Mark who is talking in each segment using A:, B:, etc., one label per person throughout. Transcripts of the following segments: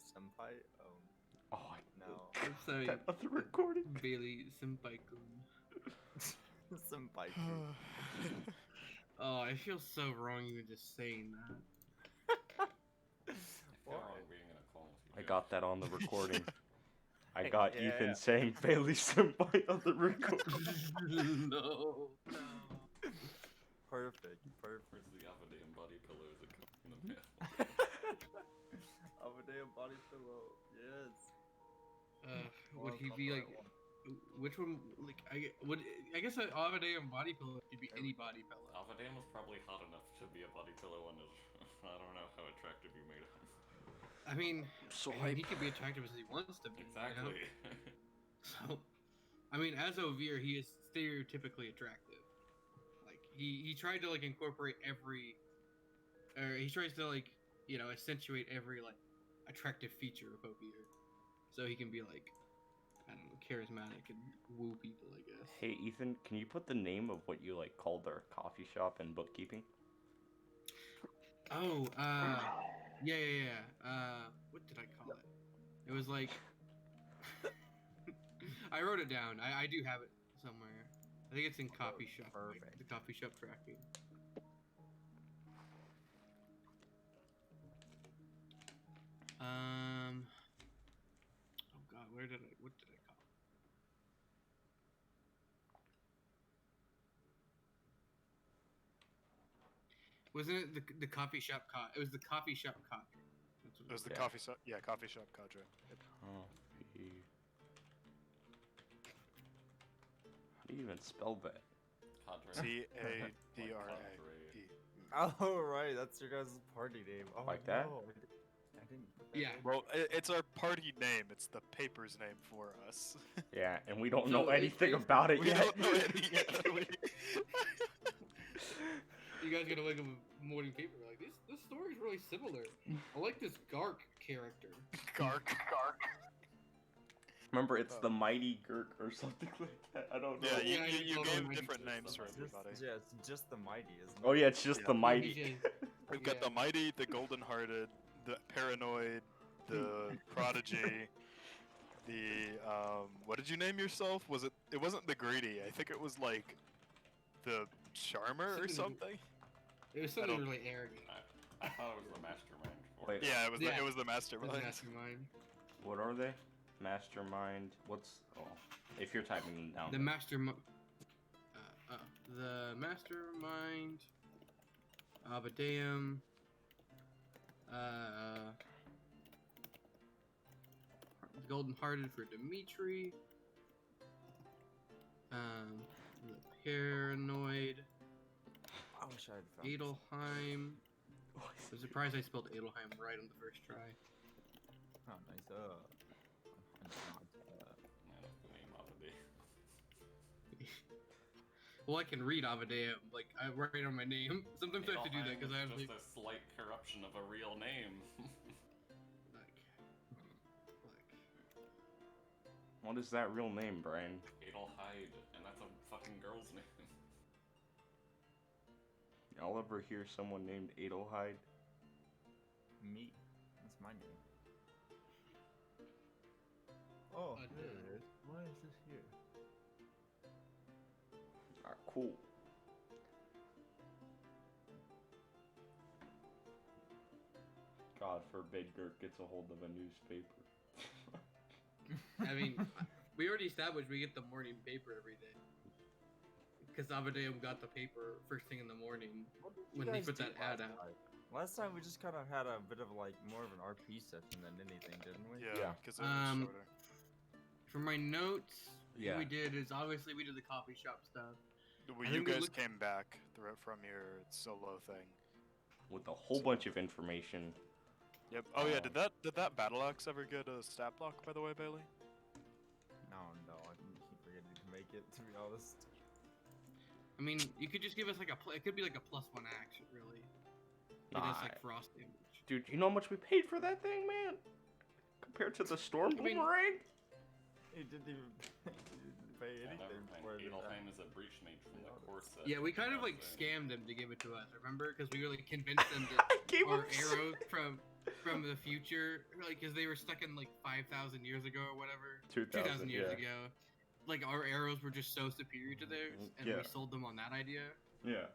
A: senpai.
B: Oh,
A: No.
C: I'm sorry,
B: that other recording.
C: Bailey Senpai-kun.
A: Senpai.
C: Oh, I feel so wrong even just saying that.
D: I feel wrong being in a call with you.
B: I
D: Jeff.
B: got that on the recording. I got
A: Yeah,
B: Ethan
A: yeah.
B: saying Bailey Senpai on the recording.
C: No.
A: Perfect.
D: Where's the Avadeum body pillow that comes in the mail?
A: Amadeus body pillow. Yes.
C: Would he be like? Which one? Like, I guess an Avadeum body pillow could be any body pillow.
D: Avadeum was probably hot enough to be a body pillow on his. I don't know how attractive you made him.
C: I mean,
B: So
C: he could be attractive as he wants to be.
D: Exactly.
C: You know? So, I mean, as Ovir, he is stereotypically attractive. Like he tried to like incorporate every, or he tries to like accentuate every like attractive feature of Ovir, so he can be like, I don't know, charismatic and woo people, I guess.
B: Hey Ethan, can you put the name of what you like called our coffee shop and bookkeeping?
C: Oh, yeah. What did I call it? It was like, I wrote it down. I do have it somewhere. I think it's in coffee shop. Like,
A: Perfect.
C: the coffee shop tracking. Oh God, what did I call it? Wasn't it the coffee shop It was the coffee shop cadre. That's what
E: It was the
B: Yeah.
E: coffee shop. Yeah, coffee shop cadre.
B: Coffee. How do you even spell that?
D: Cadre.
E: CADRA.
A: Oh right, that's your guys' party name. Oh,
B: Like that?
A: no, I didn't put that
C: Yeah.
A: in.
E: Well, it's our party name. It's the paper's name for us.
B: Yeah, and we don't
C: So
B: know anything
C: it's-
B: about it
E: We
B: yet.
E: don't know any yet.
C: You guys gotta wake up with morning paper. Like this story's really similar. I like this Gark character.
E: Gark.
B: Remember, it's the Mighty Gurk or something like that. I don't know.
E: Yeah,
C: Yeah,
E: you
C: you told
E: gave
C: him
E: different
D: it's
E: names for
D: just-
E: everybody.
A: Yeah, it's just the mighty, isn't it?
B: Oh yeah, it's just
E: Yeah.
B: the Mighty.
C: Yeah.
E: We've got the mighty, the golden-hearted, the paranoid, the prodigy, the what did you name yourself? Was it? It wasn't the greedy. I think it was like the charmer or something.
C: It was
E: I
C: something
E: don't-
C: really arrogant.
D: I thought it was the mastermind. For
B: Wait.
D: it.
E: Yeah, it was.
C: Yeah.
E: It was the
C: It was
E: mastermind.
C: mastermind.
B: What are they? Mastermind. What's? Oh, if you're typing them down.
C: The mastermind. The mastermind. Avadeum. Golden Hearted for Dimitri. The Paranoid.
A: I wish I had found
C: Adelheim. I'm surprised I spelled Adelheim right on the first try.
A: Oh, nice.
D: Yeah, that's the name of it.
C: Well, I can read Avadeum, like I write on my name. Sometimes I have to do that because I have
D: just
C: like,
D: a slight corruption of a real name.
C: like.
B: What is that real name, Brian?
D: Adelhyde, and that's a fucking girl's name.
B: Y'all ever hear someone named Adelhyde?
A: Me. That's my name. Oh,
C: Uh,
A: there it is. Why is this here?
B: Ah, cool. God forbid Gert gets a hold of a newspaper.
C: I mean, we already established we get the morning paper every day. Because Avadeum got the paper first thing in the morning.
A: What did you
C: When he
A: guys
C: put
A: do
C: that ad
A: last
C: out.
A: time? Last time we just kind of had a bit of like more of an RP session than anything, didn't we?
E: Yeah, because it was shorter.
C: For my notes,
B: Yeah.
C: what we did is obviously we did the coffee shop stuff.
E: Well,
C: I
E: you
C: think we
E: guys
C: looked-
E: came back from your solo thing.
B: With a whole bunch of information.
E: Yep. Oh yeah. Did that battle axe ever get a stat block, by the way, Bailey?
A: No, I keep forgetting to make it. To be honest.
C: I mean, you could just give us like it could be like a +1 action, really. It does like frost damage.
B: Dude, you know how much we paid for that thing, man? Compared to the storm
C: I mean-
B: boomerang?
A: He didn't even he didn't pay
D: Yeah, never
A: anything
D: mind.
A: for it.
D: Adelheim is a breach mage from the core set.
C: Yeah, we kind of like
D: Saying.
C: scammed him to give it to us, remember? Because we really convinced them that
B: I gave
C: our
B: him
C: arrow from from the future, like, because they were stuck in like 5,000 years ago or whatever, 2,000 years
B: yeah.
C: ago. Like our arrows were just so superior to theirs, and
B: Yeah.
C: we sold them on that idea.
B: Yeah.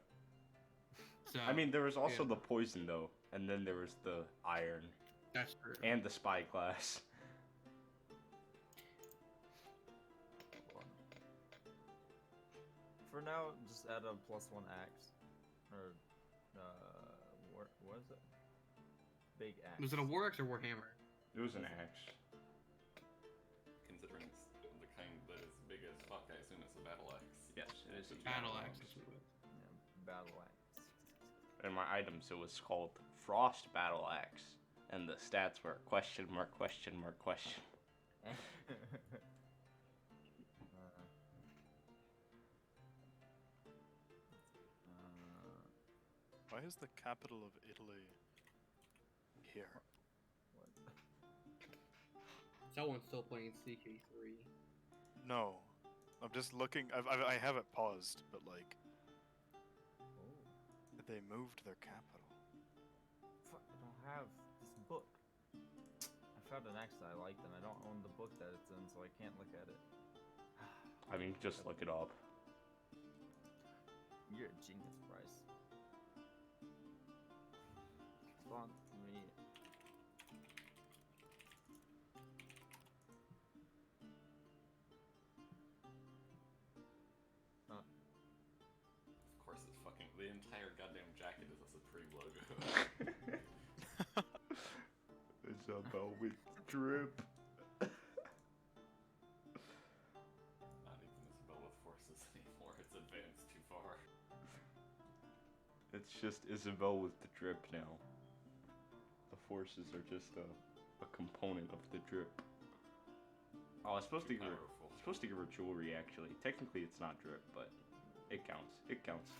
C: So
B: I mean, there was also
C: yeah.
B: the poison though, and then there was the iron
C: that's true.
B: and the spyglass.
A: For now, just add a +1 axe. Or, what is it? Big axe.
C: Was it a war axe or warhammer?
B: It was an axe.
D: Considering it's the kind that is big as fuck, I assume it's a battle axe.
B: Yes, it is a
C: Battle
B: battle
C: axe.
B: axe.
A: Yeah, battle axe.
B: In my items, it was called Frost Battle Axe, and the stats were question mark, question mark, question.
E: Why is the capital of Italy here?
A: What?
C: Someone's still playing CK3.
E: No, I'm just looking. I have it paused, but like
A: Oh,
E: they moved their capital.
A: fuck! I don't have this book. I found an axe that I liked, and I don't own the book that it's in, so I can't look at it.
B: I mean, just look it up.
A: You're a genius, Bryce. Respond to me.
D: Of course, it's fucking. The entire goddamn jacket is a Supreme logo.
B: Isabel with drip.
D: Not even Isabel with forces anymore. It's advanced too far.
B: It's just Isabel with the drip now. The forces are just a component of the drip. Oh, I was supposed to give her.
D: Powerful.
B: Supposed to give her jewelry actually. Technically, it's not drip, but it counts. It counts.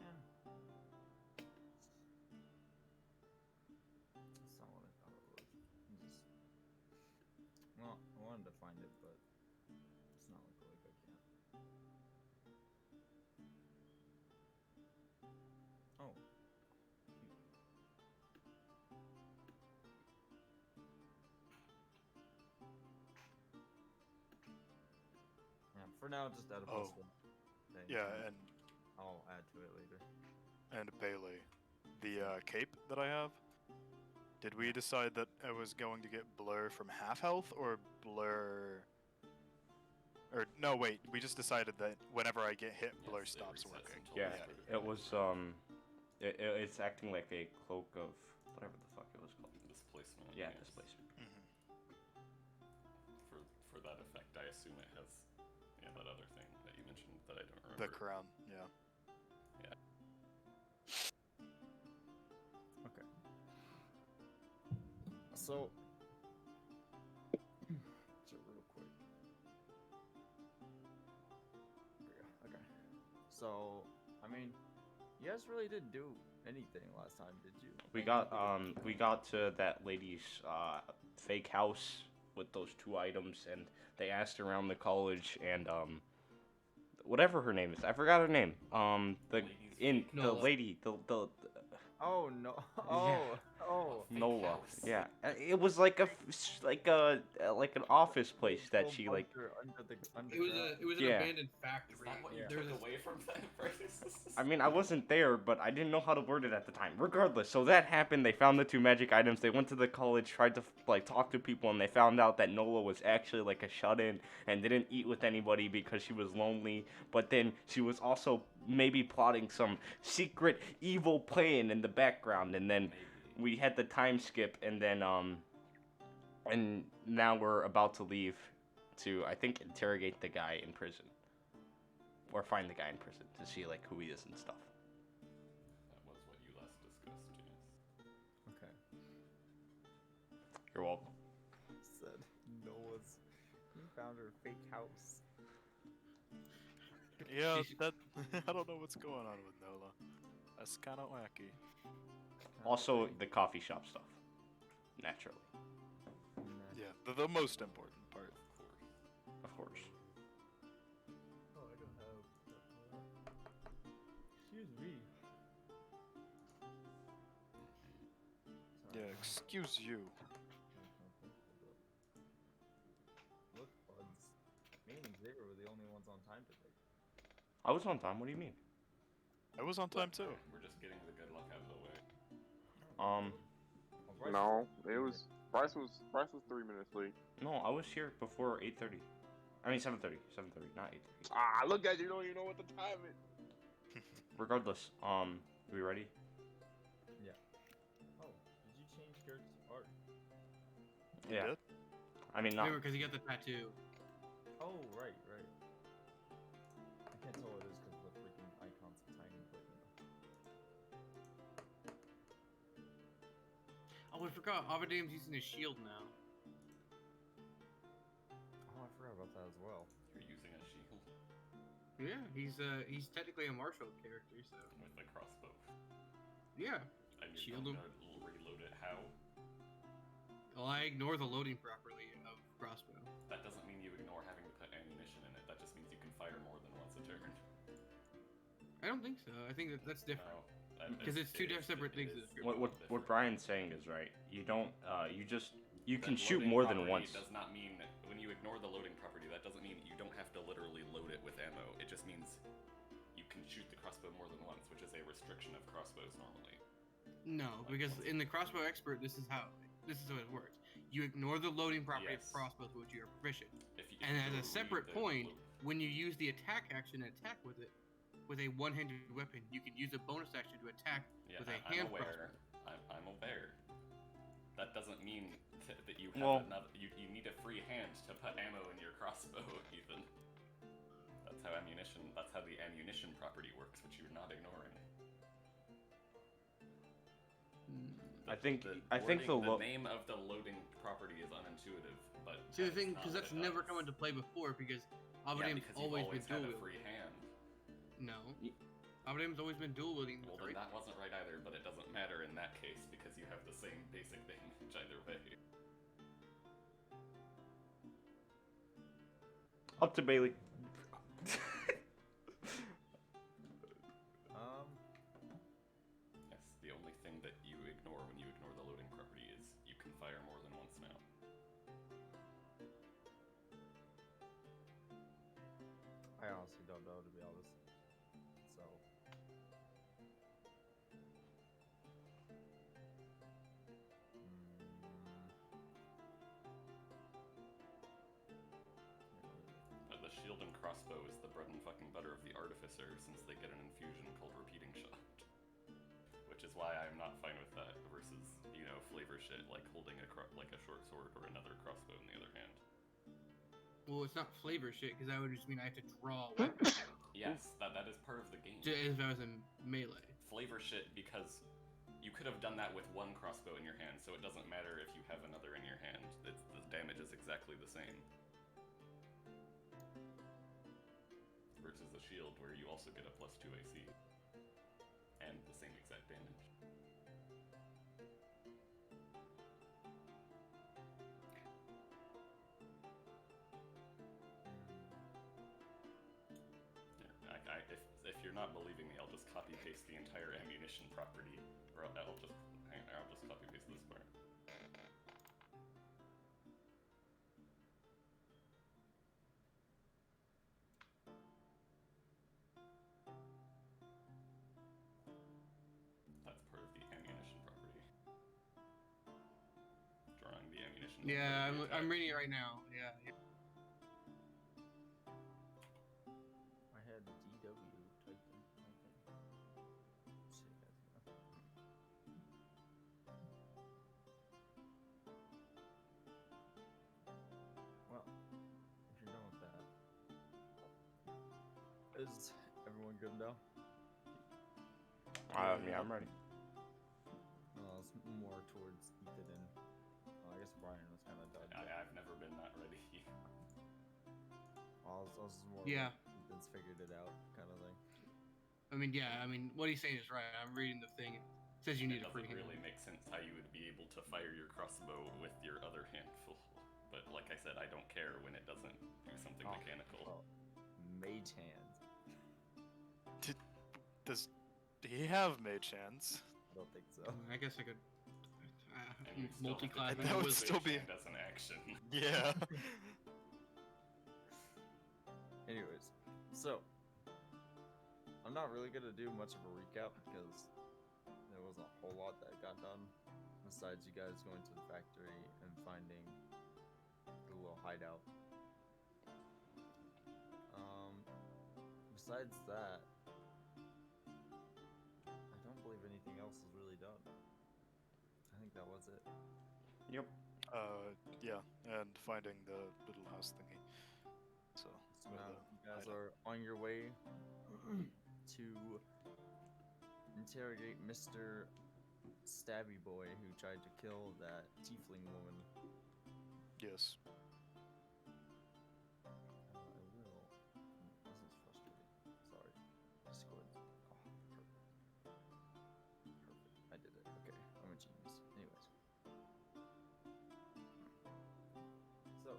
A: Yeah. That's not what I thought it was. Well, I wanted to find it, but it's not like I can't. Oh. Yeah, for now, just add a
E: Oh.
A: +1. thing,
E: Yeah,
A: and
E: and
A: I'll add to it later.
E: Bailey, the cape that I have. Did we decide that I was going to get Blur from half health or Blur? Or no, wait. We just decided that whenever I get hit, Blur
D: Yes, it
E: stops
D: resets
E: working.
D: until
B: Yeah,
D: after the
B: it was it's acting like a cloak of whatever the fuck it was called.
D: displacement.
B: Yeah,
D: yes.
B: displacement.
E: Mhm.
D: For that effect, I assume it has that other thing that you mentioned that I don't
E: The
D: remember.
E: crown, yeah.
A: Okay. So, real quick. There we go. Okay. So, I mean, you guys really didn't do anything last time, did you?
B: We got to that lady's fake house with those 2 items, and they asked around the college, and whatever her name is, I forgot her name. The
C: Nola.
B: lady, the
A: Oh no!
B: Yeah.
A: Oh!
D: Fake
B: Nola.
D: house.
B: Yeah, it was like like an office place that
A: Little
B: she like.
A: bunker under
C: It was an
B: Yeah.
C: abandoned
D: Is
C: factory.
D: that what you
A: Yeah.
C: There
D: took
C: was a-
D: away from that, Bryce?
B: I mean, I wasn't there, but I didn't know how to word it at the time. Regardless, so that happened. They found the 2 magic items. They went to the college, tried to like talk to people, and they found out that Nola was actually like a shut-in and didn't eat with anybody because she was lonely. But then she was also maybe plotting some secret evil plan in the background. And then
D: Maybe.
B: we had the time skip, and then and now we're about to leave to, I think, interrogate the guy in prison. Or find the guy in prison to see like who he is and stuff.
D: That was what you last discussed, yes.
A: Okay.
B: You're welcome.
A: Said Noah's. He found her fake house.
E: Yeah,
C: She's-
E: that I don't know what's going on with Nola. That's kind of wacky.
B: Also, the coffee shop stuff. Naturally,
E: Yeah, the most important part.
B: of course.
A: Oh, I don't have. Excuse me.
E: Yeah, excuse you.
A: Look, buds. Me and Xavier were the only ones on time today.
B: I was on time. What do you mean?
E: I was on time too.
D: We're just getting the good luck out of the way.
A: Well, Bryce
F: No,
A: was
F: it was Bryce was 3 minutes late.
B: No, I was here before 8:30. I mean 7:30. 7:30, not 8:30.
F: Ah, look at you! Don't even know what the time is.
B: Regardless, we ready?
A: Oh, did you change Gert's art?
E: You
B: Yeah.
E: did?
B: I mean, not.
C: Remember, because he got the tattoo.
A: Oh, right. I can't tell what it is because the freaking icon's tiny, but
C: Oh, I forgot. Avadam's using his shield now.
A: Oh, I forgot about that as well.
D: You're using a shield
C: Yeah, he's technically a martial character, so
D: with a crossbow.
C: yeah.
D: And you're
C: Shield
D: going
C: him.
D: to reload it how?
C: Well, I ignore the loading properly of crossbow.
D: That doesn't mean you ignore having to put ammunition in it. That just means you can fire more than once a turn.
C: I don't think so. I think that's different.
D: No,
C: Because it's two separate things.
D: It is
B: What
D: different.
B: Brian's saying is right. You don't. You can
D: That
B: shoot
D: loading
B: more than
D: property
B: once.
D: Does not mean when you ignore the loading property. That doesn't mean you don't have to literally load it with ammo. It just means you can shoot the crossbow more than once, which is a restriction of crossbows normally.
C: No, because in the crossbow expert, this is how it works. You ignore the loading property
D: Yes.
C: of crossbows, which you are proficient.
D: If you,
C: And as a
D: read
C: separate
D: the
C: point,
D: load-
C: when you use the attack action and attack with it, with a one-handed weapon, you can use a bonus action to attack
D: yeah,
C: with a
D: I'm
C: hand
D: aware.
C: crossbow.
D: I'm aware. That doesn't mean that you have
B: Well-
D: another. You need a free hand to put ammo in your crossbow, Ethan. That's how ammunition. That's how the ammunition property works, which you're not ignoring.
B: I think the
D: name of the loading property is unintuitive, but
C: See, the
D: that is
C: thing,
D: not
C: because
D: what
C: that's
D: it
C: never
D: does.
C: come into play before, because
D: Yeah,
C: Avadam's
D: because you've
C: always
D: always
C: been
D: had
C: dual
D: a
C: wielding.
D: free hand.
C: No. Avadam's always been dual wielding.
D: Well, then that wasn't right either, but it doesn't matter in that case because you have the same basic damage either way.
B: Up to Bailey.
D: Yes, the only thing that you ignore when you ignore the loading property is you can fire more than once now.
A: I honestly don't know, to be honest. So.
D: But the shield and crossbow is the bread and fucking butter of the artificer since they get an infusion called repeating shot. Which is why I'm not fine with that versus, flavor shit like holding like a short sword or another crossbow in the other hand.
C: Well, it's not flavor shit, because that would just mean I have to draw a weapon.
D: Yes, that is part of the game.
C: If I was in melee.
D: Flavor shit because you could have done that with one crossbow in your hand, so it doesn't matter if you have another in your hand. The damage is exactly the same. Versus the shield, where you also get a +2 AC. And the same exact damage. If you're not believing me, I'll just copy paste the entire ammunition property, or I'll just copy paste this part. That's part of the ammunition property. Drawing the ammunition.
C: Yeah,
D: number of the
C: I'm
D: attack.
C: reading it right now. Yeah.
A: I had DW typed in my thing. So you guys know. Well, if you're done with that, is everyone good now?
B: Yeah, I'm ready.
A: It's more towards Ethan and I guess Brian was kind of done.
D: I've never been that ready.
A: I was more
C: Yeah.
A: like Ethan's figured it out kind of thing.
C: I mean, what he's saying is right. I'm reading the thing. Says you need
D: It
C: a free
D: doesn't
C: hand.
D: really make sense how you would be able to fire your crossbow with your other hand full. But like I said, I don't care when it doesn't do something
A: Oh,
D: mechanical.
A: oh, mage hand.
E: Does he have mage hands?
A: I don't think so.
C: I guess I could
D: And you still have to
C: multi-class.
D: do
E: That would
D: the
E: still
D: mage
E: be-
D: hand as an action.
E: Yeah.
A: Anyways, so I'm not really gonna do much of a recap because there wasn't a whole lot that got done besides you guys going to the factory and finding the little hideout. Besides that, I don't believe anything else is really done. I think that was it.
B: Yep.
E: Yeah, and finding the little house thingy. So,
A: So
E: or
A: now
E: the
A: you guys
E: hideout.
A: are on your way to interrogate Mr. Stabby Boy who tried to kill that tiefling woman.
E: Yes.
A: I will. This is frustrating. Sorry. Just go ahead. Oh, perfect. Perfect. I did it. Okay. I'm a genius. Anyways. So.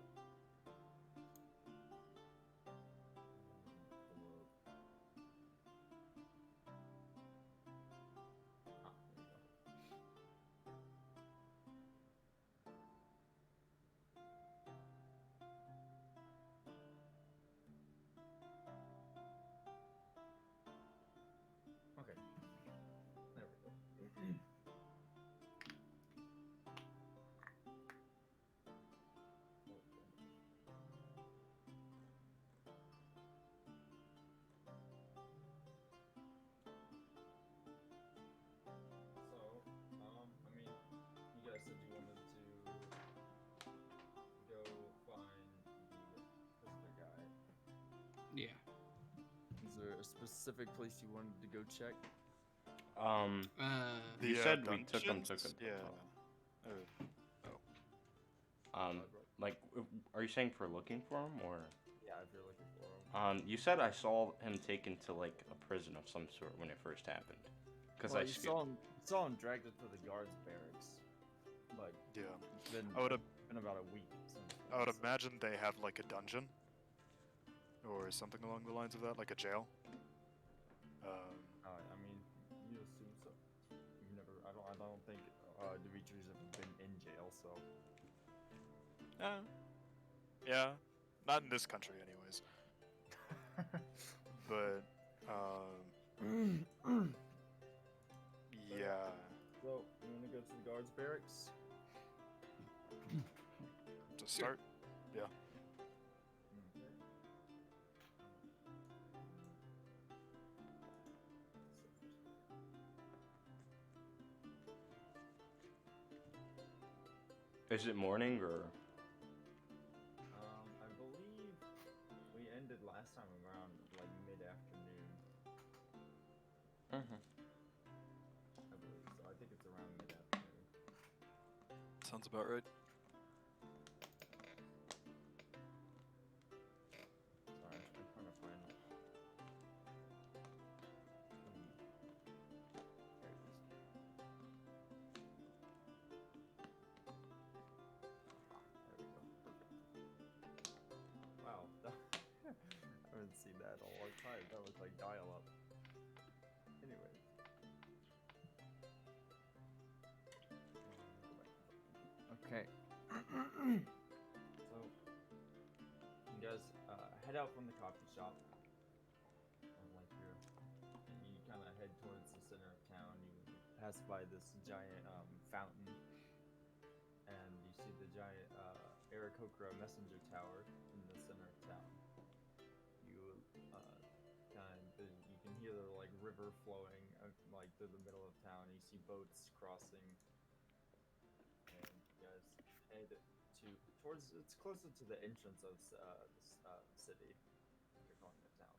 A: Ah, there we go. Okay. There we go. So, I mean, you guys said you wanted to go find the prisoner guy.
C: Yeah.
A: Is there a specific place you wanted to go check?
B: You
E: The,
B: said we took him to
E: dungeons?
B: good
E: Yeah.
B: Like, are you saying for looking for him, or?
A: Yeah, if you're looking for him.
B: You said I saw him taken to like a prison of some sort when it first happened. Cause
A: Well,
B: I
A: you
B: skipped.
A: saw him dragged into the guards' barracks. But
E: Yeah.
A: it's been,
E: I would
A: been about a week since.
E: I would
A: then, so-
E: imagine they have like a dungeon, or something along the lines of that, like a jail.
A: I mean, you assume so. You've never. I don't think Dimitri's ever been in jail, so.
E: Yeah, not in this country, anyways. But yeah,
A: So you want to go to the guards' barracks?
E: to start. Yeah.
A: Okay.
B: Is it morning or?
A: I believe we ended last time around like mid-afternoon.
B: Mm-hmm.
A: I believe so. I think it's around mid-afternoon.
E: Sounds about right.
A: Sorry, I'm trying to find. There it is. There we go. Perfect. Wow, I haven't seen that in a long time. That was like dial-up. Anyway. Okay. So, you guys head out from the coffee shop. Like here, and you kind of head towards the center of town. You pass by this giant fountain, and you see the giant Aarakocra messenger tower in the center of town. You you can hear the like river flowing like through the middle of town. You see boats crossing, and you guys head towards. It's closer to the entrance of the city. You're calling it town,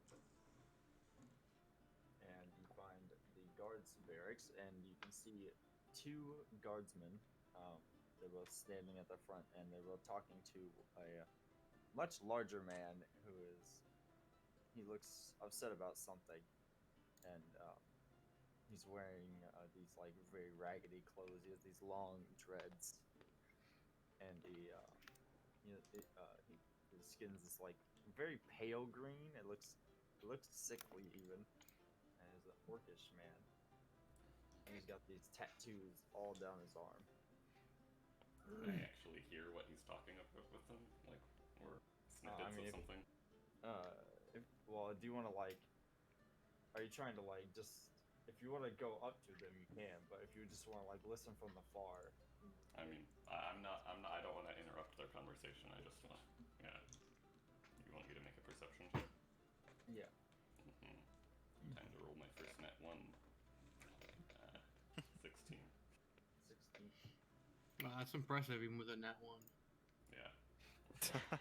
A: and you find the guards barracks, and you can see two guardsmen. They're both standing at the front, and they're both talking to a much larger man who is. He looks upset about something, and He's wearing these like very raggedy clothes. He has these long dreads, and his skin's is like very pale green. It looks sickly even. And he's an orcish man. And he's got these tattoos all down his arm.
D: Can I actually hear what he's talking about with them, like, or snippets
A: I mean,
D: of something?
A: Do you want to like? Are you trying to like just? If you want to go up to them, you can. But if you just want to like listen from afar,
D: I mean, I'm not. I don't want to interrupt their conversation. I just want. Yeah. You want me to make a perception check?
A: yeah.
D: Time to roll my first net one. 16.
A: 16.
C: Wow, that's impressive, even with a nat 1.
D: Yeah.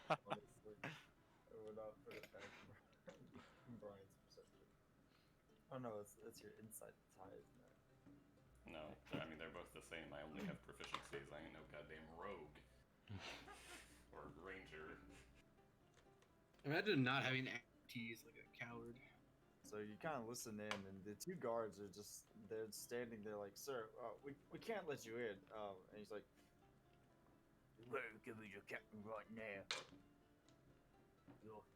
A: Honestly, I would not put it back in Brian's perception. Oh no, it's your insight tie, isn't it?
D: No, I mean they're both the same. I only have proficiencies. I ain't no goddamn rogue or ranger.
C: Imagine not having expertise like a coward.
A: So you kind of listen in, and the two guards are they're standing there like, "Sir, we can't let you in." And he's like, "You better give me your captain right now.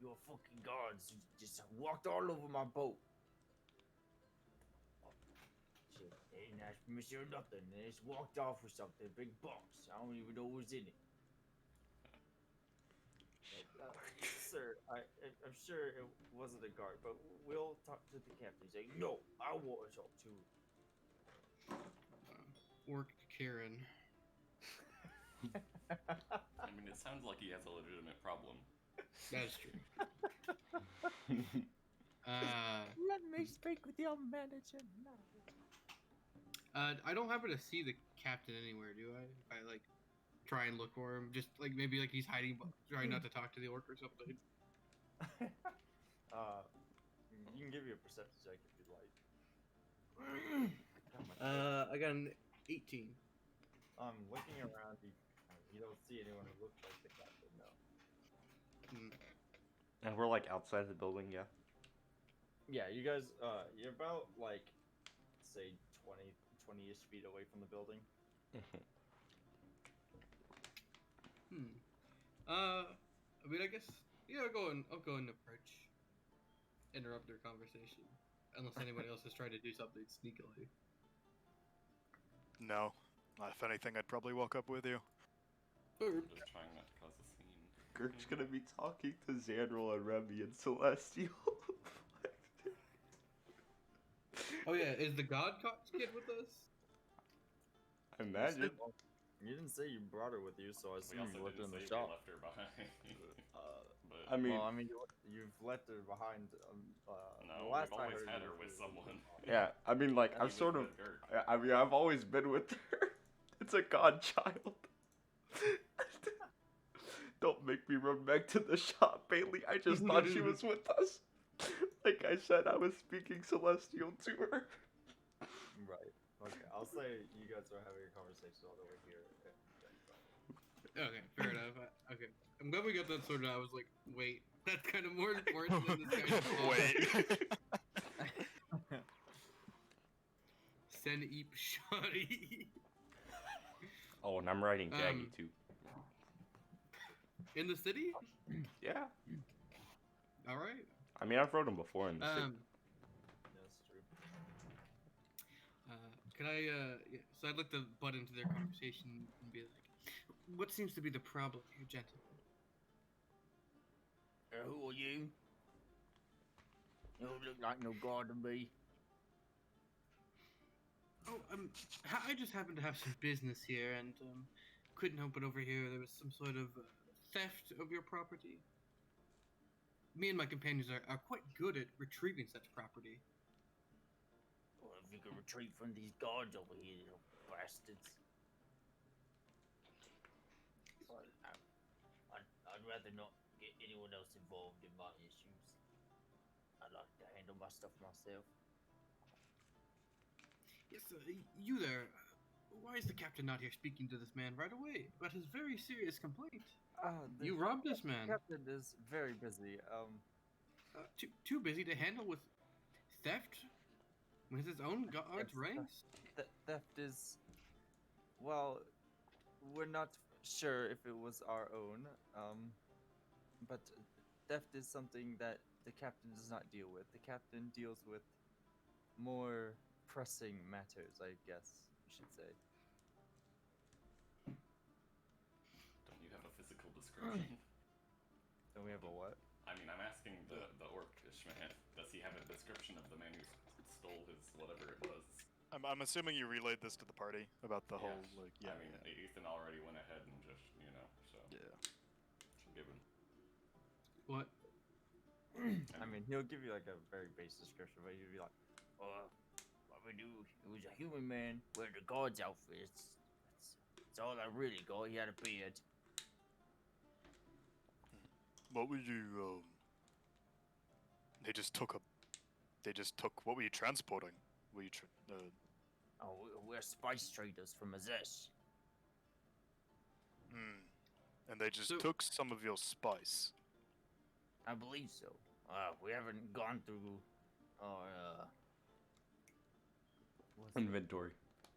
A: Your fucking guards just walked all over my boat. Shit, they didn't ask permission or nothing. They just walked off with something, a big box. I don't even know what was in it." Sir, I'm sure it wasn't a guard, but we'll talk to the captain. He's like, "No, I want to talk to him."
C: Orc Karen.
D: I mean, it sounds like he has a legitimate problem.
C: That's true.
A: Let me speak with your manager now.
C: I don't happen to see the captain anywhere, do I? If I like try and look for him, just like maybe like he's hiding, trying not to talk to the orc or something.
A: You can give me a perception check if you'd like.
C: I got an 18.
A: Looking around, you don't see anyone who looks like the captain, no.
C: Hmm.
B: And we're like outside the building, yeah.
A: Yeah, you guys, you're about like, say, 20-ish feet away from the building.
C: I mean, I guess I'll go and approach, interrupt their conversation, unless anybody else is trying to do something sneakily.
E: No. If anything, I'd probably walk up with you.
D: I'm just trying not to cause a scene.
B: Girk's gonna be talking to Xandril and Remy and Celestial.
C: Oh yeah, is the god kid with us?
B: I imagine.
A: You didn't say you brought her with you, so I
D: We
A: assume
D: also
A: you left her in
D: didn't
A: the
D: say we
A: shop.
D: left her behind. But
B: I mean,
A: Well, I mean, you've left her behind.
D: no,
A: the last
D: we've
A: I
D: always
A: heard
D: had
A: you
D: her
A: were-
D: with someone.
B: yeah, I mean, like,
D: And
B: I've
D: he
B: sort
D: was
B: of,
D: with Girk.
B: I mean, I've always been with her. It's a godchild. Don't make me run back to the shop, Bailey. I just thought she was with us. Like I said, I was speaking Celestial to her.
A: Right. Okay. I'll say you guys are having a conversation all the way here.
C: Okay, fair enough. Okay, I'm glad we got that sorted out. I was like, wait, that's kind of more important than this guy's fault.
E: Wait.
C: Send Eep Shoddy.
B: Oh, and I'm writing Jaggy too.
C: In the city?
B: Yeah.
C: All right.
B: I mean, I've wrote him before in the city.
A: That's true.
C: Can I? Yeah, so I'd like to butt into their conversation and be like, "What seems to be the problem here, gentlemen?"
A: Who are you? You don't look like no god to me.
C: Oh, I just happen to have some business here, and couldn't help but overhear there was some sort of theft of your property. Me and my companions are quite good at retrieving such property.
A: Well, if you can retreat from these guards over here, you bastards. Well, I'd rather not get anyone else involved in my issues. I like to handle my stuff myself.
C: Yes, you there. Why is the captain not here speaking to this man right away about his very serious complaint? You robbed this man.
A: Captain is very busy.
C: Too busy to handle with theft With his own guards
A: It's,
C: ranks?
A: Theft is, well, we're not sure if it was our own, but theft is something that the captain does not deal with. The captain deals with more pressing matters, I guess you should say.
D: Don't you have a physical description?
A: Then we have a what?
D: I mean, I'm asking the orc Ishmael. Does he have a description of the man who stole his whatever it was?
E: I'm assuming you relayed this to the party about the
D: Yeah.
E: whole like
D: I mean, Ethan already went ahead and just, so
E: yeah.
D: should give him.
C: What?
A: I mean, he'll give you like a very base description, but he'll be like, what we do, he was a human man wearing the guard's outfits. That's all I really got. He had a beard.
E: What were you They just took what were you transporting? Were you
A: Oh, we're spice traders from Azesh.
E: and they just
C: So-
E: took some of your spice.
A: I believe so. We haven't gone through our, what's it?
B: Inventory.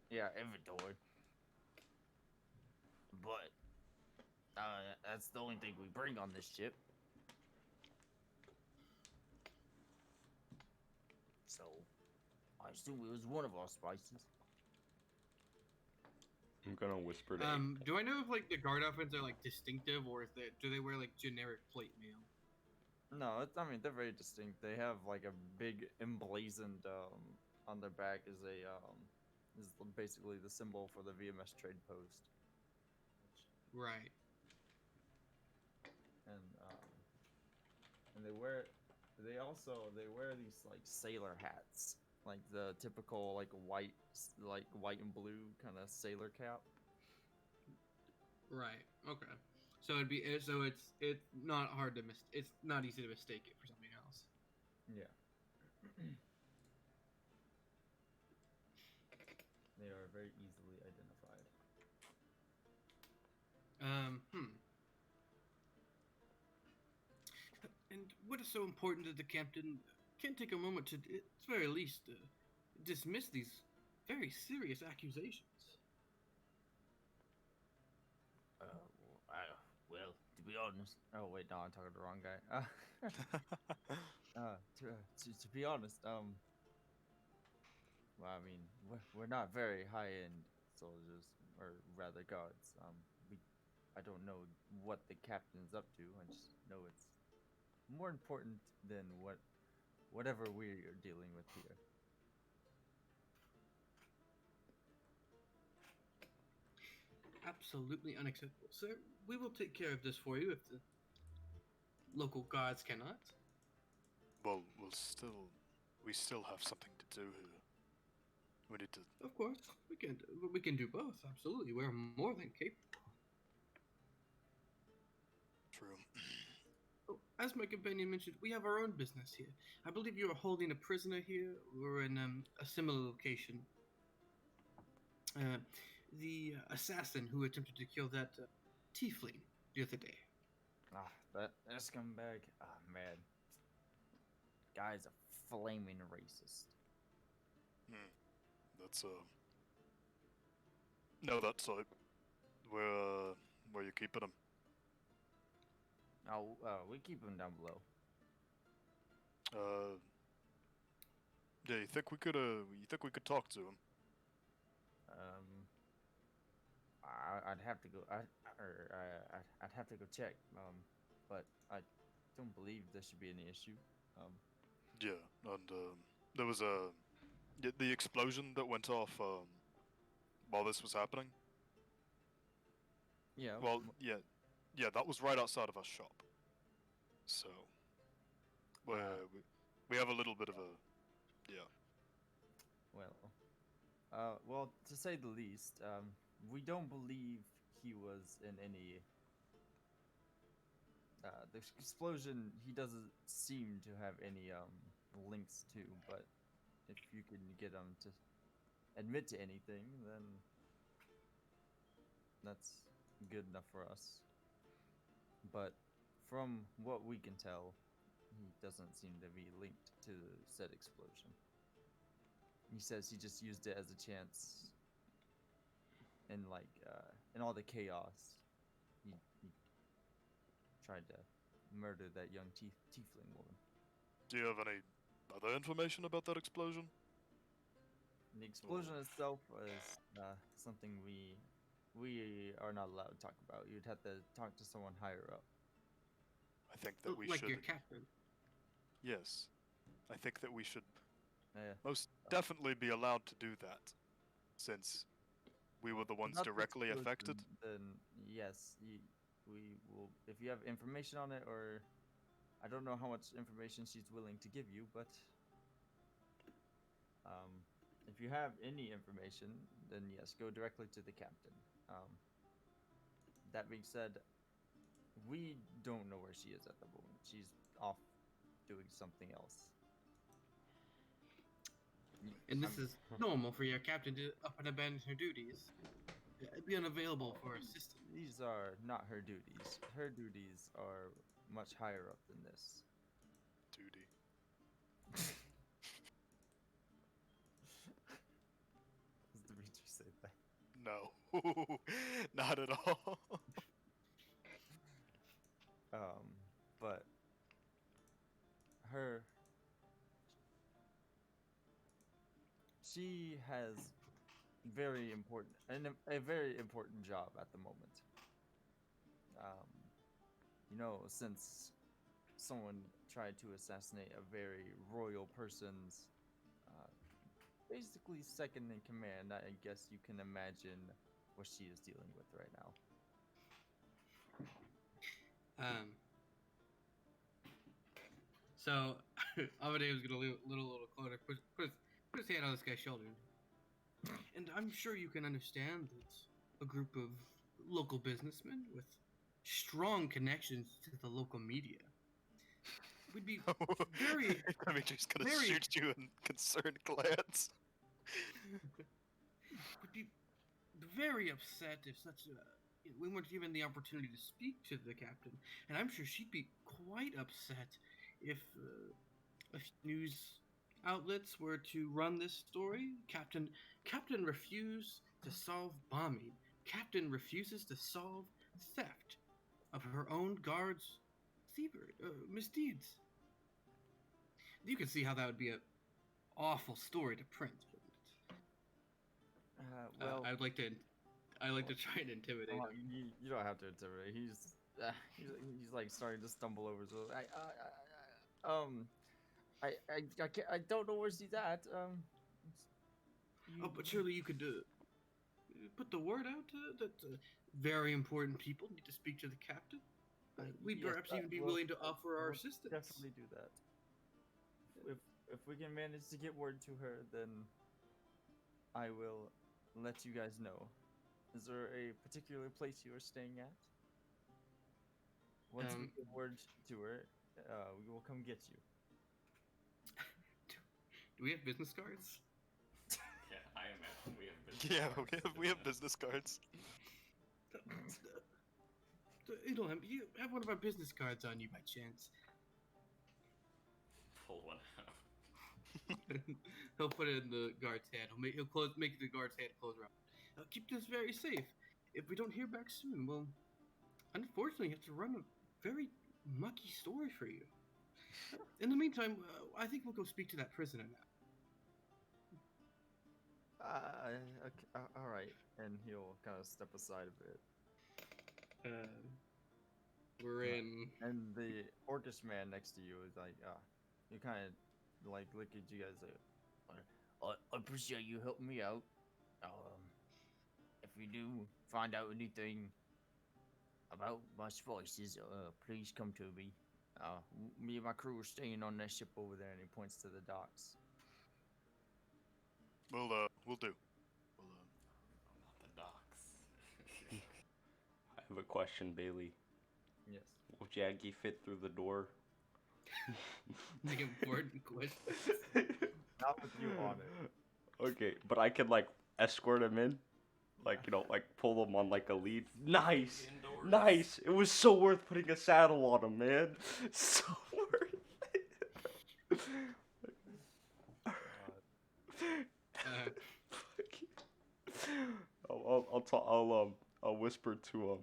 A: Yeah, inventory. But, that's the only thing we bring on this ship. So, I assume it was one of our spices.
B: I'm gonna whisper to
C: Do I know if like the guard outfits are like distinctive, or do they wear like generic plate mail?
A: No, I mean they're very distinct. They have like a big emblazoned on their back is basically the symbol for the VMS trade post.
C: Right.
A: And they wear these like sailor hats, like the typical like white and blue kind of sailor cap.
C: Right. Okay. So it's not hard to it's not easy to mistake it for something else.
A: Yeah. They are very easily identified.
C: And what is so important that the captain can't take a moment to, at the very least, dismiss these very serious accusations?
A: Well, to be honest. Oh wait, no, I'm talking to the wrong guy. To be honest, well, I mean, we're not very high-end soldiers, or rather guards. I don't know what the captain's up to. I just know it's more important than whatever we're dealing with here.
C: Absolutely unacceptable, sir. We will take care of this for you if the local guards cannot.
E: Well, we still have something to do here. We need to.
C: Of course, we can do both. Absolutely, we're more than capable.
E: True.
C: Oh, as my companion mentioned, we have our own business here. I believe you are holding a prisoner here. We're in a similar location. The assassin who attempted to kill that tiefling the other day.
A: That scumbag. Man. Guy's a flaming racist.
E: That's No, that's where you keeping him?
A: Oh, we keep him down below.
E: Yeah, you think we could talk to him?
A: I'd have to go. I'd have to go check. But I don't believe there should be any issue.
E: Yeah, and there was the explosion that went off while this was happening.
A: Yeah.
E: Well, yeah, that was right outside of our shop. So, we have a little bit of a, yeah.
A: Well, to say the least, we don't believe he was in any. The explosion, he doesn't seem to have any links to. But if you can get him to admit to anything, then that's good enough for us. But from what we can tell, he doesn't seem to be linked to said explosion. he says he just used it as a chance. And in all the chaos, he tried to murder that young tiefling woman.
E: Do you have any other information about that explosion?
A: The explosion itself is something we are not allowed to talk about. You'd have to talk to someone higher up.
E: I think that we
C: like
E: should.
C: your captain.
E: Yes, I think that we should
A: Yeah.
E: most definitely be allowed to do that, since we were the ones
A: Not the
E: directly
A: explosion,
E: affected.
A: Then yes, we will. If you have information on it, or I don't know how much information she's willing to give you, but if you have any information, then yes, go directly to the captain. That being said, we don't know where she is at the moment. She's off doing something else.
C: And this is normal for your captain to up and abandon her duties. Be unavailable for assistance.
A: These are not her duties. Her duties are much higher up than this.
E: Duty.
A: Does the Reacher say that?
E: No, not at all.
A: But she has very important and a very important job at the moment. Since someone tried to assassinate a very royal person's basically second in command, I guess you can imagine what she is dealing with right now.
C: So Amade was gonna little closer, put his hand on this guy's shoulder. And I'm sure you can understand that a group of local businessmen with strong connections to the local media would be very,
E: I mean, just gonna
C: very-
E: shoot you in concerned glance.
C: would be very upset if we weren't given the opportunity to speak to the captain. And I'm sure she'd be quite upset if a few news outlets were to run this story. Captain refused to solve bombing. Captain refuses to solve theft of her own guards' misdeeds. You can see how that would be an awful story to print. I'd like to try and intimidate him.
A: You don't have to intimidate. He's like starting to stumble over. So I don't know where she's at.
C: But surely you could put the word out that very important people need to speak to the captain. We'd
A: yes,
C: perhaps even be willing to offer our
A: we'll
C: assistance.
A: Definitely do that. If we can manage to get word to her, then I will let you guys know. Is there a particular place you are staying at? Once we get word to her, we will come get you.
C: Do we have business cards?
D: Yeah, I imagine we have business cards.
E: we have business cards.
C: You have one of our business cards on you by chance.
D: Pull one out.
C: He'll put it in the guard's hand. He'll make the guard's hand close around. Keep this very safe. If we don't hear back soon, well, unfortunately, you have to run a very mucky story for you. In the meantime, I think we'll go speak to that prisoner now.
A: Okay, all right, and he'll kind of step aside a bit.
C: We're in.
A: And the orcish man next to you is like, you kind of like look at you guys like, I appreciate you helping me out. If you do find out anything about my spices, please come to me. Me and my crew are staying on that ship over there, and he points to the docks.
E: We'll do.
D: Not the docks.
B: I have a question, Bailey.
A: Yes.
B: Will Jaggy fit through the door?
C: The important question.
A: Not with you on it.
B: Okay, but I could like escort him in, like like pull him on like a lead. Nice,
D: Indoors.
B: nice. It was so worth putting a saddle on him, man. So worth it. I'll whisper to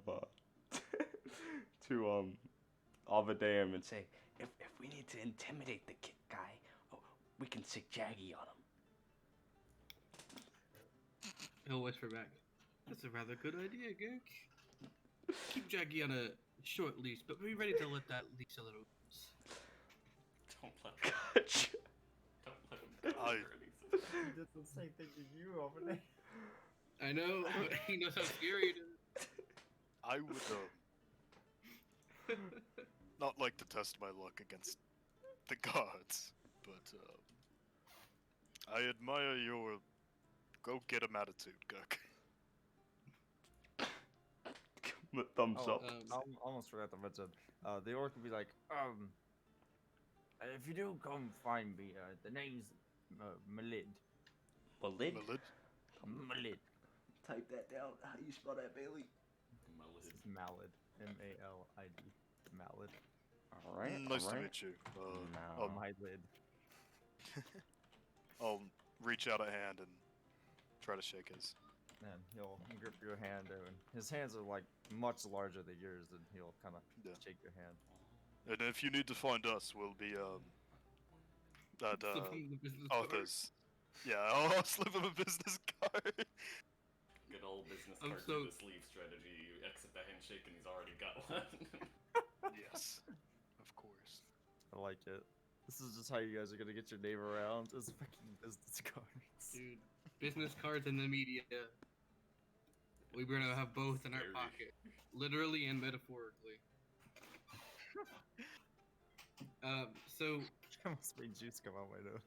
B: to Avadeum and say, if we need to intimidate the guy, oh, we can sick Jaggy on him.
C: He'll whisper back. That's a rather good idea, Gurk. Keep Jackie on a short leash, but be ready to let that leash a little loose.
D: Don't let him.
B: Gotcha.
D: Don't let him go
E: I-
D: for any
A: He did the same thing to you over there.
C: I know, but he knows how scary it is.
E: I would not like to test my luck against the gods, but I admire your go get 'em attitude, Gurk.
B: The thumbs
A: Oh,
B: up.
A: I almost forgot to mention. The orc would be like, if you do come find me, the name's Malid.
B: Malid?
E: Malid?
A: Malid.
B: Type that down. How do you spell that, Bailey?
A: This is Malid. M-A-L-I-D. Malid.
B: Alright.
E: Nice to
B: alright.
E: meet you.
B: No.
A: Oh, my lid.
E: I'll reach out a hand and try to shake his.
A: And he'll grip your hand, and his hands are like much larger than yours, and he'll kind of
E: Yeah.
A: shake your hand.
E: And if you need to find us, we'll be at
C: Slip him the business card.
E: Arthur's. Yeah, I'll slip him a business card.
D: Good old business
C: I'm
D: card
C: so-
D: through the sleeve strategy. You exit the handshake and he's already got one.
E: Yes, of course.
A: I like it. This is just how you guys are gonna get your name around. Is fucking business cards.
C: Dude, business cards in the media. We're gonna have both in our
D: Scary.
C: pocket, literally and metaphorically. So,
A: I almost made juice come out my nose.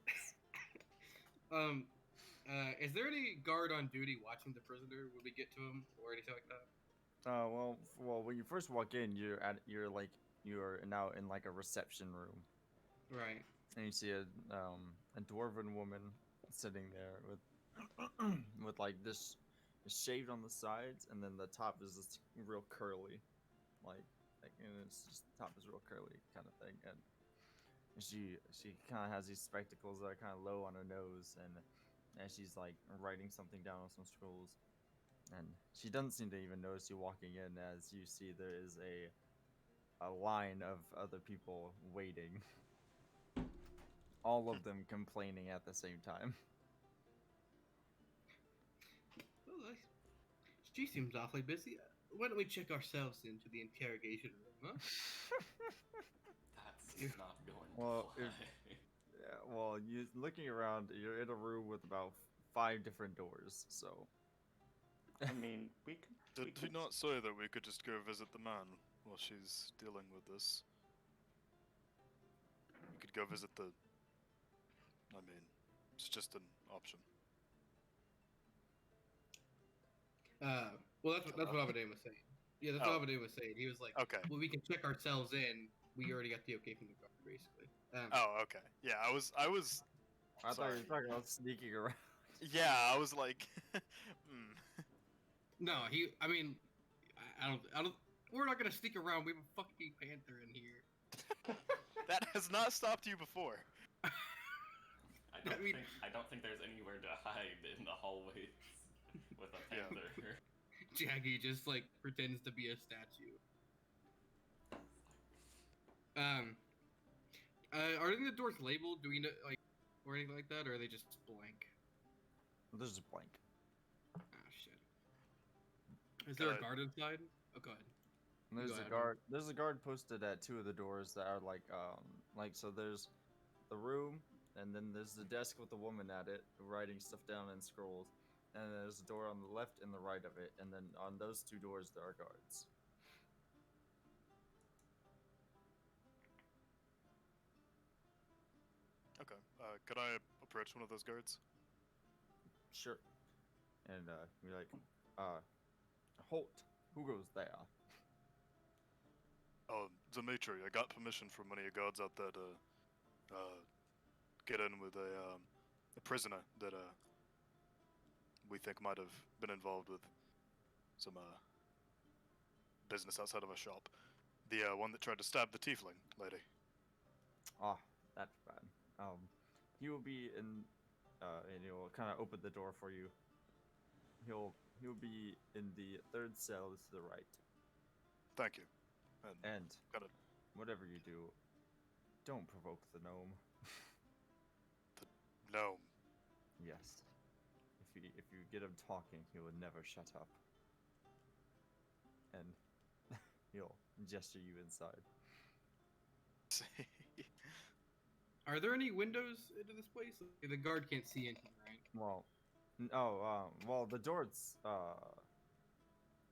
C: is there any guard on duty watching the prisoner when we get to him or anything like that?
A: Well, when you first walk in, you're now in like a reception room,
C: Right.
A: and you see a dwarven woman sitting there with with like this shaved on the sides, and then the top is this real curly, like and it's just top is real curly kind of thing, and she kind of has these spectacles that are kind of low on her nose, and she's like writing something down on some scrolls. And she doesn't seem to even notice you walking in, as you see there is a line of other people waiting. All of them complaining at the same time.
C: Well, she seems awfully busy. Why don't we check ourselves into the interrogation room, huh?
D: That's not going
A: Well,
D: to
A: if-
D: fly.
A: Yeah, well, you looking around, you're in a room with about 5 different doors, so
B: I mean, we could.
E: Did he not say that we could just go visit the man while she's dealing with this? We could go visit the. I mean, it's just an option.
C: Well, that's what Avadane was saying. Yeah, that's
E: Oh.
C: what Avadane was saying. He was like,
E: Okay.
C: well, we can check ourselves in. We already got the okay from the guard, basically.
E: Oh, okay. Yeah, I was.
A: I thought
E: Sorry.
A: you were talking about sneaking around.
E: Yeah, I was like.
C: No, I mean, I don't. We're not gonna sneak around. We have a fucking panther in here.
E: That has not stopped you before.
D: I don't,
C: I mean-
D: think there's anywhere to hide in the hallways with a
E: Yeah.
D: panther.
C: Jaggy just like pretends to be a statue. Are any of the doors labeled? Do we know, like, or anything like that, or are they just blank?
A: There's a blank.
C: Ah, shit. Is there a
E: Good.
C: guard inside? Oh, go ahead.
A: There's
C: Go
A: a
C: ahead,
A: guard. There's a guard posted at 2 of the doors that are like so. There's the room, and then there's the desk with the woman at it writing stuff down in scrolls, and there's a door on the left and the right of it, and then on those 2 doors there are guards.
E: Okay. Could I approach one of those guards?
A: Sure. And be like, Holt, who goes there?
E: Oh, Dimitri, I got permission from one of your guards out there to get in with a prisoner that we think might have been involved with some business outside of our shop. The one that tried to stab the tiefling lady.
A: Ah, that's bad. He will be in and he'll kind of open the door for you. He'll be in the third cell to the right.
E: Thank you. And
A: And
E: Got it.
A: whatever you do, don't provoke the gnome.
E: no.
A: Yes. If you get him talking, he will never shut up. And he'll gesture you inside.
C: Are there any windows into this place? The guard can't see in here, right?
A: Well, well, the doors.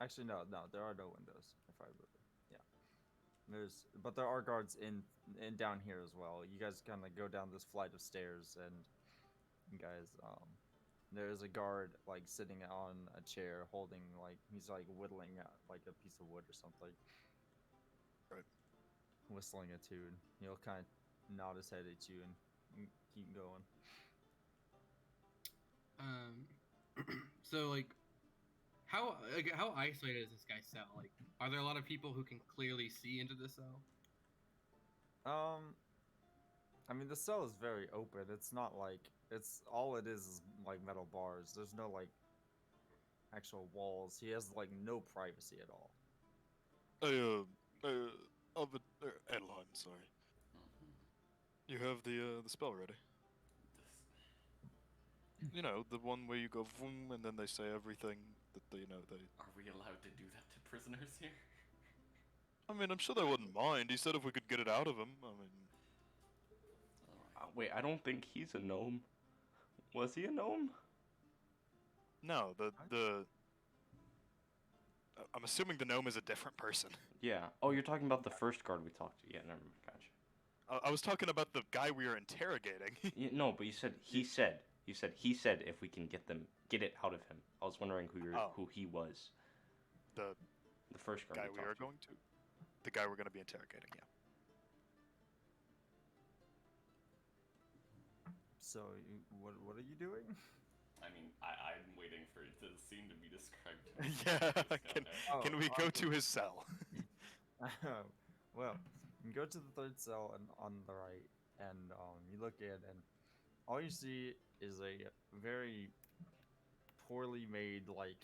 A: Actually, no, there are no windows. If I remember, yeah. But there are guards in down here as well. You guys kind of go down this flight of stairs, and you guys, there is a guard like sitting on a chair, holding like he's like whittling like a piece of wood or something.
E: Right.
A: Whistling a tune. He'll kind of nod his head at you and keep going.
C: So like, how isolated is this guy's cell? Like, are there a lot of people who can clearly see into the cell?
A: I mean, the cell is very open. It's not like it's all it is like metal bars. There's no like actual walls. He has like no privacy at all.
E: Adeline, sorry. You have the spell ready. You know, the one where you go vroom and then they say everything that they, you know, they...
D: Are we allowed to do that to prisoners here?
E: I mean, I'm sure they wouldn't mind. He said if we could get it out of him. I mean...
B: Wait, I don't think he's a gnome. Was he a gnome?
E: No, I'm assuming the gnome is a different person.
B: Yeah. Oh, you're talking about the first guard we talked to. Yeah, never mind. Gotcha.
E: I was talking about the guy we were interrogating.
B: Yeah, no, but you said he said. You said he said if we can get it out of him. I was wondering who he was.
E: The
B: first guard
E: guy we are
B: talked to.
E: going to. The guy we're going to be interrogating, yeah.
A: So, what are you doing?
D: I mean, I'm waiting for the scene to be described. To me.
E: Yeah, can we go to his cell?
A: Well, you go to the third cell and on the right, and you look in, and all you see is a very poorly made, like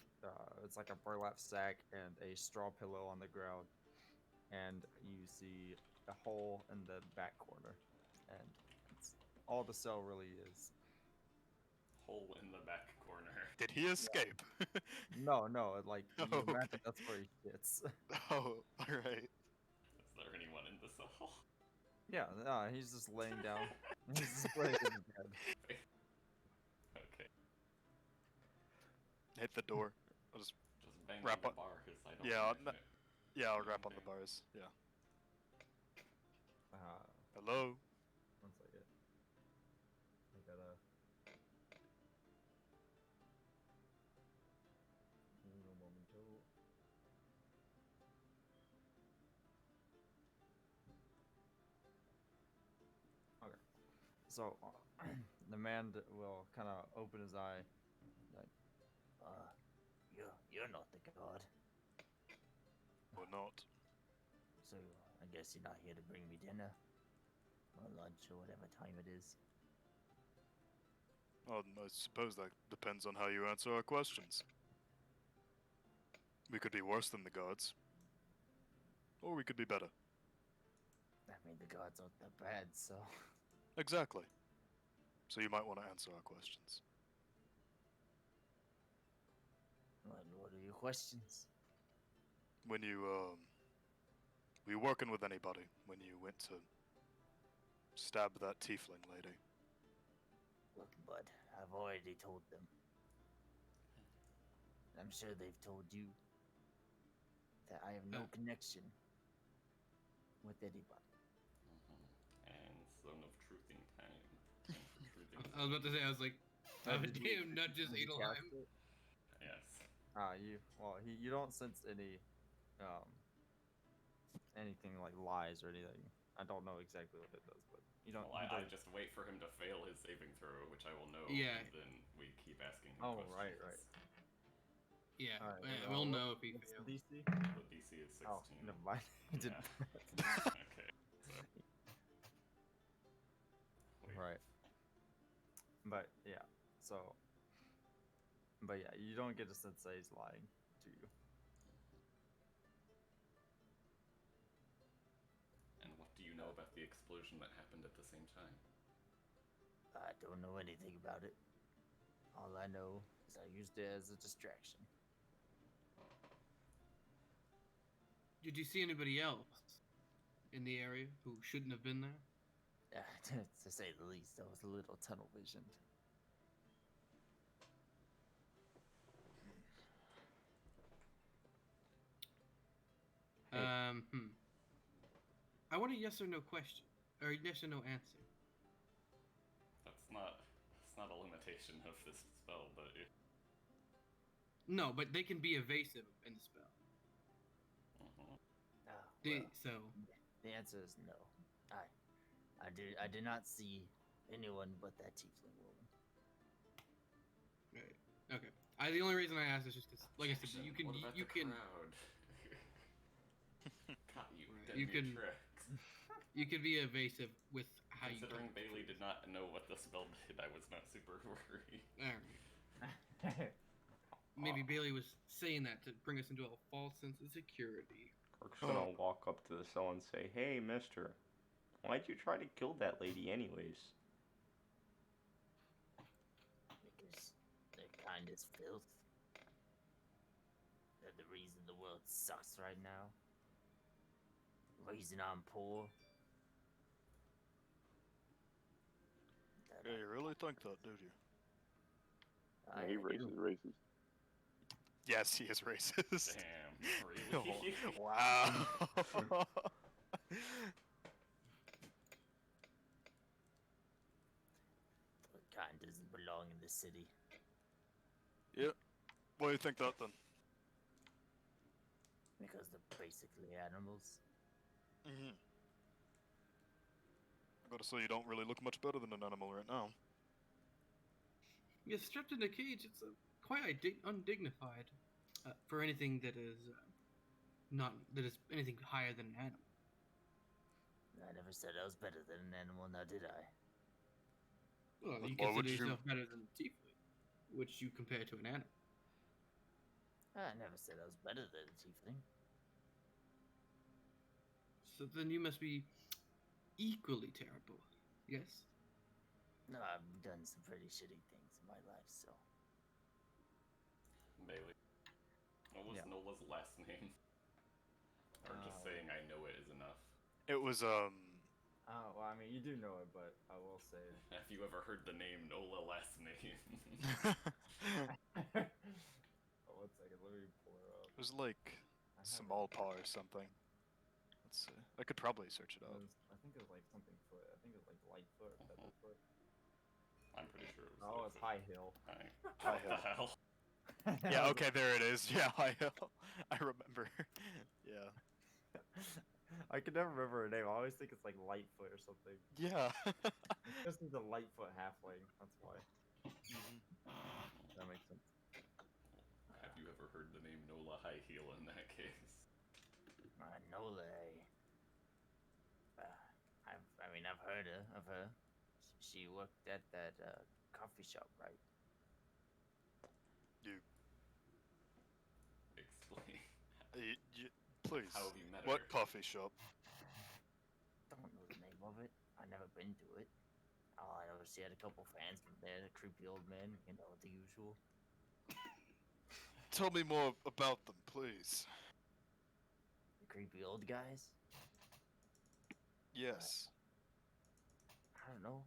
A: it's like a burlap sack and a straw pillow on the ground, and you see a hole in the back corner, and it's all the cell really is.
D: Hole in the back corner.
E: Did he escape?
A: No, like you
E: Okay.
A: imagine that's where he sits.
E: Oh, alright.
D: Is there anyone in the cell?
A: Yeah, he's just laying down. He's just laying in bed.
D: Okay.
E: Hit the door. I'll just...
D: Just bang
E: Wrap
D: on
E: up-
D: the bar, 'cause I don't
E: Yeah,
D: think
E: Yeah, I'll wrap on the bars. Yeah. Hello?
A: One second. I gotta. Un momento. Okay. So, the man will kind of open his eye, like, you're not the god.
E: Or not.
A: So, I guess you're not here to bring me dinner, or lunch, or whatever time it is.
E: I suppose that depends on how you answer our questions. We could be worse than the gods. Or we could be better.
A: I mean, the gods aren't that bad, so.
E: Exactly. So you might want to answer our questions.
A: What are your questions?
E: When you, were you working with anybody when you went to stab that tiefling lady?
A: Look, bud, I've already told them. I'm sure they've told you that I have no connection with anybody.
D: And son of truthing time.
C: I was about to say, I was like, oh, damn, not just
A: Did you
C: Adelheim.
A: cast it?
D: Yes.
A: You don't sense any, anything like lies or anything. I don't know exactly what it does, but you don't.
D: Well,
A: you
D: I
A: don't-
D: just wait for him to fail his saving throw, which I will know.
C: Yeah.
D: And then we keep asking him
A: Oh,
D: questions.
A: right.
C: Yeah,
A: Alright,
C: we'll know if he
A: what's
C: fails.
A: the DC?
D: The DC is 16.
A: Oh, never mind. I didn't.
D: Okay. So. Wait.
A: Right. But yeah, So, but yeah, you don't get a sense that he's lying to you.
D: And what do you know about the explosion that happened at the same time?
A: I don't know anything about it. All I know is I used it as a distraction.
C: Did you see anybody else in the area who shouldn't have been there?
A: To say the least, I was a little tunnel visioned.
B: Hey.
C: I want a yes or no question, or yes or no answer.
D: That's not. It's not a limitation of this spell, but
C: No, but they can be evasive in the spell. So
A: The answer is no. I did not see anyone but that tiefling woman.
C: right, okay. The only reason I asked is just because, like I said, you can
D: What about
C: you
D: the
C: can
D: crowd? Caught you.
C: Right,
D: Dead
C: you
D: near
C: can-
D: tracks.
C: you can be evasive with how you.
D: Considering
C: talk.
D: Bailey did not know what the spell did, I was not super worried.
C: Alright. Maybe Bailey was saying that to bring us into a false sense of security.
B: Kirk's gonna walk up to the cell and say, "Hey, mister, why'd you try to kill that lady anyways?"
A: Because their kind is filth. They're the reason the world sucks right now. The reason I'm poor.
E: Yeah, you really think that, do you?
F: Yeah, he racist, racist.
E: Yes, he is racist.
D: Damn, really?
E: Wow.
A: The kind doesn't belong in the city.
E: Why do you think that then?
A: Because they're basically animals.
E: Mm-hmm. I gotta say, you don't really look much better than an animal right now.
C: You're strapped in a cage. It's quite undignified for anything that is anything higher than an animal.
A: I never said I was better than an animal, now did I?
C: Well,
E: But
C: you
E: why would
C: consider
E: you-
C: yourself better than a tiefling, which you compare to an animal.
A: I never said I was better than a tiefling.
C: So then you must be equally terrible. Yes.
A: No, I've done some pretty shitty things in my life, so.
D: Bailey. What was
A: Yeah.
D: Nola's last name? Or just saying I know it is enough.
E: It was,
A: Oh, well, I mean, you do know it, but I will say.
D: Have you ever heard the name Nola last name?
A: Oh, 1 second, let me pull her up.
E: It was like
A: I have it.
E: Samalpa or something. Let's see. I could probably search it
A: It
E: up.
A: was- I think it was like something foot. I think it was like Lightfoot or Featherfoot.
D: I'm pretty sure it was.
A: Oh, it's High Hill.
D: Hi.
E: High
D: What the hell?
E: Yeah, okay, there it is. Yeah, I remember. Yeah.
A: I can never remember her name. I always think it's like Lightfoot or something.
E: Yeah.
A: This is a Lightfoot halfling. That's why. That makes sense.
D: Have you ever heard the name Nola High Heel in that case?
A: Nola. I mean, I've heard of her. She worked at that coffee shop, right?
D: Explain.
E: Please.
D: How have you met
E: What
D: her?
E: coffee shop?
A: Don't know the name of it. I never been to it. All I know is she had a couple fans from there. The creepy old men, you know, the usual.
E: Tell me more about them, please.
A: The creepy old guys.
E: Yes.
A: I don't know.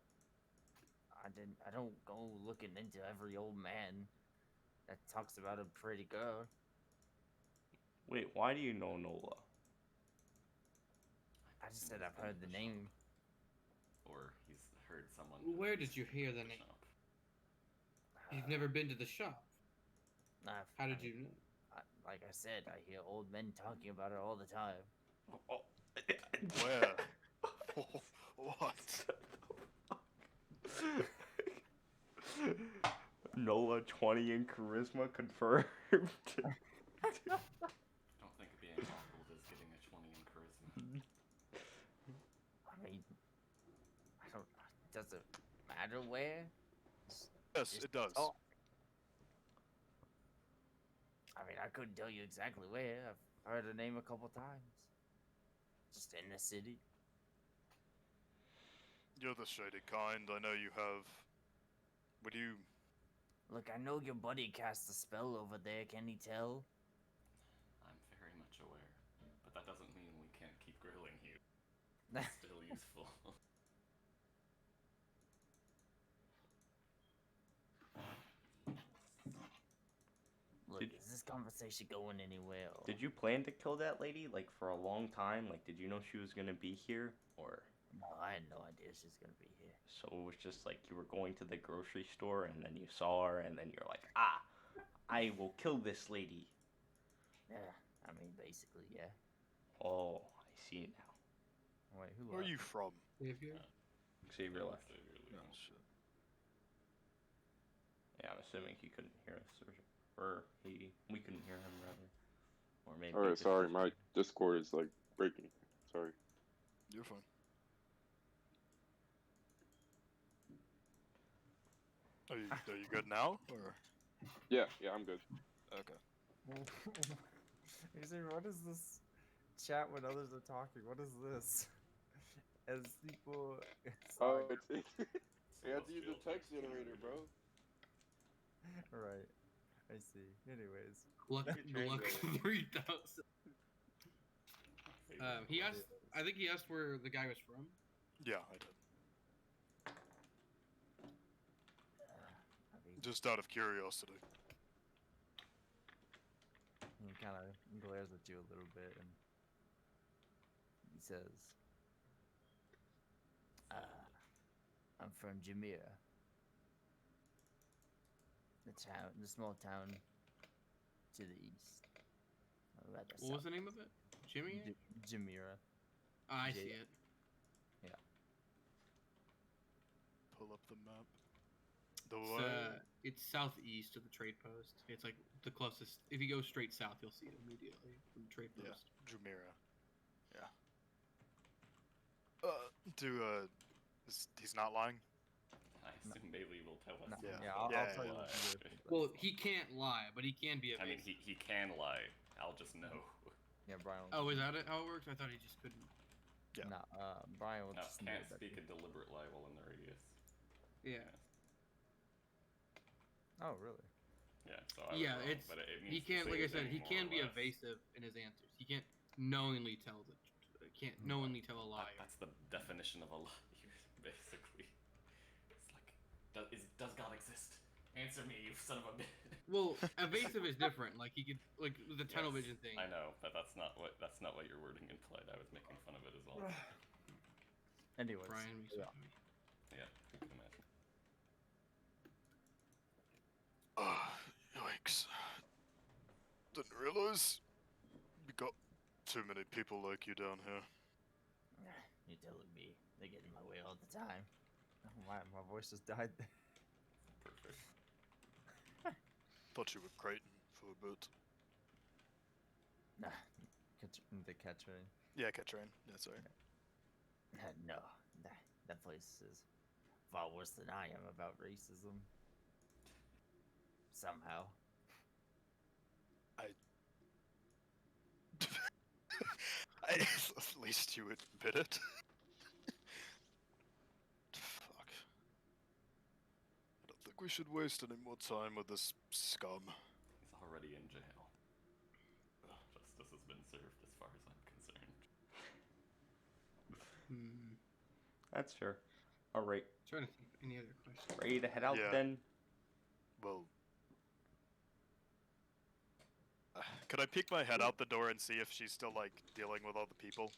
A: I don't go looking into every old man that talks about a pretty girl.
B: Wait, why do you know Nola?
A: I just said I've heard the name.
D: Or he's heard someone.
C: Where did you hear the name?
D: shop.
C: You've never been to the shop. How did you know?
A: Like I said, I hear old men talking about her all the time.
B: Oh,
E: Where? What?
B: Nola 20 in charisma confirmed.
D: I don't think being awkward is getting a 20 in charisma.
A: I mean, I don't. Does it matter where?
E: Yes,
A: Just
E: it does.
A: talk. I mean, I couldn't tell you exactly where. I've heard her name a couple times. Just in the city.
E: You're the shady kind. I know you have. Would you?
A: Look, I know your buddy cast a spell over there. Can he tell?
D: I'm very much aware, but that doesn't mean we can't keep grilling you. It's still useful.
A: Look,
B: Did-
A: is this conversation going anywhere? Or...
B: Did you plan to kill that lady like for a long time? Like, did you know she was gonna be here, or
A: No, I had no idea she was gonna be here.
B: so it was just like you were going to the grocery store and then you saw her and then you're like, ah, I will kill this lady.
A: Yeah, I mean, basically, yeah.
B: Oh, I see it now.
A: Wait, who
E: Where are
A: left?
E: you from?
C: Xavier?
B: Xavier left.
E: Oh shit.
B: Yeah, I'm assuming he couldn't hear us, or we couldn't hear him rather, or maybe.
F: Alright,
B: just
F: sorry,
B: his-
F: my Discord is like breaking. Sorry.
E: You're fine. Are you good now? Or
F: Yeah, I'm good.
E: okay.
A: What is this chat when others are talking? What is this? As people.
F: Oh, it's you have to
D: Celestial
F: use the text generator, bro.
A: Right. I see. Anyways.
C: Luck, the luck
B: Translate.
C: 3000. He asked. I think he asked where the guy was from.
E: Yeah, I did.
A: I mean,
E: Just out of curiosity.
A: he kind of glares at you a little bit and he says, I'm from Jamira. The small town to the east. Or rather
C: What was
A: south.
C: the name of it? Jimmy?
A: Jamira.
C: I
A: J-
C: see it.
E: Pull up the map. The
C: It's,
E: way.
C: it's southeast of the trade post. It's like the closest. If you go straight south, you'll see it immediately from the trade
E: Yeah,
C: post.
E: Jumeirah. Yeah. He's not lying.
D: I assume Bailey will tell us.
A: No,
E: Yeah.
A: I'll
E: Yeah,
A: tell you
E: yeah,
A: what to do. but-
C: Well, he can't lie, but he can be
D: I mean,
C: evasive.
D: he can lie. I'll just know.
A: Yeah, Brian. Will
C: Oh, is that it? How it works? I thought he just couldn't.
E: Yeah.
A: No, Brian will
D: No,
A: just know
D: can't
A: that
D: speak
A: you-
D: a deliberate lie while in the radius.
C: Yeah.
A: Oh, really?
D: Yeah, so I was
C: Yeah,
D: wrong,
C: it's
D: but it means
C: he
D: the
C: can't. Like I
D: same
C: said,
D: thing,
C: he
D: more
C: can
D: or
C: be
D: less.
C: evasive in his answers. He can't knowingly tell the. Can't knowingly tell a lie.
D: That's the definition of a lie, basically. It's like, does God exist? Answer me, you son of a bitch.
C: Well, evasive is different. Like he could, like the tunnel
D: Yes,
C: vision thing.
D: I know, but that's not what your wording implied. I was making fun of it as well.
A: Anyways.
C: Brian, we
A: yeah.
D: Yeah, I can imagine.
E: Yikes. Didn't realize we got too many people like you down here.
A: You're telling me they get in my way all the time. Oh, my voice just died.
D: Perfect.
E: Thought you were Creighton for a bit.
A: Nah, the catcher.
E: Yeah, Catrain. Yeah, sorry.
A: No, that place is far worse than I am about racism. Somehow.
E: At least you admit it. Fuck. I don't think we should waste any more time with this scum.
D: He's already in jail. Justice has been served as far as I'm concerned.
C: Hmm.
B: That's fair. All right,
C: Trying to think of any other questions.
B: ready to head out
E: Yeah.
B: then?
E: Well, could I peek my head out the door and see if she's still like dealing with all the people?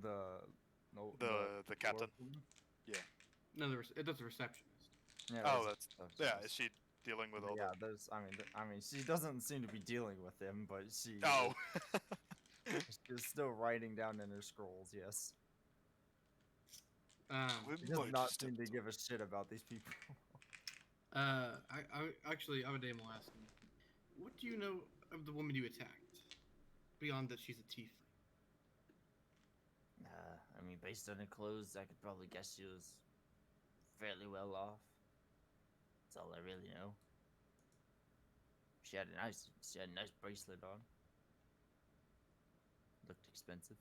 E: The captain.
C: No, it does the receptionist.
A: Yeah,
E: Oh,
A: there's
E: that's
A: a
E: yeah. Is
A: receptionist.
E: she dealing with
A: But
E: all
A: yeah, there's. I mean, she doesn't seem to be dealing with him, but she.
E: the? Oh.
A: She's still writing down in her scrolls. Yes.
E: We
A: She does
E: might
A: not
E: just
A: seem
E: have
A: to
E: to-
A: give a shit about these people.
C: I actually, Amadame will ask him, what do you know of the woman you attacked? Beyond that, she's a tiefling.
A: I mean, based on her clothes, I could probably guess she was fairly well off. That's all I really know. She had a nice bracelet on. Looked expensive.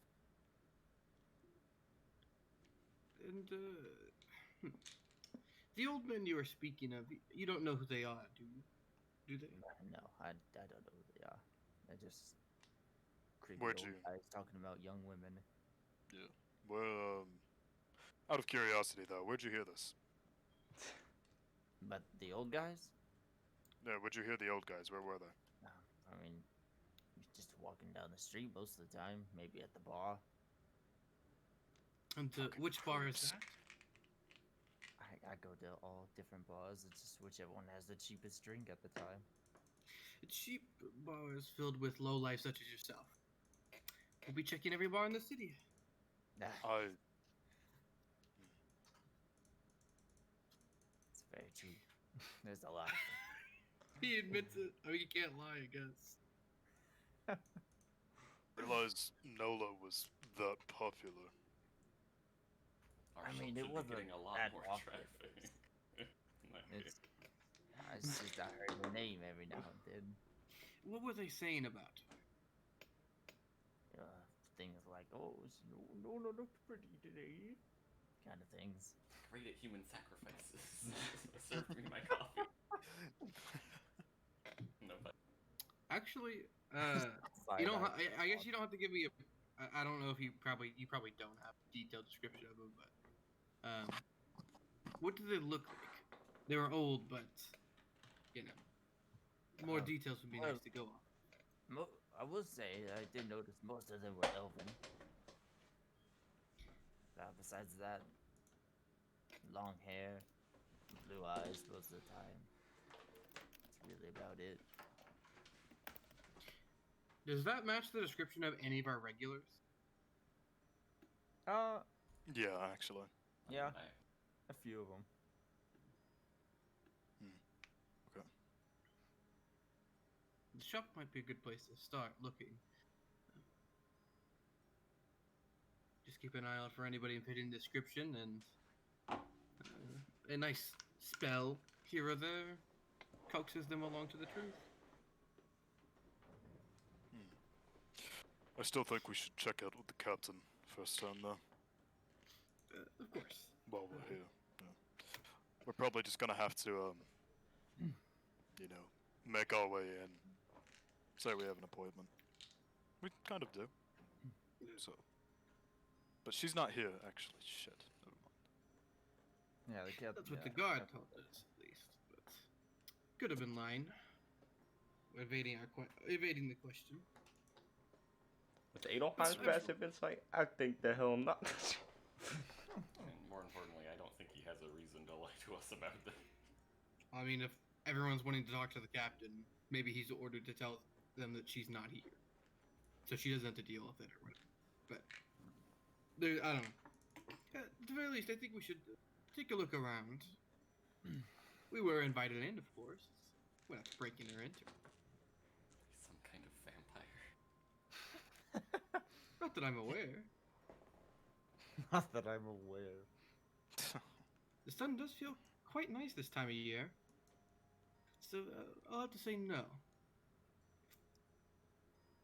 C: And the old men you were speaking of, you don't know who they are, do you? Do they?
A: No, I don't know who they are. They're just creepy
E: Where'd
A: old
E: you-
A: guys talking about young women.
E: Well, out of curiosity though, where'd you hear this?
A: But the old guys?
E: Yeah, where'd you hear the old guys? Where were they?
A: I mean, just walking down the street most of the time. Maybe at the bar.
C: And
E: Fucking
C: which bar is
E: creeps.
C: that?
A: I go to all different bars. It's just whichever one has the cheapest drink at the time.
C: Cheap bars filled with lowlifes such as yourself. We'll be checking every bar in the city.
E: I
A: It's very true. There's a lot of them.
C: He admits it. I mean, you can't lie, I guess.
E: realized Nola was that popular.
D: Our
A: I
D: shop
A: mean, it
D: should be
A: wasn't
D: getting a lot
A: that
D: more
A: popular.
D: traffic.
A: It's just I heard her name every now and then.
C: What were they saying about her?
A: Things like, oh, Nola looked pretty today. Kind of things.
D: Great at human sacrifices. Serve me my coffee. No, but
C: Actually,
A: Side
C: you don't.
A: eye.
C: I guess you don't have to give me a. I don't know if you probably don't have a detailed description of them, but what do they look like? They were old, but you know, more details would be nice to go on.
A: I will say I did notice most of them were elven. Besides that, long hair, blue eyes most of the time. That's really about it.
C: Does that match the description of any of our regulars?
E: Yeah, actually.
A: Yeah, a few of them.
E: Okay.
C: The shop might be a good place to start looking. Just keep an eye out for anybody fitting the description, and a nice spell here or there coaxes them along to the truth.
E: I still think we should check out with the captain first time though.
C: Of course.
E: While we're here. Yeah. We're probably just gonna have to you know, make our way in. Say we have an appointment. We kind of do. So but she's not here actually. Shit. Never mind.
A: Yeah, the captain.
C: That's what the guard told us, at least. But could have been lying. Evading the question.
B: With Adolf
C: That's
B: has passive insight, I think the hell not.
D: and more importantly, I don't think he has a reason to lie to us about this.
C: I mean, if everyone's wanting to talk to the captain, maybe he's ordered to tell them that she's not here, so she doesn't have to deal with it or whatever. But I don't know. At the very least, I think we should take a look around. We were invited in, of course. We're not breaking or entering.
D: He's some kind of vampire.
C: Not that I'm aware.
A: Not that I'm aware.
C: The sun does feel quite nice this time of year. So I'll have to say no.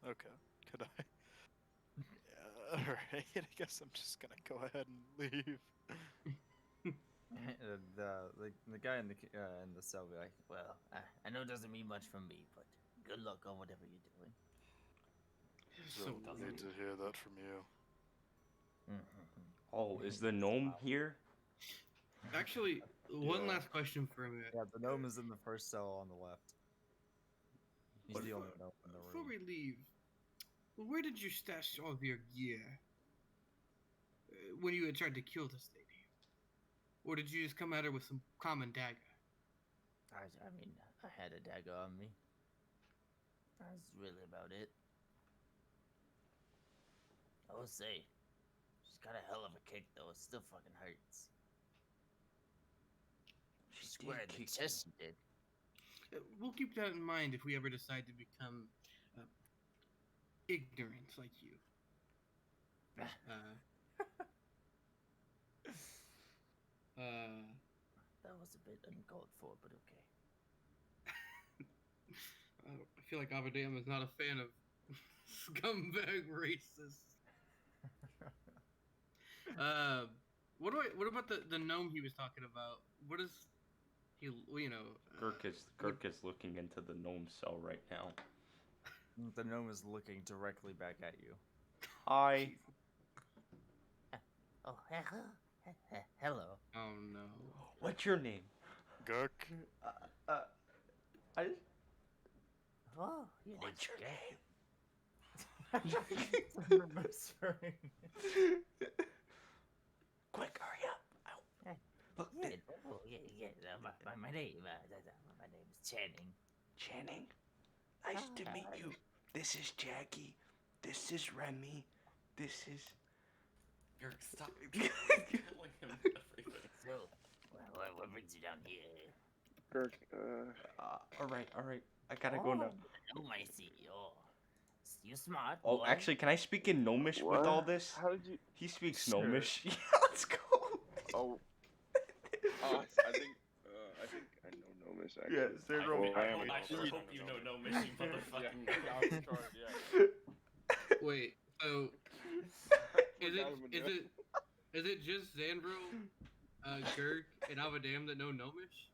E: Okay. Could I? Alright, I guess I'm just gonna go ahead and leave.
A: The guy in the cell be like, well, I know it doesn't mean much from me, but good luck on whatever you're doing.
C: So
E: Don't need to hear that from you.
B: Oh, is the gnome here?
C: actually, one
E: Yeah.
C: last question for me.
A: Yeah, the gnome is in the first cell on the left. He's the only gnome in the
C: Before
A: room.
C: we leave, where did you stash all of your gear when you had tried to kill this lady? Or did you just come at her with some common dagger?
A: I mean, I had a dagger on me. That's really about it. I will say, she's got a hell of a kick though. It still fucking hurts. She square in the chest, she did.
C: We'll keep that in mind if we ever decide to become ignorant like you.
G: That was a bit uncalled for, but okay.
C: I feel like Avadam is not a fan of scumbag racists. What about the gnome he was talking about? What is he? You know,
B: Girk is looking into the gnome cell right now.
A: The gnome is looking directly back at you.
B: Hi.
G: Oh, hello.
C: Oh no.
B: What's your name?
E: Gurk.
B: I.
G: Oh, your
B: What's your
G: name?
A: Whispering.
B: Quick, hurry up! Look,
G: Yeah, my name is Channing.
B: Channing. Nice to meet you. This is Jackie. This is Remy. This is.
D: You're stop telling him everything.
G: So, what brings you down here?
F: Kirk,
B: All right. I gotta go now.
G: Oh, I see. Oh, you smart.
B: Oh,
G: boy.
B: actually, can I speak in Gnomish with
F: what?
B: all this?
F: How did you?
B: He speaks
A: Sure.
B: Gnomish. Yeah, let's go.
F: Oh, I think I know Gnomish actually.
B: Yeah, Zero.
D: I sure hope you know no mission,
F: Yeah,
D: motherfucking.
F: yeah, I was trying, yeah.
C: Wait. So is
F: Forgot him in there.
C: it just Xandro, Gurk, and Avadam that know Gnomish?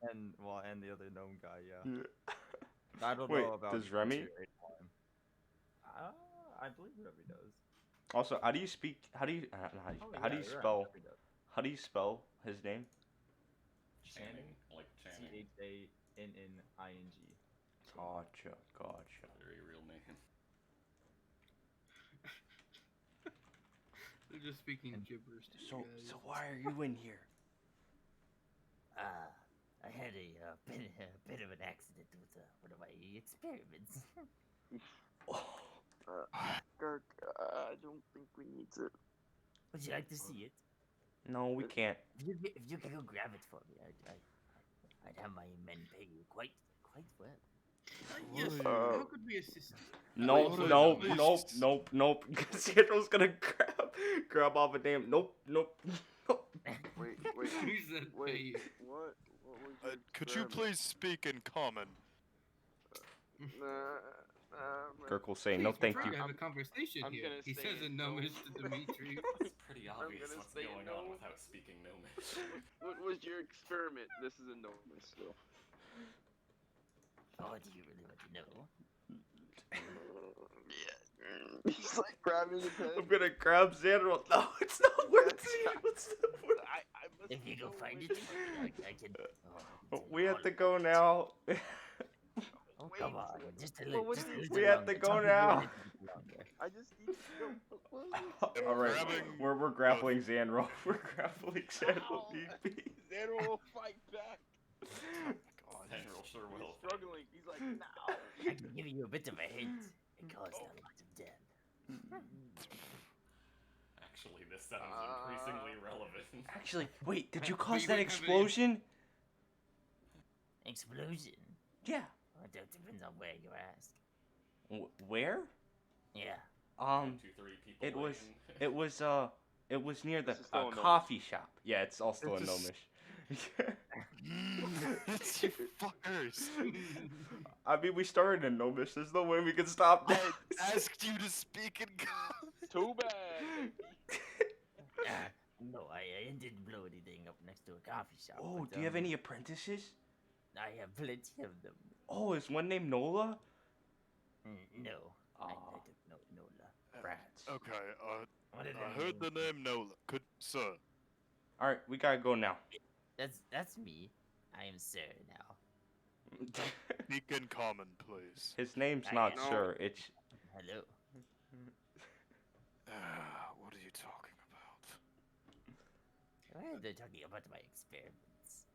A: And the other gnome guy, yeah.
B: Yeah.
A: I don't
B: Wait,
A: know about
B: does Remy?
A: tier 8 time. I believe Remy does.
B: Also, how do you speak? How do you spell?
A: Remy does.
B: How do you spell his name?
D: Channing, like Channing.
A: Channing.
B: Gotcha.
D: Very real name.
C: They're just speaking gibberish to you guys.
B: So why are you in here?
G: I had a bit of an accident with one of my experiments.
F: Kirk, I don't think we need to.
G: Would you like to see it?
B: No, we can't.
G: If you could go grab it for me, I'd have my men pay you quite well.
C: Yes,
F: Uh,
C: how could we assist?
B: Nope.
E: Nope.
B: Sandro's gonna grab off a damn. Nope.
F: Wait.
C: Who said
F: Wait.
C: pay you?
F: What? What was your
E: Could you
F: experiment?
E: please speak in common?
B: Girk will say no,
C: Please,
B: thank
C: we're
B: you.
C: trying to have a conversation
F: I'm
C: here.
F: gonna
C: He
F: say
C: says in
F: no.
C: Gnomish to Dimitri.
D: It's pretty obvious
F: gonna
D: what's
F: say
D: going
F: no.
D: on without speaking Gnomish.
F: What was your experiment? This is a Gnomish still.
G: Oh, do you really want to know?
F: Yeah. He's like grabbing his head.
B: I'm gonna grab Sandro. No, it's not worth it. What's the point?
F: I must
G: If you go
F: know
G: find
F: which
G: it,
F: one.
G: I can.
B: We have to go now.
G: Oh,
F: Wait,
G: come on, just a
F: well,
G: little.
F: what
G: Just
F: do
G: a
F: you-
G: little
B: We have
G: longer.
B: to go
G: Some people
B: now.
G: need a little longer.
F: I just need to go.
B: All right,
E: Grabbing-
B: we're grappling Xandro. We're grappling Xandro.
F: Ow. Xandro will fight back.
D: General sure
F: He's
D: will.
F: struggling. He's like, no.
G: I can give you a bit of a hint. It caused a lot of death.
D: Actually, this sounds increasingly relevant.
B: Actually, wait, did you
C: But
B: cause
C: you
B: that
C: wouldn't have
B: explosion?
G: Explosion.
B: Yeah.
G: Well, that depends on where you ask.
B: Where?
G: Yeah.
D: 1, 2, 3 people.
B: It was.
D: waiting.
B: It was near the
F: This is still a
B: coffee shop. Yeah, it's all still
E: It's
B: in
E: a s-
B: Gnomish.
E: It's you fuckers.
B: I mean, we started in Gnomish. There's no way we can stop that.
E: I asked you to speak in common.
F: Too bad.
G: No, I didn't blow anything up next to a coffee shop.
B: Oh,
G: but,
B: do you have any apprentices?
G: I have plenty of them.
B: Oh, is one named Nola?
G: No, I
B: Aw.
G: don't know Nola.
B: Rats.
E: Okay,
G: What are
E: I
G: their
E: heard the
G: names?
E: name Nola. Good sir.
B: All right, we gotta go now.
G: That's me. I am Sir now.
E: Speak in common, please.
B: His name's
G: I
B: not
F: know.
B: Sir. It's.
G: Hello.
E: What are you talking about?
G: Why are they talking about my experiments?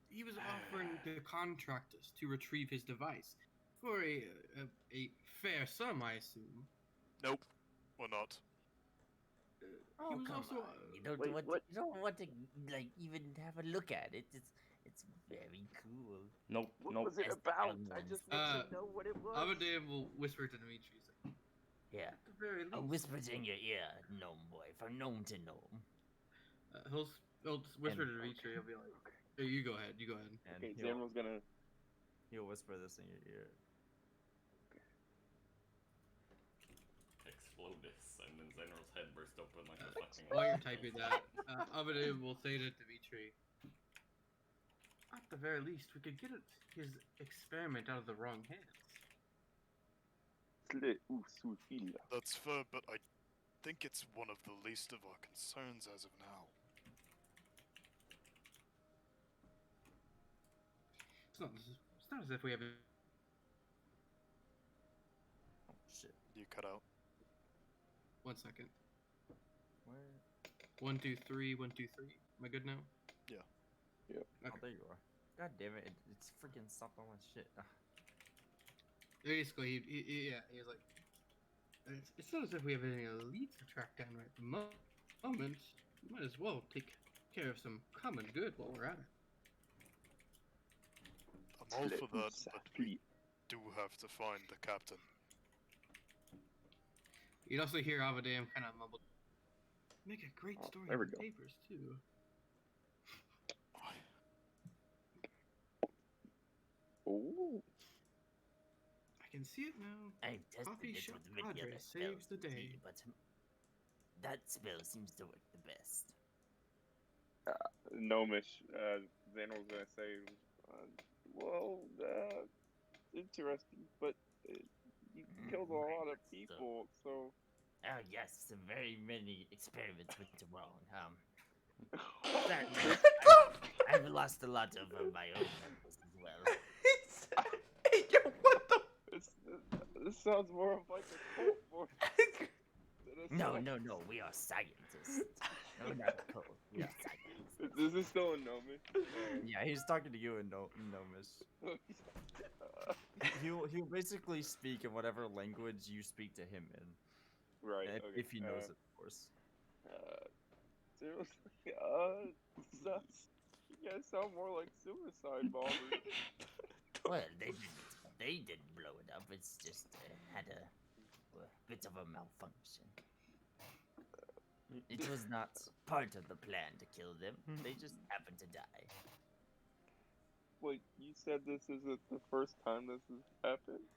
C: He was offering to contract us to retrieve his device for a fair sum, I assume.
E: Nope, we're not.
G: Oh,
C: was
G: come
C: also,
G: on. You don't
F: wait,
G: want
F: what?
G: you don't want to like even have a look at it. It's very cool.
B: Nope.
F: What
B: Nope.
F: was it
G: That's the
F: about?
G: young
F: I
G: ones.
F: just want to know what it was.
C: Avadam will whisper to Dimitri. He's like,
G: Yeah.
C: at the very
G: A
C: least.
G: whisper in your ear, gnome boy, from gnome to gnome.
C: Well, just whisper
A: And-
C: to Dimitri. He'll be like, "Hey, you go ahead. You go ahead."
A: And
F: Okay,
A: he'll,
F: Zanro's gonna.
A: he'll whisper this in your ear.
D: Explodus, and then Zenro's head burst open like a fucking.
C: While you're typing that, Abade will say to Dimitri, "At the very least, we could get his experiment out of the wrong hands."
E: That's fair, but I think it's one of the least of our concerns as of now.
C: It's not as if we have.
A: Oh shit.
E: You cut out.
C: 1 second.
A: Where?
C: 1, 2, 3. 1, 2, 3. Am I good now?
E: Yeah.
F: Yep.
A: Oh,
C: Okay.
A: there you are. God damn it! It's freaking stopped all my shit.
C: Basically, he was like, it's not as if we have any elites to track down right at the moment. Might as well take care of some common good while we're at it.
E: I'm all for that, but we do have to find the captain.
C: You'd also hear Avadam kind of mumble, "Make a great
F: Oh,
C: story
F: there we
C: in the
F: go.
C: papers too."
F: Oh,
C: I can see it now.
G: I've tested
C: Coffee
G: it
C: shop
G: with many
C: Padre
G: other
C: saves
G: spells,
C: the
G: you
C: day.
G: see, but that spell seems to work the best.
F: Gnomish. Zanro's gonna say, well, interesting, but you killed a lot of
G: So-
F: people, so.
G: Oh yes, very many experiments went wrong. I've lost a lot of my own members as well.
B: Hey, yo, what the?
F: This sounds more of like a cult more than a
G: No,
F: cult.
G: no, we are scientists. No, we're not a cult. We are scientists.
F: Is this still a Gnomish?
A: Yeah, he's talking to you in Gnomish. He'll basically speak in whatever language you speak to him in,
F: Right.
A: if,
F: Okay.
A: if he knows it, of course.
F: Seriously, you guys sound more like suicide bombers.
G: Well, they didn't blow it up. It's just had a bit of a malfunction. It was not part of the plan to kill them. They just happened to die.
F: Wait, you said this isn't the first time this has happened?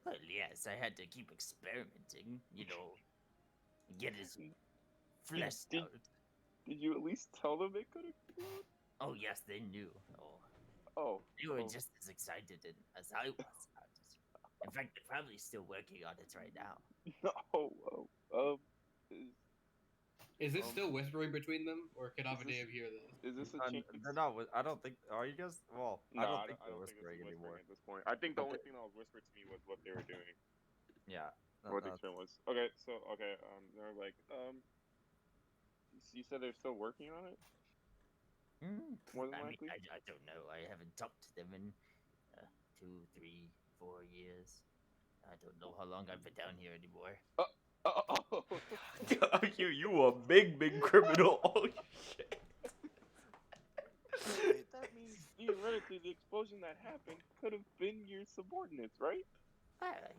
G: Well, yes, I had to keep experimenting. You know, get his flesh
F: did-
G: out.
F: Did you at least tell them it could explode?
G: Oh yes, they knew. Oh,
F: Oh.
G: they were
F: oh.
G: just as excited as I was. In fact, they're probably still working on it right now.
C: Is it
F: Um,
C: still whispering between them, or can
F: is
C: Avadam
F: this-
C: hear this?
F: Is this a chance?
A: They're not. I don't think. Are you guys? Well,
F: No,
A: I don't think they're
F: this is
A: whispering anymore.
F: at this point. I think the
A: Okay.
F: only thing that was whispered to me was what they were doing.
A: Yeah.
F: What the experiment was. Okay, so they're like, you said they're still working on it? More than
G: I mean,
F: likely.
G: I don't know. I haven't talked to them in 2, 3, 4 years. I don't know how long I've been down here anymore.
F: Oh.
B: you a big criminal. Oh shit.
F: That means theoretically the explosion that happened could have been your subordinates, right?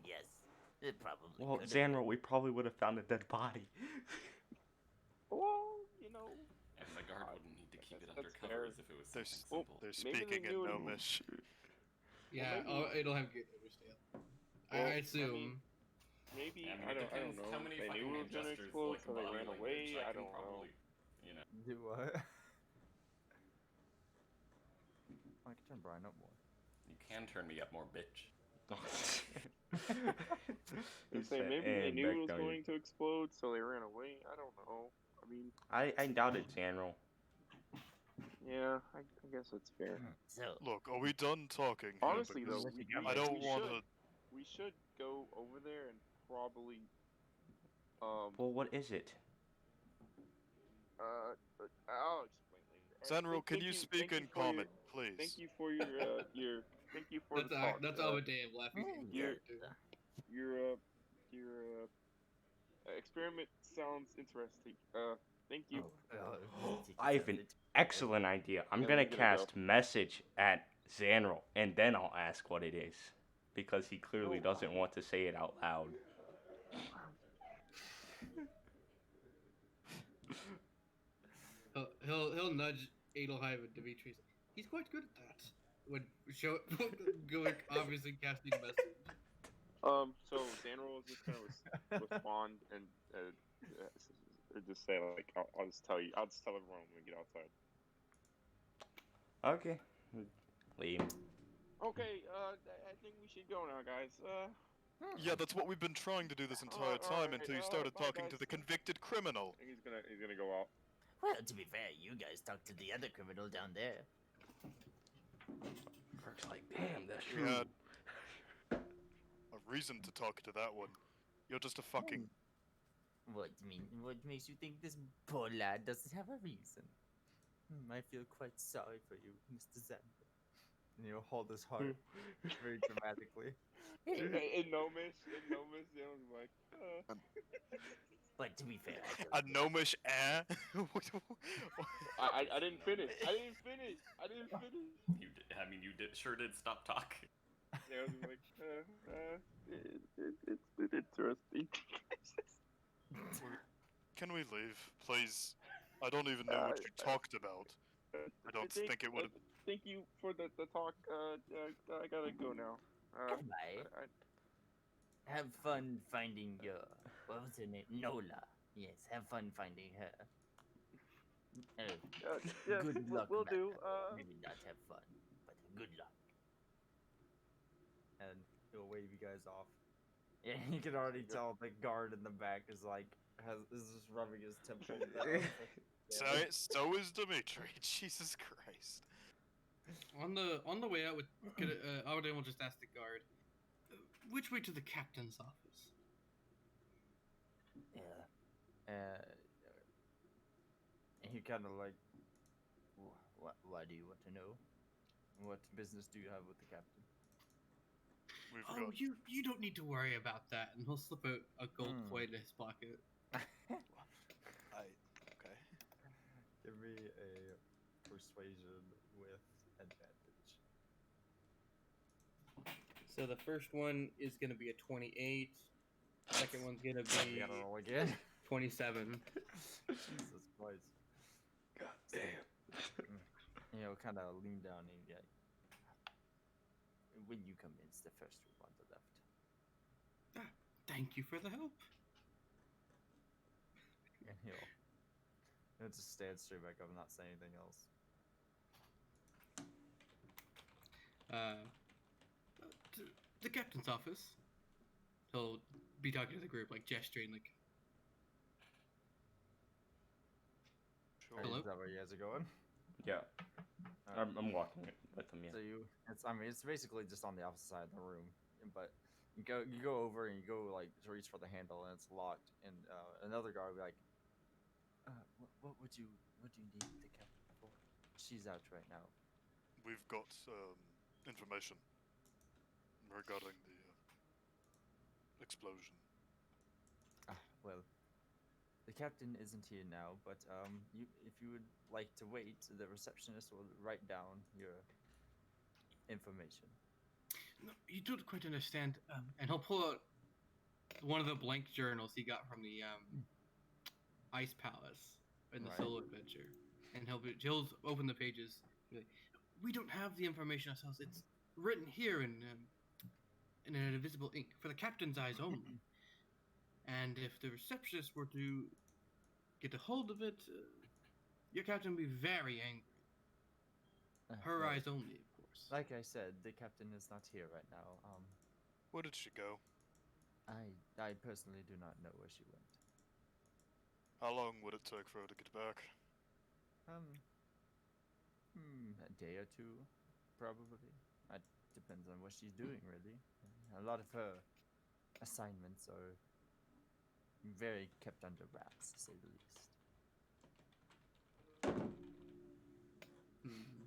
G: Yes, it probably.
B: Well,
G: could have
B: Zanro, we probably would have found a dead body.
F: Well, you know.
D: And the guard wouldn't need to keep it
F: That's
D: undercover
F: fair.
D: as if it was
E: They're,
D: something simple.
E: they're
F: Maybe they
E: speaking in
F: knew it.
E: Gnomish.
C: Yeah,
F: maybe-
C: it'll have good understand.
F: Well,
C: I assume.
F: Maybe
D: Yeah, I mean,
F: I
D: it
F: don't
D: depends
F: know.
D: how many
F: They
D: fucking
F: knew it was gonna
D: gestures,
F: explode,
D: like,
F: so they
D: body
F: ran
D: language,
F: away. I
D: can
F: don't know.
D: probably, you know.
A: Do what? I can turn Brian up more.
D: You can turn me up more, bitch.
F: They
B: He
F: say
B: said,
F: maybe they
B: "And
F: knew
B: back
F: it was
B: down you."
F: going to explode, so they ran away. I don't know. I mean,
B: I doubt it, Zanro.
F: yeah, I guess it's fair.
G: So,
E: Look, are we done talking? here?
F: Honestly, though,
E: Because
G: we-
E: I don't
F: we
E: want
F: should-
E: to.
F: We should go over there and probably,
B: Well, what is it?
F: I'll explain later.
E: Zanro, can you speak in common,
F: Thank
E: please?
F: you for your thank you for
C: That's
F: the talk.
C: that's Avadam laughing. at
F: You're-
C: you, too.
F: Your experiment sounds interesting. Thank you.
B: Ivan, excellent idea. I'm
F: Yeah,
B: gonna
F: we're gonna go.
B: cast message at Zanro, and then I'll ask what it is. Because he clearly
F: Oh,
B: doesn't want to say it out loud.
C: he'll nudge Adelheim and Demetrius. He's quite good at that. When show going obviously casting message.
F: So Danro is just gonna respond and just say like, I'll just tell you. I'll just tell everyone when we get outside.
B: Okay. Leave.
F: Okay. I think we should go now, guys.
E: Yeah, that's what we've been trying to do this entire time until you started
F: bye,
E: talking
F: guys.
E: to the convicted criminal.
F: He's gonna go out.
G: Well, to be fair, you guys talked to the other criminal down there.
B: Kirk's like, damn, that's
E: We
B: true.
E: had a reason to talk to that one. You're just a fucking.
G: What makes you think this poor lad doesn't have a reason?
A: I feel quite sorry for you, Mr. Xander. And he'll hold his heart very dramatically.
F: In Nomish, Danro's like,
G: But to be fair,
E: A gnomish air?
F: I didn't finish.
D: You did, I mean, you sure did stop talking.
F: Danro's like, it's interesting.
E: Can we leave, please? I don't even know what you talked about. I don't think it would have.
F: Thank you for the talk. I gotta go now.
G: goodbye. Have fun finding your, what was her name? Nola. Yes, have fun finding her.
F: Yeah,
G: Good luck.
F: We'll do.
G: Maybe not have fun, but good luck.
A: And he'll wave you guys off. Yeah, you can already tell the guard in the back is like, is just rubbing his temple.
E: So is Dimitri. Jesus Christ.
C: On the way out, Auden will just ask the guard, which way to the captain's office?
G: Yeah.
A: And he kind of like, why do you want to know? What business do you have with the captain?
E: We've
C: Oh,
E: got.
C: you don't need to worry about that. And he'll slip a gold coin in his pocket.
E: Okay.
A: Give me a persuasion with advantage.
C: So the first one is gonna be a 28. Second one's gonna be
A: You gotta roll again.
C: 27.
A: Jesus Christ.
B: God damn.
A: He'll kind of lean down and be like, when you come in, it's the first room on the left.
C: Thank you for the help.
A: And he'll just stand straight back up and not say anything else.
C: The captain's office. He'll be talking to the group, like gesturing, like,
E: Sure.
C: Hello?
A: Is that where you guys are going?
B: Yeah,
A: Alright.
B: I'm walking with them.
A: So
B: Yeah.
A: it's basically just on the opposite side of the room, but you go over and you go like to reach for the handle and it's locked, and another guard will be like, what do you need the captain for? She's out right now.
E: We've got information regarding the explosion.
A: Well, the captain isn't here now, but if you would like to wait, the receptionist will write down your information.
C: no, you don't quite understand. And he'll pull out one of the blank journals he got from the Ice Palace in the
A: Right.
C: solo adventure, and he'll open the pages. Be like, we don't have the information ourselves. It's written here in an invisible ink for the captain's eyes only. And if the receptionist were to get a hold of it, your captain would be very angry. Her
A: Well,
C: eyes only, of course.
A: Like I said, the captain is not here right now.
E: Where did she go?
A: I personally do not know where she went.
E: How long would it take for her to get back?
A: A day or two, probably. It depends on what she's doing, really. A lot of her assignments are very kept under wraps, to say the least.
C: Hmm.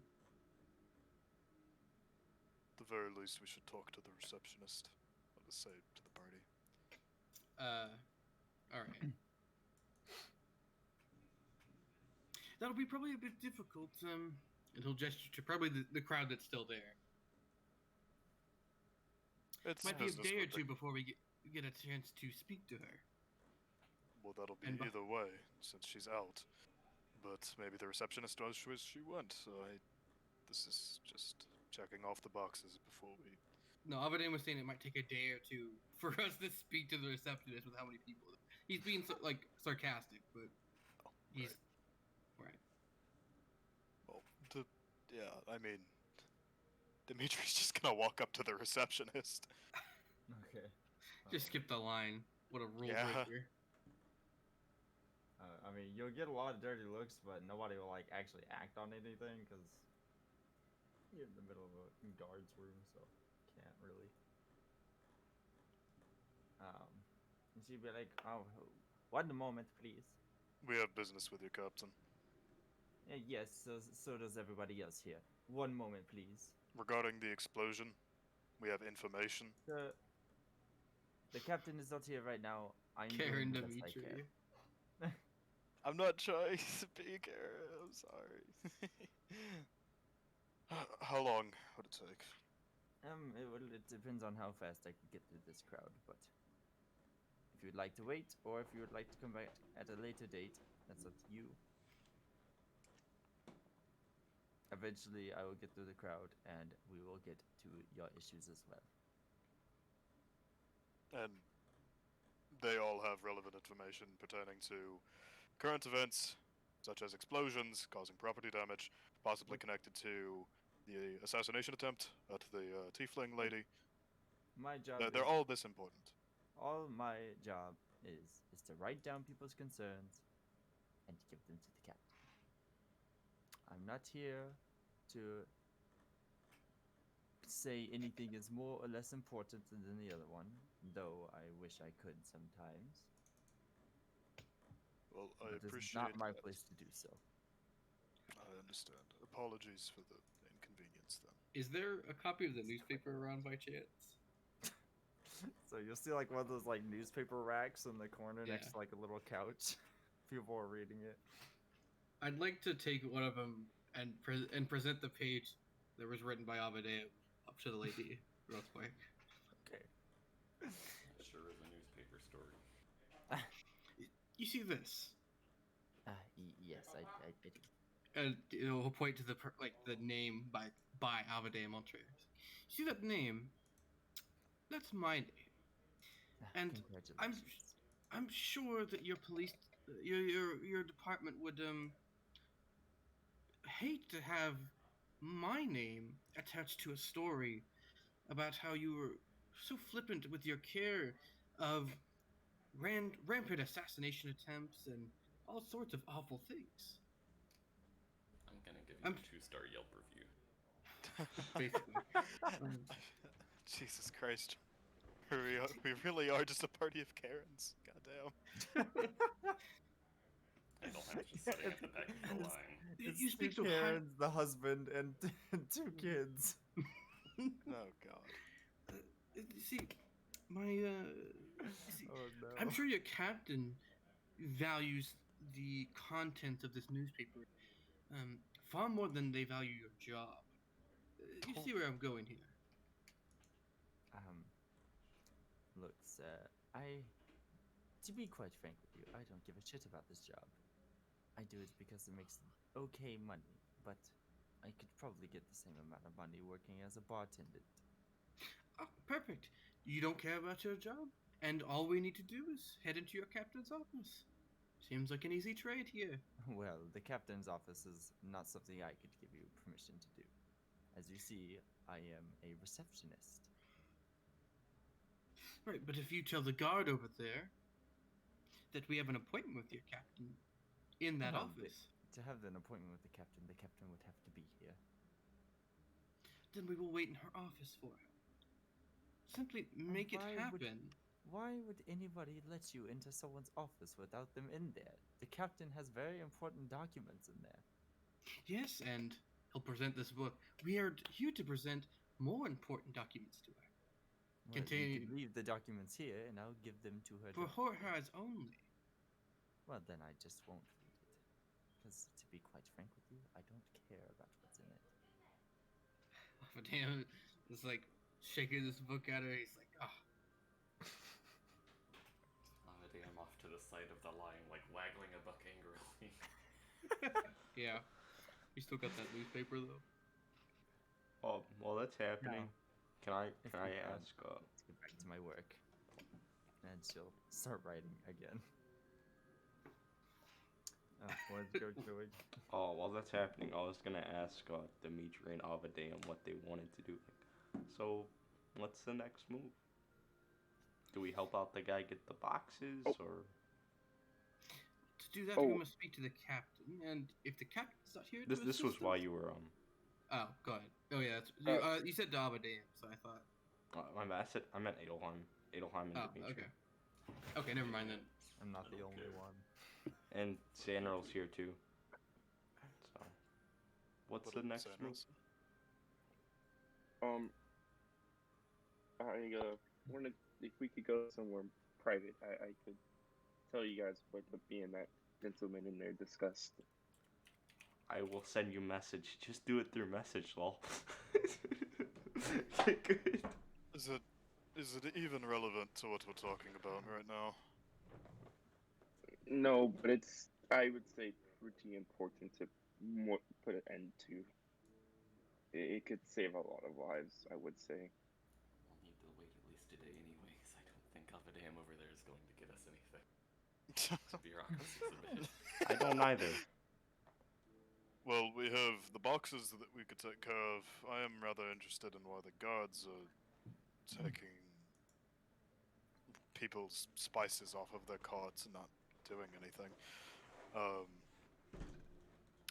E: At the very least, we should talk to the receptionist. Let us say to the party.
C: All right. That'll be probably a bit difficult. And he'll gesture to probably the crowd that's still there.
E: It's
C: Might be a
E: business
C: day or
E: with the-
C: two before we get a chance to speak to her.
E: Well, that'll be
C: And
E: either way, since she's out. but maybe the receptionist was where she went. So this is just checking off the boxes before we.
C: No, Abadane was saying it might take a day or two for us to speak to the receptionist with how many people. He's being sarcastic, but he's right.
E: Well, yeah, I mean, Dimitri's just gonna walk up to the receptionist.
A: Okay.
C: Just skip the line. What a rule
E: Yeah.
C: breaker.
A: I mean, you'll get a lot of dirty looks, but nobody will like actually act on anything because you're in the middle of a guard's room, so can't really. And she'd be like, "Oh, one moment, please."
E: We have business with you, Captain.
A: Yes, so does everybody else here. One moment, please.
E: Regarding the explosion, we have information.
A: The captain is not here right now. I'm
C: Karen
A: doing the best I
C: Dimitri.
A: can.
E: I'm not trying to be Karen. I'm sorry. How long would it take?
A: It depends on how fast I can get through this crowd, but if you'd like to wait, or if you would like to come back at a later date, that's up to you. Eventually, I will get through the crowd, and we will get to your issues as well.
E: And they all have relevant information pertaining to current events, such as explosions causing property damage, possibly connected to the assassination attempt at the tiefling lady.
A: My job
E: They're all this important.
A: all my job is to write down people's concerns and to give them to the captain. I'm not here to say anything is more or less important than the other one, though I wish I could sometimes.
E: Well, I
A: But this is
E: appreciate
A: not my
E: that.
A: place to do so.
E: I understand. Apologies for the inconvenience then.
C: Is there a copy of the newspaper around by chance?
A: So you'll see like one of those like newspaper racks in the corner
C: Yeah.
A: next to like a little couch. People are reading it.
C: I'd like to take one of them and present the page that was written by Abadane up to the lady real quick.
A: Okay.
D: It sure is a newspaper story.
C: You see this?
A: Yes, I did.
C: And he'll point to the the name by Abadane Montrez. You see that name? That's my name. And
A: Congratulations.
C: I'm sure that your police, your department would hate to have my name attached to a story about how you were so flippant with your care of rampant assassination attempts and all sorts of awful things.
D: I'm gonna give you
C: I'm-
D: a 2-star Yelp review.
C: Basically.
E: Jesus Christ. We really are just a party of Karens. Goddamn.
D: I don't have just sitting at the back of the line.
C: You speak
A: two
C: so high.
A: Karens, the husband, and two kids.
E: Oh God.
C: See, see,
A: Oh no.
C: I'm sure your captain values the content of this newspaper far more than they value your job. You see where I'm going here?
A: Look, sir, to be quite frank with you, I don't give a shit about this job. I do it because it makes okay money, but I could probably get the same amount of money working as a bartender.
C: Oh, perfect. You don't care about your job, and all we need to do is head into your captain's office. Seems like an easy trade here.
A: Well, the captain's office is not something I could give you permission to do. As you see, I am a receptionist.
C: Right, but if you tell the guard over there that we have an appointment with your captain in that
A: Oh,
C: office,
A: To have an appointment with the captain would have to be here.
C: then we will wait in her office for her. Simply make it
A: why would-
C: happen.
A: Why would anybody let you into someone's office without them in there? The captain has very important documents in there.
C: Yes, and he'll present this book. We are here to present more important documents to her.
A: Well, you
C: Continue.
A: can leave the documents here, and I'll give them to her.
C: For her eyes only.
A: Well, then I just won't read it. Because, to be quite frank with you, I don't care about what's in it.
C: Oh, damn, it's like shaking this book at her. He's like, oh.
D: I'm off to the side of the line, like waggling a buck angrily.
C: Yeah. You still got that newspaper though.
B: Oh, while that's happening, can I
A: If
B: can I
A: we can.
B: ask?
A: Let's get back to my work. And she'll start writing again. What is Coach doing?
B: Oh, while that's happening, I was gonna ask Dimitri and Avadeum what they wanted to do. Like, so, what's the next move? Do we help out the guy get the boxes,
F: Oh.
B: or
C: To do that, we
F: Oh.
C: must speak to the captain, and if the captain's not here,
B: this?
C: to
B: This was
C: assist
B: why
C: us-
B: you were
C: Oh, go ahead. Oh yeah, that's, you said Davadam, so I thought.
B: I meant Adelheim. Adelheim and
C: Oh,
B: Dimitri.
C: okay. Okay, never mind then.
A: I'm not the only
D: Okay.
A: one.
B: And Sanrel's here too. So, what's
E: What
B: the
E: up,
B: next move?
E: Samuels?
F: I wanted if we could go somewhere private. I could tell you guys what me and that gentleman in there discussed.
B: I will send you message. Just do it through message, lol. Good.
E: Is it even relevant to what we're talking about right now?
F: No, but it's I would say pretty important to put an end to. It could save a lot of lives, I would say.
D: We'll need to wait at least a day anyways. I don't think Avadam over there is going to get us anything. Bureaucracy's a bit.
B: I don't either.
E: Well, we have the boxes that we could take care of. I am rather interested in why the guards are taking people's spices off of their carts and not doing anything.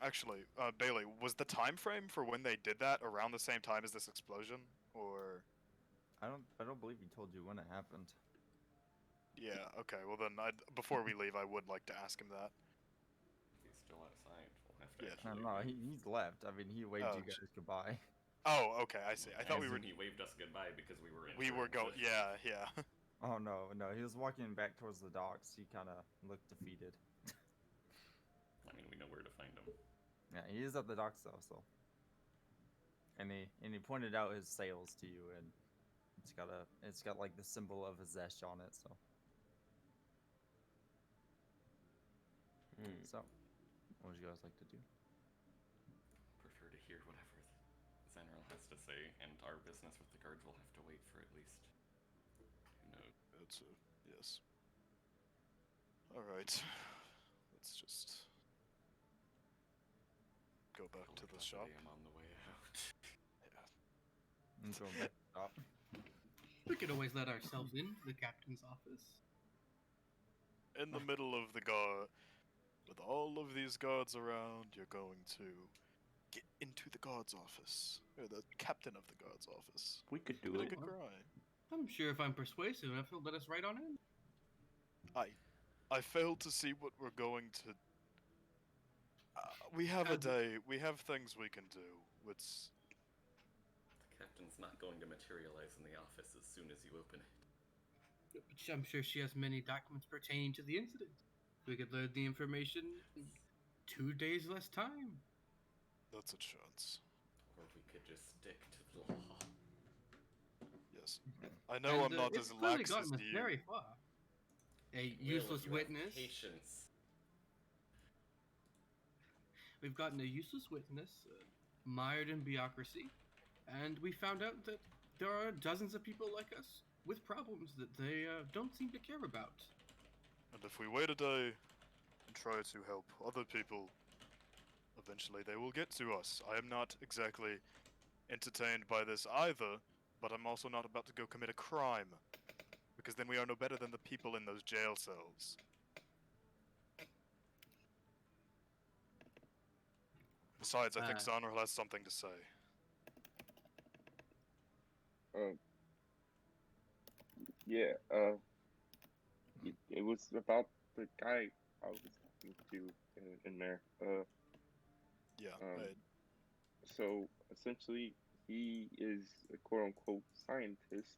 E: Actually, Bailey, was the time frame for when they did that around the same time as this explosion, or?
A: I don't believe he told you when it happened.
E: Yeah. Okay. Well, then, before we leave, I would like to ask him that.
D: He's still outside. We'll have to
E: Yeah.
A: No,
D: actually
A: no, he's left. I mean, he waved
E: Oh,
A: you guys goodbye.
E: Oh, okay. I see. I thought we
D: As
E: were.
D: in he waved us goodbye because we were in.
E: We were going.
D: transition.
E: Yeah. Yeah.
A: Oh no, no, he was walking back towards the docks. He kind of looked defeated.
D: I mean, we know where to find him.
A: Yeah, he is at the docks though, so. And he pointed out his sails to you, and it's got like the symbol of a Zesh on it, so.
B: Hmm.
A: So, what would you guys like to do?
D: Prefer to hear whatever Zenral has to say, and our business with the guards will have to wait for at least. Who knows?
E: That's yes. All right. Let's just go back to the shop.
D: I'm on the way out.
A: And go back to the shop.
C: We could always let ourselves into the captain's office.
E: In the middle of the guard, with all of these guards around, you're going to get into the guard's office, or the captain of the guard's office.
B: We could do
E: Make
B: it.
E: a cry.
C: I'm sure if I'm persuasive enough, he'll let us right on in.
E: I failed to see what we're going to. We have a day. We have things we can do. It's
D: The captain's not going to materialize in the office as soon as you open it.
C: But I'm sure she has many documents pertaining to the incident. We could learn the information in 2 days less time.
E: that's a chance.
D: Or we could just stick to the law.
E: Yes, I know I'm not
C: it's
E: as
C: clearly
E: lax
C: gotten
E: as
C: us
E: you.
C: very far. A
D: Will,
C: useless
D: if you have
C: witness.
D: Patience.
C: We've gotten a useless witness, mired in bureaucracy, and we found out that there are dozens of people like us with problems that they don't seem to care about.
E: And if we wait a day and try to help other people, eventually they will get to us. I am not exactly entertained by this either, but I'm also not about to go commit a crime. Because then we are no better than the people in those jail cells. Besides, I think Zanril has something to say.
F: Yeah. It was about the guy I was talking to in there.
E: Yeah,
F: So essentially, he is a quote unquote scientist.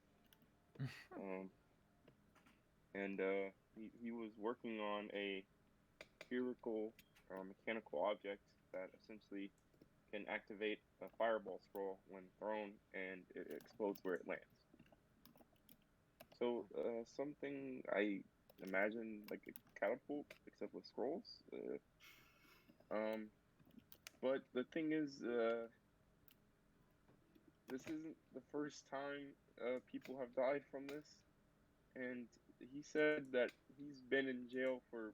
F: And he was working on a spherical mechanical object that essentially can activate a fireball scroll when thrown, and it explodes where it lands. So something I imagine like a catapult, except with scrolls. But the thing is, this isn't the first time people have died from this, and he said that he's been in jail for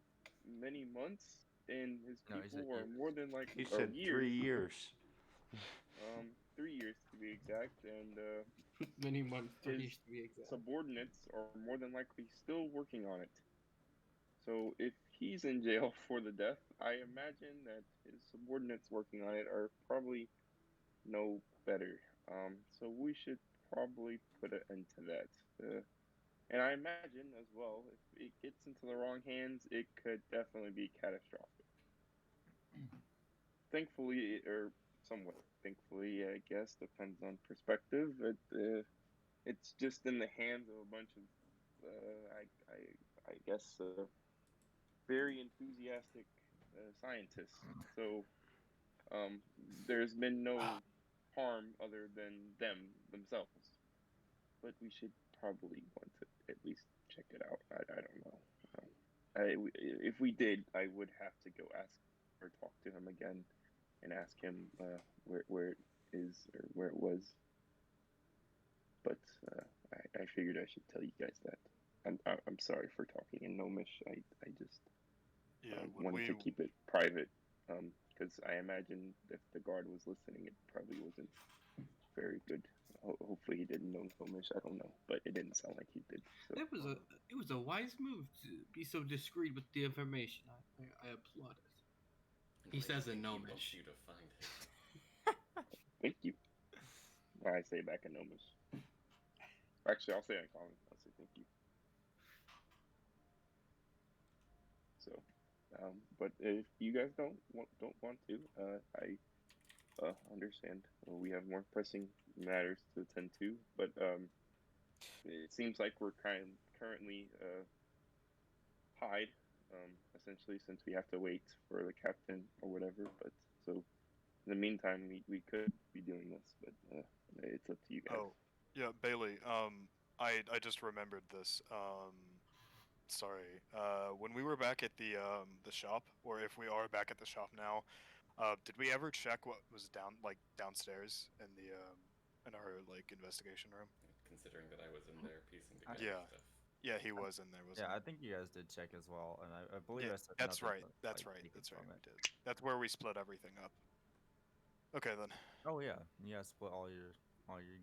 F: many months, and his
A: No, he
F: people
A: said
F: are
A: years.
F: more than likely,
B: He
F: or
B: said
F: years,
B: 3 years.
F: 3 years to be exact, and
C: Many months,
F: his
C: 3 to be exact.
F: subordinates are more than likely still working on it. So if he's in jail for the death, I imagine that his subordinates working on it are probably no better. So we should probably put an end to that. And I imagine as well, if it gets into the wrong hands, it could definitely be catastrophic. Thankfully, or somewhat thankfully, I guess, depends on perspective. It's just in the hands of a bunch of, I guess, very enthusiastic scientists. So there's been no harm other than themselves. But we should probably want to at least check it out. I don't know. If we did, I would have to go ask or talk to him again and ask him where it is or where it was. But I figured I should tell you guys that. I'm sorry for talking in Gnomish. I just wanted to keep it private because I imagine if the guard was listening, it probably wasn't very good. Hopefully he didn't know Gnomish. I don't know, but it didn't sound like he did. So.
C: It was a wise move to be so discreet with the information. I applaud it. He says in
D: He wants
C: Gnomish.
D: you to find him.
F: Thank you. I say it back in Gnomish. Actually, I'll say it in common. I'll say thank you. So, but if you guys don't want to, I understand. We have more pressing matters to attend to, but it seems like we're currently tied, essentially, since we have to wait for the captain or whatever. But so in the meantime, we could be doing this, but it's up to you guys.
E: Oh, yeah, Bailey. I just remembered this. Sorry. When we were back at the shop, or if we are back at the shop now, did we ever check what was downstairs in the in our investigation room?
D: Considering that I was in there piecing together
E: Yeah.
D: stuff.
E: Yeah, he was in there, wasn't
A: Yeah,
E: he?
A: I think you guys did check as well, and I believe
E: Yeah,
A: I said
E: that's
A: nothing
E: right.
A: was,
E: That's
A: like,
E: right.
A: taken
E: That's right.
A: from
E: We
A: it.
E: did. That's where we split everything up. Okay then.
A: Oh yeah, you guys split all your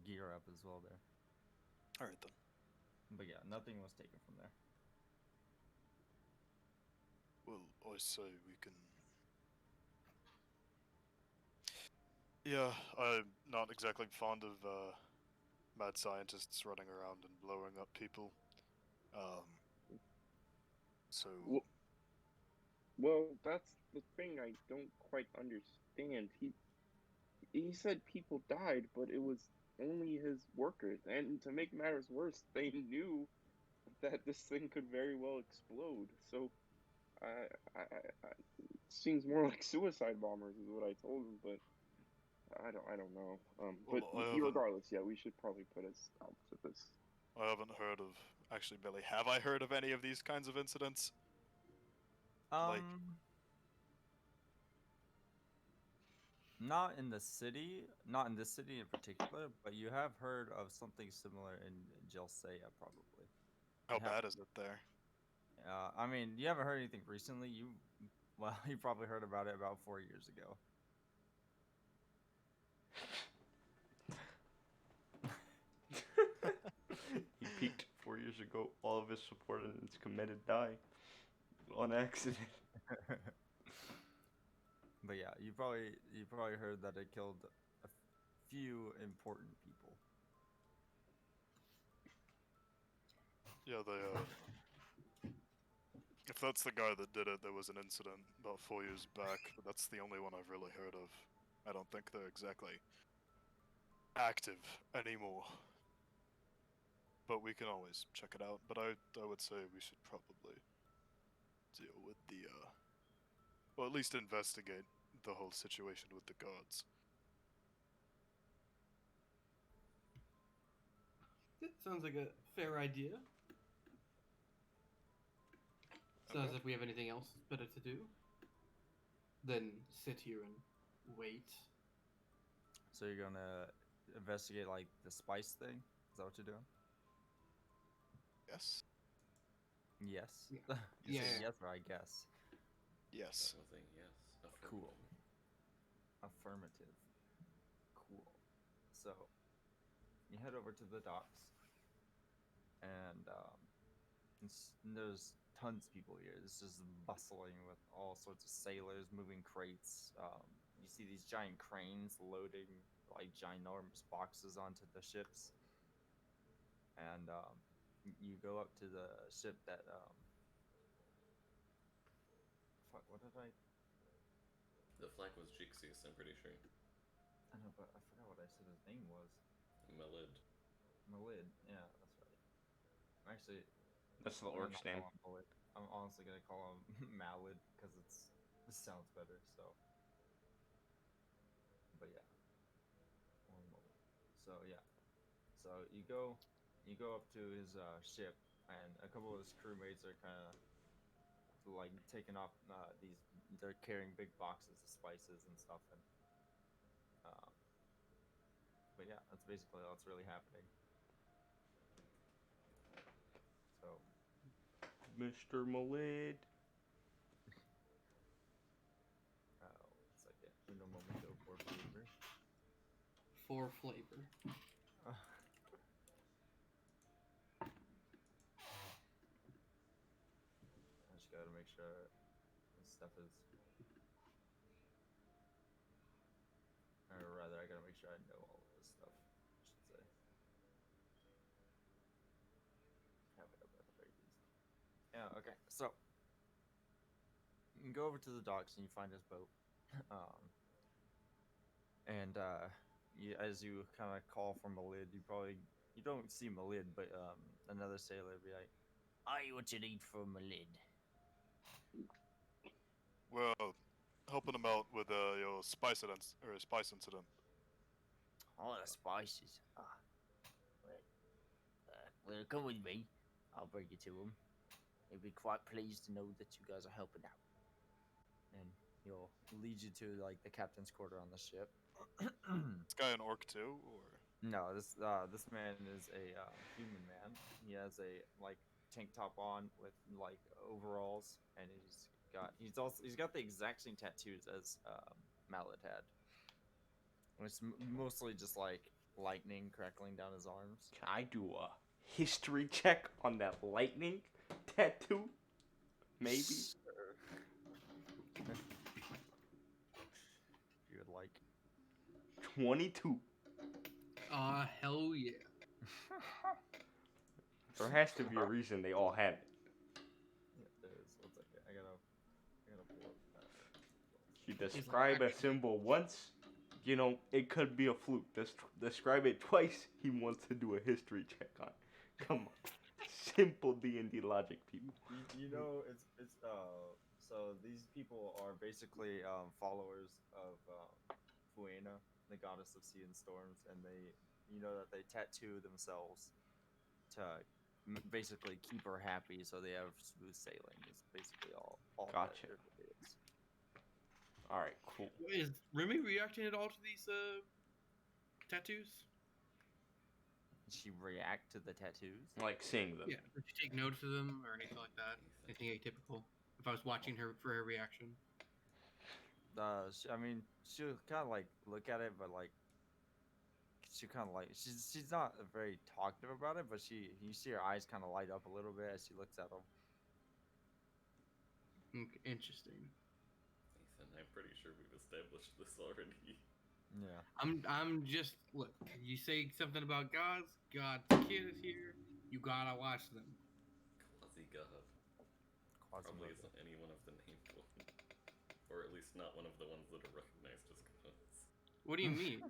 A: gear up as well there.
E: All right then.
A: But yeah, nothing was taken from there.
E: Well, I say we can. Yeah, I'm not exactly fond of mad scientists running around and blowing up people. So.
F: Well, that's the thing I don't quite understand. He said people died, but it was only his workers. And to make matters worse, they knew that this thing could very well explode. So, it seems more like suicide bombers is what I told him. But I don't know. But regardless, yeah, we should probably put a stop to this.
E: I haven't heard of. Actually, Billy, have I heard of any of these kinds of incidents?
A: Not in the city, not in this city in particular, but you have heard of something similar in Jelseya, probably.
E: How bad is it there?
A: I mean, you haven't heard anything recently. Well, you probably heard about it about 4 years ago.
B: He peaked 4 years ago. All of his subordinates committed die on accident.
A: But yeah, you probably heard that it killed a few important people.
E: Yeah, if that's the guy that did it, there was an incident about 4 years back, but that's the only one I've really heard of. I don't think they're exactly active anymore. But we can always check it out. But I would say we should probably deal with the, or at least investigate the whole situation with the guards.
C: That sounds like a fair idea. Sounds like we have anything else better to do. than sit here and wait.
A: So you're gonna investigate like the spice thing? Is that what you're doing?
E: Yes.
A: Yes.
C: Yeah.
A: You
C: Yeah,
A: said
C: yeah.
A: yes or I guess.
E: Yes.
D: That was a yes.
A: Cool.
D: Affirmative.
A: Affirmative. Cool. So you head over to the docks, and there's tons of people here. It's just bustling with all sorts of sailors moving crates. You see these giant cranes loading like ginormous boxes onto the ships, and you go up to the ship that fuck, what did I?
D: The flag was Jixius, I'm pretty sure.
A: I know, but I forgot what I said his name was.
D: Malid.
A: Malid. Yeah, that's right. Actually,
B: That's the
A: I'm gonna
B: orc's
A: not
B: name.
A: call him Malid. I'm honestly gonna call him Malid because it sounds better. So, but yeah, or Malid. So yeah, so you go up to his ship, and a couple of his crewmates are kind of like taking off these. They're carrying big boxes of spices and stuff, and but yeah, that's basically what's really happening. So.
B: Mr. Malid.
A: One second. Uno momento por favor.
C: For flavor.
A: I just gotta make sure this stuff is. Or rather, I gotta make sure I know all of this stuff, I should say. Have it up at the very least. Yeah, okay. So, you go over to the docks and you find his boat. And as you kind of call for Malid, you don't see Malid, but another sailor be like,
G: Aye, what you need from a lid?
E: Well, helping him out with your spice incident.
G: Oh, the spices. Well, come with me. I'll bring you to him. He'll be quite pleased to know that you guys are helping out.
A: and he'll lead you to like the captain's quarter on the ship.
E: This guy an orc too, or
A: No, this man is a human man. He has a like tank top on with like overalls, and he's got the exact same tattoos as Mallet had. And it's mostly just like lightning crackling down his arms.
B: Can I do a history check on that lightning tattoo? Maybe.
A: Sure. If you would like.
B: 22.
C: Hell yeah.
B: There has to be a reason they all have it.
A: Yeah, there is. One second. I gotta pull up that.
B: You describe a symbol once, you know, it could be a fluke. Describe it twice, he wants to do a history check on it. Come on. Simple D&D logic, people.
A: You know, it's so these people are basically followers of Fuena, the goddess of sea and storms, and that they tattoo themselves to basically keep her happy, so they have smooth sailing. Is basically all
B: Gotcha.
A: that it is.
B: All right, cool.
C: Is Remy reacting at all to these tattoos?
A: Did she react to the tattoos?
B: Like seeing them.
C: Yeah. Did she take notice of them or anything like that? Anything atypical? If I was watching her for her reaction.
A: I mean, she'll kind of like look at it, but like she kind of like she's not very talkative about it, but you see her eyes kind of light up a little bit as she looks at them.
C: Interesting.
D: Ethan, I'm pretty sure we've established this already.
A: Yeah.
C: I'm just look. You say something about God's kid is here. You gotta watch them.
D: Quasi-god.
A: Quasi
D: Probably isn't any one of the named ones. Or at least not one of the ones that are recognized as gods.
C: What do you mean?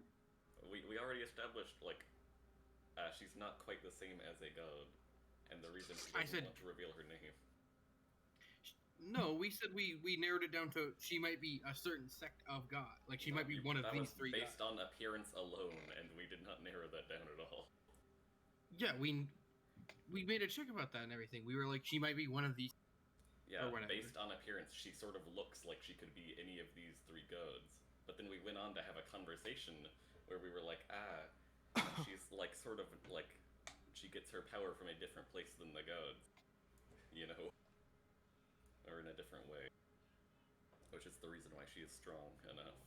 D: We already established, like, she's not quite the same as a god. And the reason she doesn't want to reveal her name.
C: No, we said we narrowed it down to she might be a certain sect of God. Like she might be one of
D: that
C: these
D: was
C: three
D: based
C: gods.
D: on appearance alone, and we did not narrow that down at all.
C: Yeah, we made a check about that and everything. We were like, she might be one of these.
D: Yeah,
C: or whatever.
D: based on appearance, she sort of looks like she could be any of these three gods. But then we went on to have a conversation where we were like, she's like sort of like she gets her power from a different place than the gods, you know, or in a different way, which is the reason why she is strong enough.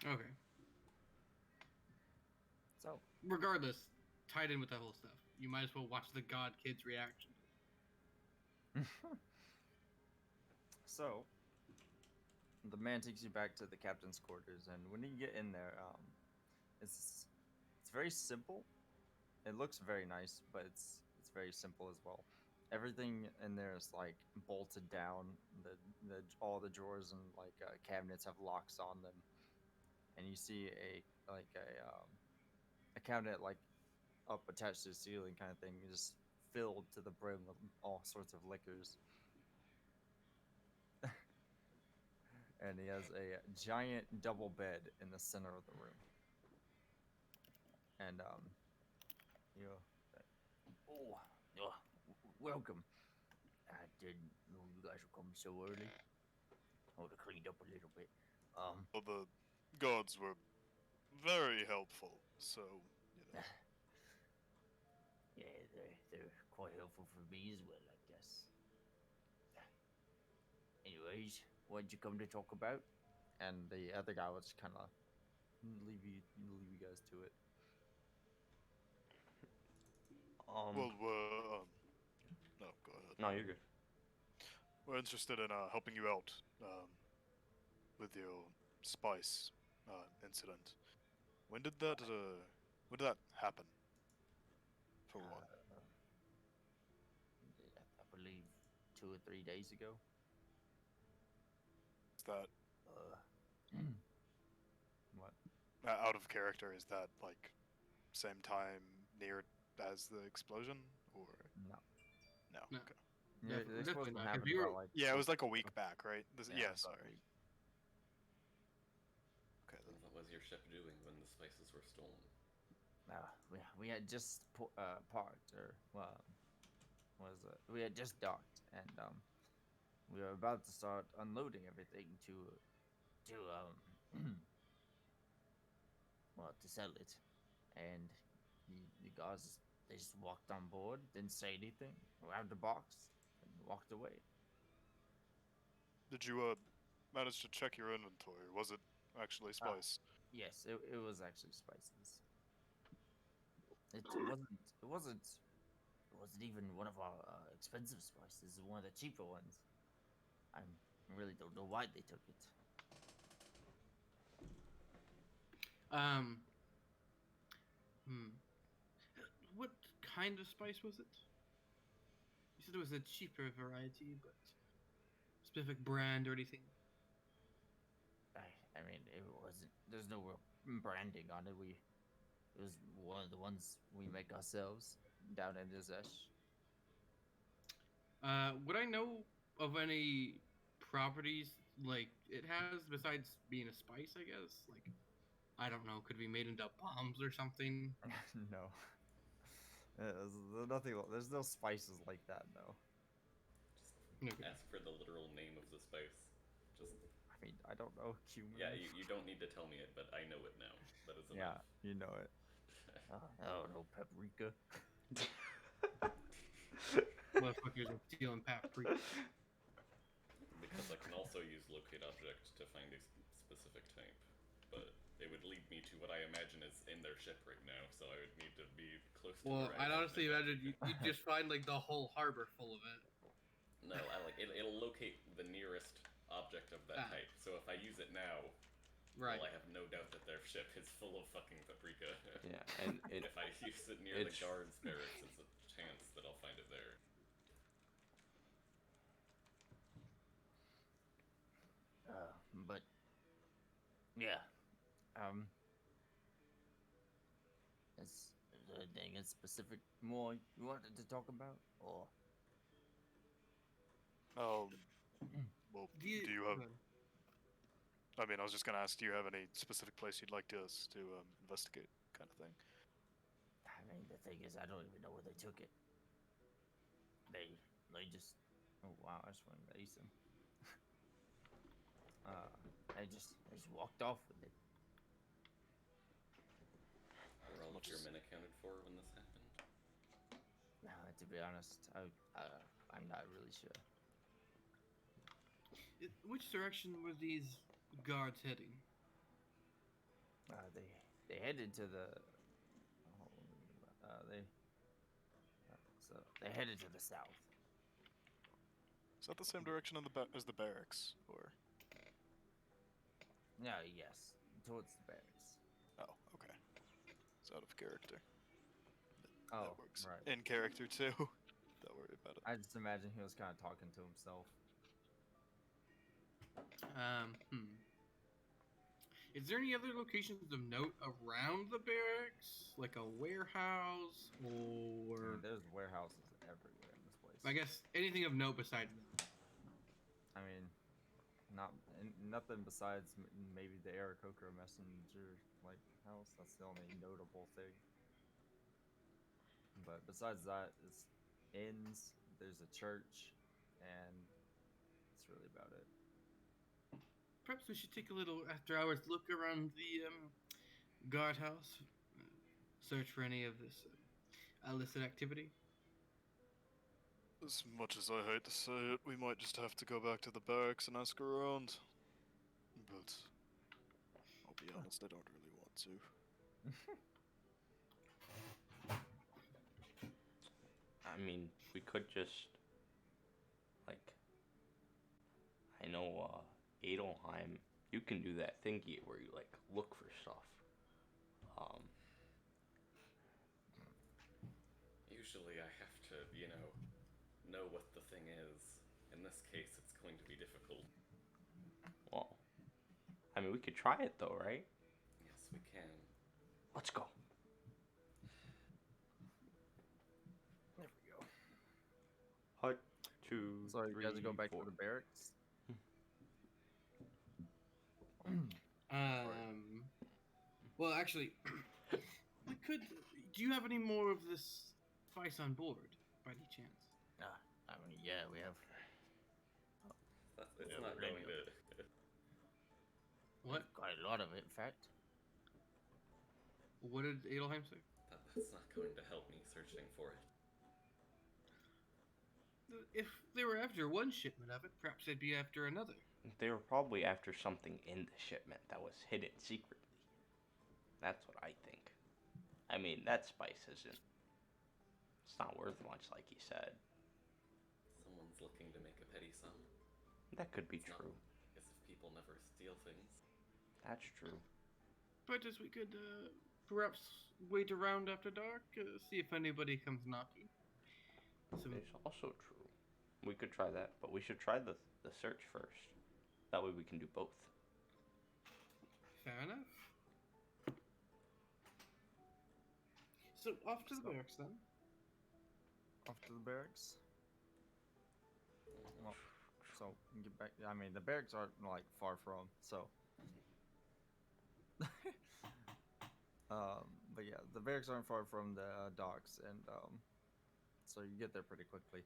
C: Okay.
A: So,
C: Regardless, tied in with that whole stuff, you might as well watch the God Kids reaction.
A: so the man takes you back to the captain's quarters, and when you get in there, it's very simple. It looks very nice, but it's very simple as well. Everything in there is like bolted down. The all the drawers and like cabinets have locks on them, and you see a cabinet like up attached to the ceiling kind of thing, just filled to the brim with all sorts of liquors. And he has a giant double bed in the center of the room. And you
G: Oh, oh, welcome. I didn't know you guys were coming so early. I would have cleaned up a little bit.
E: Well, the gods were very helpful, so, you know.
G: Yeah, they're quite helpful for me as well, I guess. Anyways, what'd you come to talk about?
A: and the other guy will just kind of leave you guys to it.
E: Well, we're, no, go ahead.
B: No, you're good.
E: We're interested in helping you out with your spice incident. When did that happen? For one.
G: I believe 2 or 3 days ago.
E: Is that
A: What?
E: out of character? Is that like same time near as the explosion, or
A: No.
E: no?
C: No.
E: Okay.
A: Yeah,
C: Definitely
A: this wasn't
C: not, 'cause
A: happening
C: you were-
A: about like.
E: Yeah, it was like a week back, right? Yeah,
A: about a
E: sorry.
A: week.
E: Okay, then.
D: What was your ship doing when the spices were stolen?
A: We had just parked, or was it? We had just docked, and we were about to start unloading everything to well, to sell it, and the guys, they just walked on board, didn't say anything, grabbed the box, and walked away.
E: Did you manage to check your inventory? Was it actually spice?
A: Yes, it was actually spices. It wasn't even one of our expensive spices. One of the cheaper ones. I really don't know why they took it.
C: What kind of spice was it? You said it was a cheaper variety, but specific brand or anything?
A: I mean, it wasn't. There's no real branding on it. It was one of the ones we make ourselves down in Izesh.
C: Would I know of any properties like it has besides being a spice? I guess like I don't know, could be made into bombs or something.
A: No. There's nothing. There's no spices like that. No.
D: Just
C: Okay.
D: ask for the literal name of the spice. Just
A: I mean, I don't know cumin.
D: yeah, you don't need to tell me it, but I know it now. That is
A: Yeah,
D: enough.
A: you know it.
G: I don't know, paprika.
C: Motherfuckers are stealing paprika.
D: Because I can also use locate object to find a specific type, but it would lead me to what I imagine is in their ship right now, so I would need to be close to
C: Well,
D: where I
C: I'd
D: am
C: honestly
D: and
C: imagine you'd just find like the whole harbor full of it.
D: No, I like it'll locate the nearest object of that type. So if I use it now,
C: Right.
D: well, I have no doubt that their ship is full of fucking paprika.
B: Yeah, and
D: If I use it near the
B: it's-
D: guards barracks, it's a chance that I'll find it there.
G: But yeah,
A: Is there anything specific more you wanted to talk about, or?
E: Well,
C: Do you,
E: do you have? I mean, I was just gonna ask, do you have any specific place you'd like us to investigate, kind of thing?
G: I mean, the thing is, I don't even know where they took it. They just
A: Oh wow, I just want to base him.
G: they just walked off with it.
D: Were all of
E: Much
D: your
E: as-
D: men accounted for when this happened?
A: To be honest, I'm not really sure.
C: Which direction were these guards heading?
A: They headed to the. So they headed to the south.
E: Is that the same direction on as the barracks, or?
A: No, yes, towards the barracks.
E: Oh, okay. It's out of character.
A: Oh,
E: That works.
A: right.
E: In character too. Don't worry about it.
A: I just imagine he was kind of talking to himself.
C: Is there any other locations of note around the barracks, like a warehouse
A: I mean,
C: or
A: there's warehouses everywhere in this place.
C: I guess anything of note besides that?
A: I mean, nothing besides maybe the Aarakocra messenger like house. That's the only notable thing. But besides that, it's inns. There's a church, and that's really about it.
C: Perhaps we should take a little after-hours look around the guardhouse, search for any of this illicit activity.
E: As much as I hate to say it, we might just have to go back to the barracks and ask around. But I'll be honest, I don't really want to.
B: I mean, we could just, like, I know, Adelheim, you can do that thingy where you, like, look for stuff.
D: Usually I have to, know what the thing is. In this case, it's going to be difficult.
B: Well, I mean, we could try it though, right?
D: Yes, we can.
B: Let's go.
A: There we go.
B: Hut, 2,
A: So you guys
B: 3,
A: go back
B: 4.
A: to the barracks.
C: Well, actually, we could. Do you have any more of this spice on board, by any chance?
G: I mean, yeah, we have.
D: It's
G: Yeah,
D: not
G: we're
D: going
G: ready.
D: to.
C: What?
G: Quite a lot of it, in fact.
C: What did Adelheim say?
D: That's not going to help me searching for it.
C: If they were after one shipment of it, perhaps they'd be after another.
B: They were probably after something in the shipment that was hidden secretly. That's what I think. I mean, that spice isn't. It's not worth much, like he said.
D: Someone's looking to make a petty sum.
B: That could be
D: It's not
B: true.
D: as if people never steal things.
B: That's true.
C: But as we could perhaps wait around after dark, see if anybody comes knocking. So,
B: It's also true. We could try that, but we should try the search first. That way we can do both.
C: fair enough. So off to the barracks then.
A: Off to the barracks. Well, so we can get back. I mean, the barracks aren't like far from. So. But yeah, the barracks aren't far from the docks, and so you get there pretty quickly.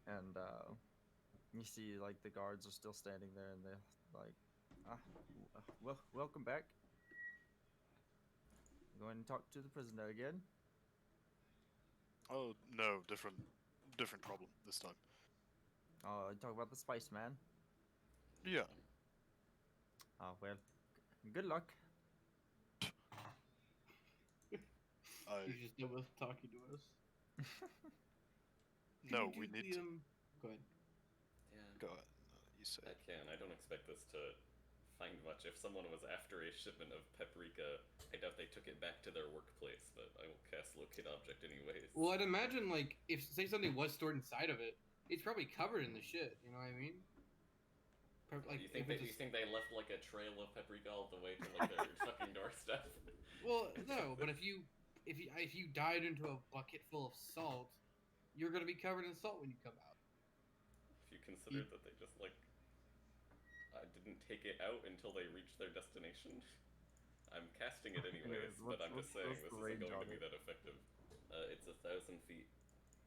A: And you see like the guards are still standing there, and they're like, well, welcome back. Go ahead and talk to the prisoner again.
E: Oh no, different problem this time.
A: Talk about the Spice Man.
E: Yeah.
A: Well, good luck.
C: You're just done with talking to us.
E: No,
C: Could
E: we
C: you
E: need
C: give
E: to
C: the, Go ahead.
D: Yeah,
E: go ahead. You say.
D: I can. I don't expect this to find much. If someone was after a shipment of paprika, I doubt they took it back to their workplace, but I will cast locate object anyways.
C: Well, I'd imagine like if say something was stored inside of it, it's probably covered in the shit. You know what I mean? Like
D: you think
C: if
D: you
C: it's
D: think they left like a trail of paprika all the way to like their fucking doorstep?
C: well, no, but if you died into a bucket full of salt, you're gonna be covered in salt when you come out.
D: If you consider that they just like didn't take it out until they reached their destination, I'm casting it anyways. But I'm just saying
A: what's
D: this
A: the
D: isn't
A: range
D: going
A: on
D: to be
A: it?
D: that effective. It's 1,000 feet.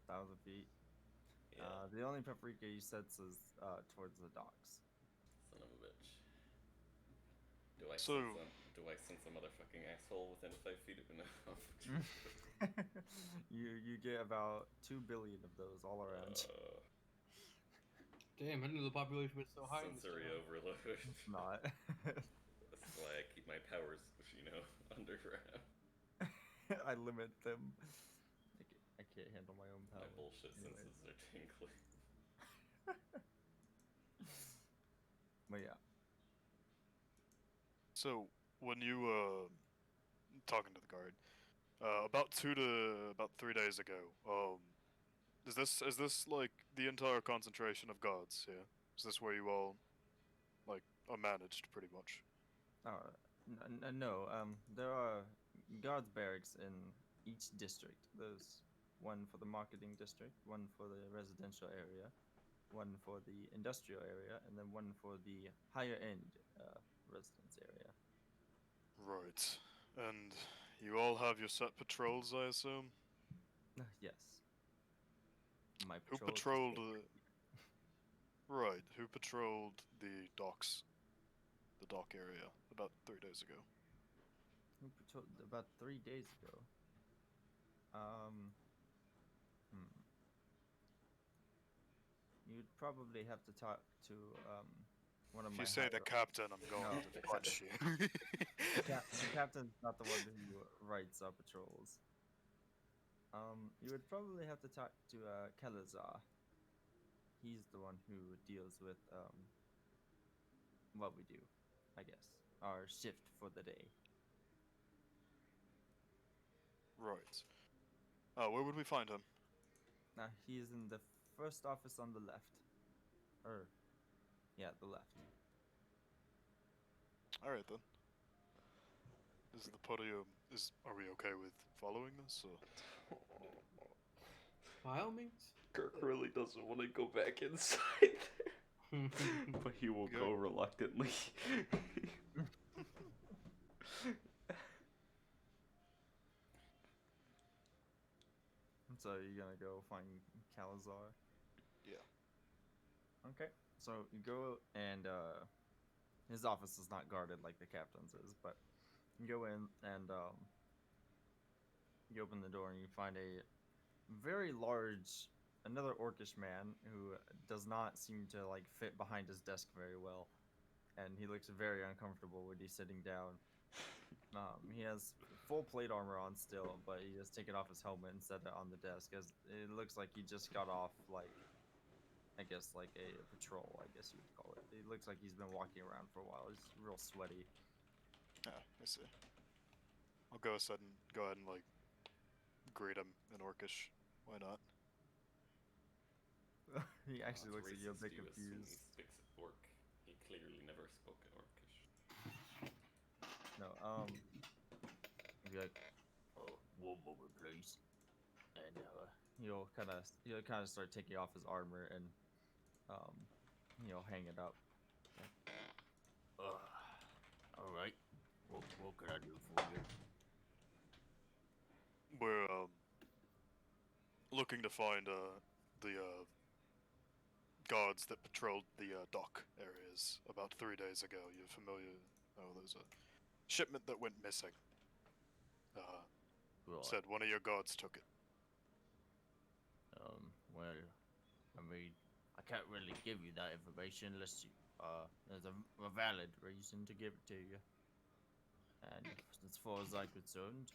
A: 1,000 feet. The only paprika you sense is towards the docks.
D: Son of a bitch. Do I
E: So-
D: sense a motherfucking asshole within 5 feet of enough?
A: You get about 2 billion of those all around.
C: Damn, I didn't know the population was so high. in this
D: Sensory
C: town.
D: overload.
A: It's not.
D: That's why I keep my powers, underground.
A: I limit them. I can't handle my own
D: My
A: power.
D: bullshit
A: Anyways.
D: senses are tingling.
A: But yeah.
E: So when you talking to the guard, about 3 days ago, is this like the entire concentration of guards here? Is this where you all like are managed pretty much?
A: No. There are guards barracks in each district. There's one for the marketing district, one for the residential area, one for the industrial area, and then one for the higher end residence area.
E: Right. And you all have your set patrols, I assume?
A: Yes. My
E: Who
A: patrol is just
E: patrolled Right. Who patrolled the docks? The dock area about 3 days ago.
A: Who patrolled about 3 days ago? You'd probably have to talk to one of
E: If
A: my.
E: you say the
A: higher-
E: captain, I'm going
A: No.
E: to punch you.
A: The captain's not the one who writes our patrols. You would probably have to talk to Kelazar. He's the one who deals with what we do, I guess. Our shift for the day.
E: Right. Where would we find him?
A: He's in the first office on the left. Yeah, the left.
E: Alright then. Is the podium are we okay with following this or
C: By all means.
B: Kirk really doesn't want to go back inside there, but he will go reluctantly.
A: So you're gonna go find Calazar?
E: Yeah.
A: Okay. So you go and his office is not guarded like the captain's is, but you go in and you open the door and you find a very large another orcish man who does not seem to like fit behind his desk very well, and he looks very uncomfortable when he's sitting down. He has full plate armor on still, but he has taken off his helmet and set it on the desk as it looks like he just got off like I guess like a patrol, I guess you would call it. It looks like he's been walking around for a while. He's real sweaty.
E: Yeah, I see. I'll go ahead and like greet him in Orcish. Why not?
A: He actually looks at you a bit
D: He
A: confused.
D: speaks orc. He clearly never spoke in orcish.
A: No, he'll be like,
G: Oh, one moment, please. And
A: he'll kind of start taking off his armor and he'll hang it up.
G: all right. What can I do for you?
E: We're looking to find the guards that patrolled the dock areas about 3 days ago. You're familiar? Oh, there's a shipment that went missing.
G: Right.
E: Said one of your guards took it.
G: Well, I mean, I can't really give you that information unless you, there's a valid reason to give it to you. And as far as I'm concerned,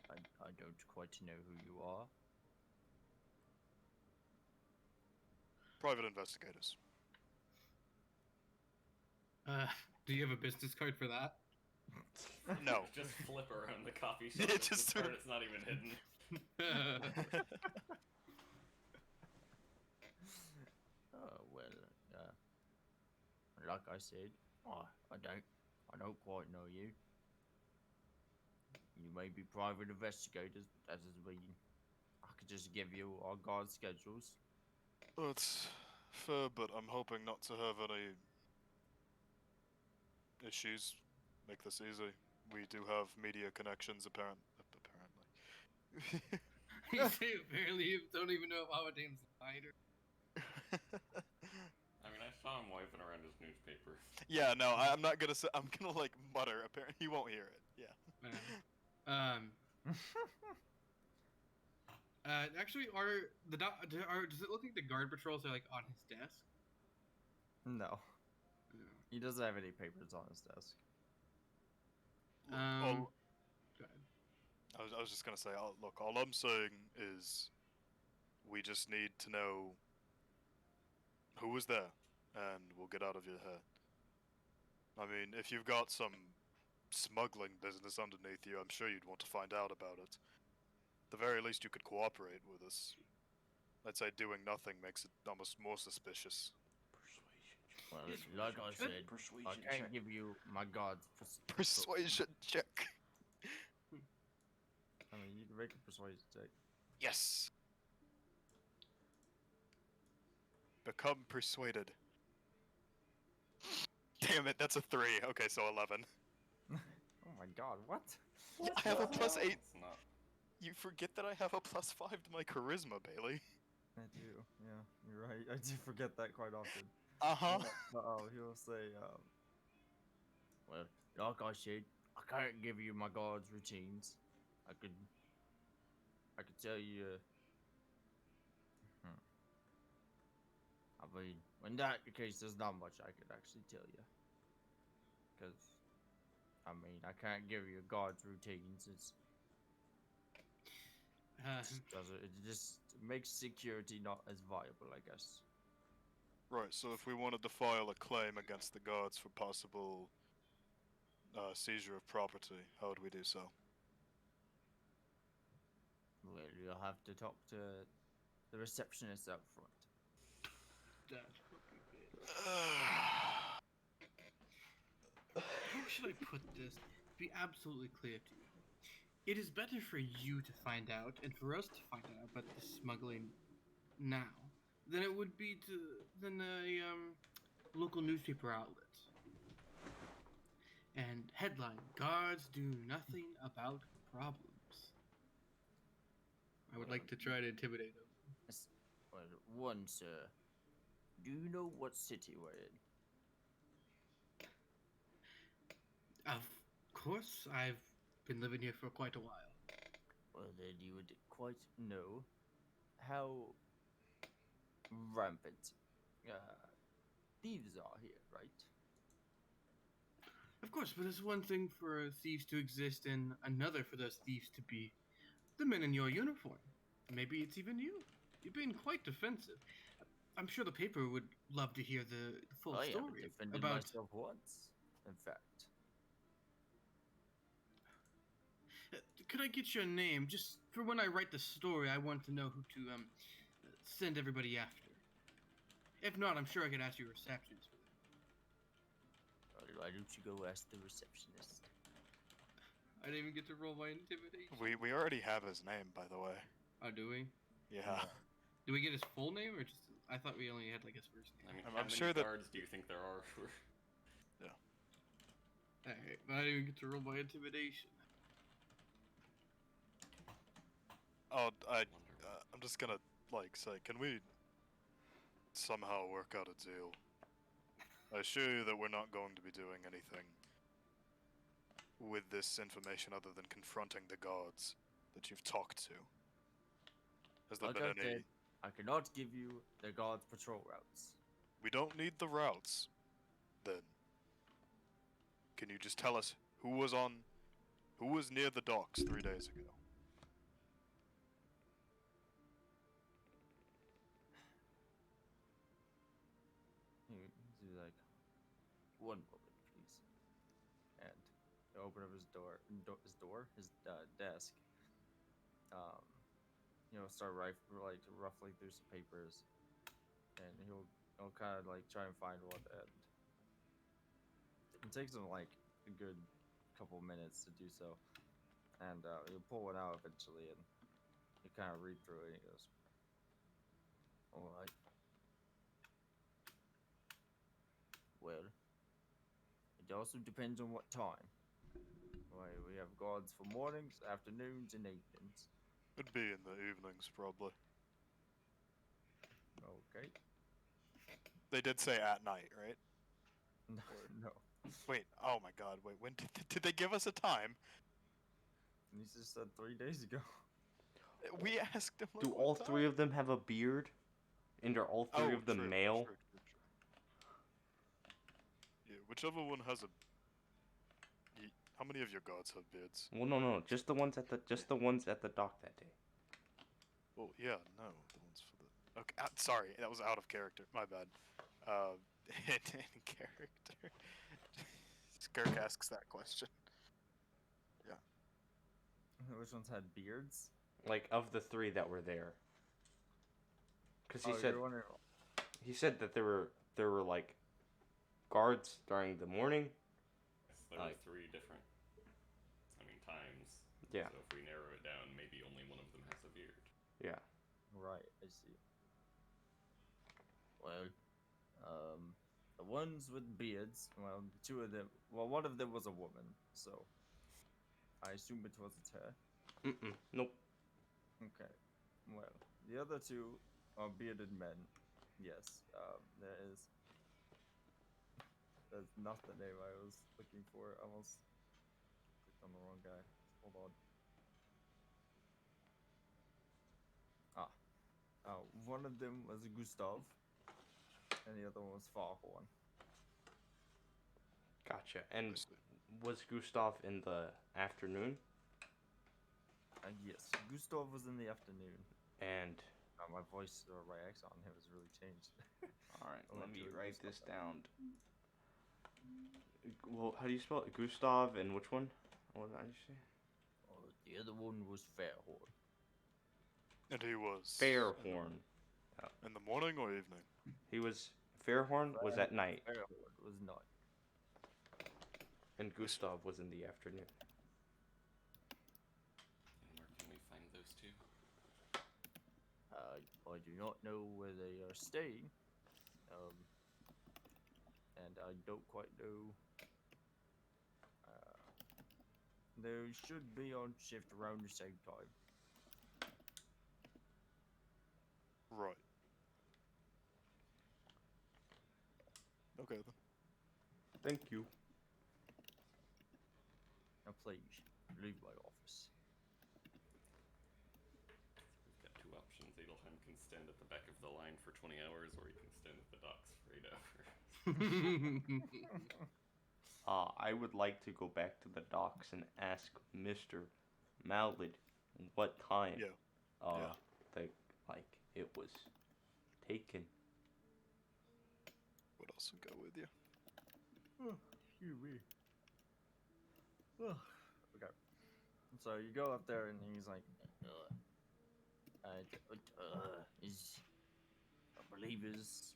G: I don't quite know who you are.
E: Private investigators.
C: Do you have a business card for that?
E: No.
D: Just flip around the coffee shop.
E: Yeah,
D: It's
E: just
D: the
E: sort
D: part
E: of-
D: it's not even hidden.
G: Well, like I said, I don't quite know you. You may be private investigators, but that doesn't mean I could just give you our guard schedules.
E: Well, it's fair, but I'm hoping not to have any issues. Make this easy. We do have media connections, apparently.
C: You say apparently you don't even know if Awadane's lied or...
D: waving around his newspaper.
E: Yeah, no, I'm not gonna say. I'm gonna like mutter. Apparently, he won't hear it. Yeah.
C: Actually, does it look like the guard patrols are like on his desk?
G: No,
C: No.
G: he doesn't have any papers on his desk.
C: Go ahead.
E: I was just gonna say, look, all I'm saying is, we just need to know who was there, and we'll get out of your hair. I mean, if you've got some smuggling business underneath you, I'm sure you'd want to find out about it. At the very least, you could cooperate with us. I'd say doing nothing makes it almost more suspicious.
G: Well,
C: Yes,
G: like I said, I
B: Persuasion
G: can't
B: check.
G: give you my god's
E: Persuasion check.
G: I mean, you can make a persuasion check.
E: Yes. Become persuaded. Damn it, that's a 3. Okay, so 11.
G: Oh my god, what?
E: I have a plus 8.
D: It's not.
E: You forget that I have a plus 5 to my charisma, Bailey.
G: I do. Yeah, you're right. I do forget that quite often.
E: Uh-huh.
G: He'll say, well, like I said, I can't give you my god's routines. I could tell you, I mean, in that case, there's not much I could actually tell you. Because, I mean, I can't give you god's routines. It just makes security not as viable, I guess.
E: Right, so if we wanted to file a claim against the guards for possible seizure of property, how would we do so?
G: Well, you'll have to talk to the receptionist out front.
C: That's fucking good. How should I put this? To be absolutely clear to you. It is better for you to find out and for us to find out about the smuggling now than it would be than a local newspaper outlet. And headline: Guards do nothing about problems. I would like to try to intimidate them.
G: Well, one, sir. Do you know what city we're in?
C: Of course, I've been living here for quite a while.
G: Well, then you would quite know how rampant thieves are here, right?
C: Of course, but it's one thing for thieves to exist and another for those thieves to be the men in your uniform. Maybe it's even you. You're being quite defensive. I'm sure the paper would love to hear the full
G: I haven't
C: story
G: defended
C: about.
G: myself once, in fact.
C: Could I get your name? Just for when I write the story, I want to know who to send everybody after. If not, I'm sure I could ask your receptionist.
G: Why don't you go ask the receptionist?
C: I didn't even get to roll my intimidation.
E: We already have his name, by the way.
C: Oh, do we?
E: Yeah.
C: Do we get his full name or just? I thought we only had like his first
D: I
C: name.
D: mean,
E: I'm
D: how many
E: sure that-
D: guards do you think there are?
C: Alright, but I didn't even get to roll my intimidation.
E: Oh,
D: Wonder
E: I'm just gonna like say, can we somehow work out a deal? I assure you that we're not going to be doing anything with this information other than confronting the guards that you've talked to. Has there
G: Like
E: been
G: I
E: any?
G: said, I cannot give you the guards' patrol routes.
E: We don't need the routes. Then, can you just tell us who was near the docks 3 days ago?
G: He's like, one moment, please. And he'll open up his desk. Start roughly through some papers, and he'll kind of like try and find one. And it takes him like a good couple minutes to do so, and he'll pull one out eventually, and he kind of read through it, and he goes, "All right. Well, it also depends on what time. Why, we have guards for mornings, afternoons, and evenings."
E: It'd be in the evenings, probably.
G: Okay.
E: They did say at night, right?
G: No, no.
E: Wait. Oh my God. Wait. When did they give us a time?
G: And he just said 3 days ago.
E: We asked him. Like,
B: Do
E: what
B: all
E: time?
B: three of them have a beard? And are all three of them
E: true,
B: male?
E: True. Yeah, whichever one has a. How many of your gods have beards?
B: Well, no, just the ones at the dock that day.
E: Well, yeah, no, the ones for the. Okay, sorry, that was out of character. My bad. In character. Skirk asks that question.
G: Which ones had beards?
B: Like of the three that were there. Because
G: Oh, you're wondering.
B: he said that there were like guards during the morning.
D: Yes, there were
B: Like-
D: 3 different, times.
B: Yeah.
D: So if we narrow it down, maybe only one of them has a beard.
B: Yeah.
G: Right, I see. Well, the ones with beards, well, 2 of them, well, one of them was a woman, so I assume it wasn't her.
B: Nope.
G: Okay. Well, the other 2 are bearded men. Yes, that's not the name I was looking for. I almost clicked on the wrong guy. Hold on. One of them was Gustav, and the other one was Farhorn.
B: Gotcha. And
E: Honestly.
B: was Gustav in the afternoon?
G: Yes, Gustav was in the afternoon.
B: And
G: My voice or my accent on him has really changed.
B: all right,
G: I'll
B: let
G: have
B: me
G: to
B: write
G: Gustav
B: this down. Well, how do you spell it? Gustav and which one? What did I just say?
G: The other one was Fairhorn.
E: And he was.
B: Fairhorn.
E: In the morning or evening?
B: He was Fairhorn was at night,
G: Fairhorn was not.
B: and Gustav was in the afternoon.
D: And where can we find those 2?
G: I do not know where they are staying. And I don't quite know. They should be on shift around the same time.
E: Right. Okay then.
B: Thank you.
G: Now please, leave my office.
D: We've got 2 options. Adelheim can stand at the back of the line for 20 hours, or he can stand at the docks for 8 hours.
B: I would like to go back to the docks and ask Mr. Mallard what time
E: Yeah.
B: it was taken.
E: What else would go with you?
G: Excuse me. Okay. So you go up there and he's like, I believe is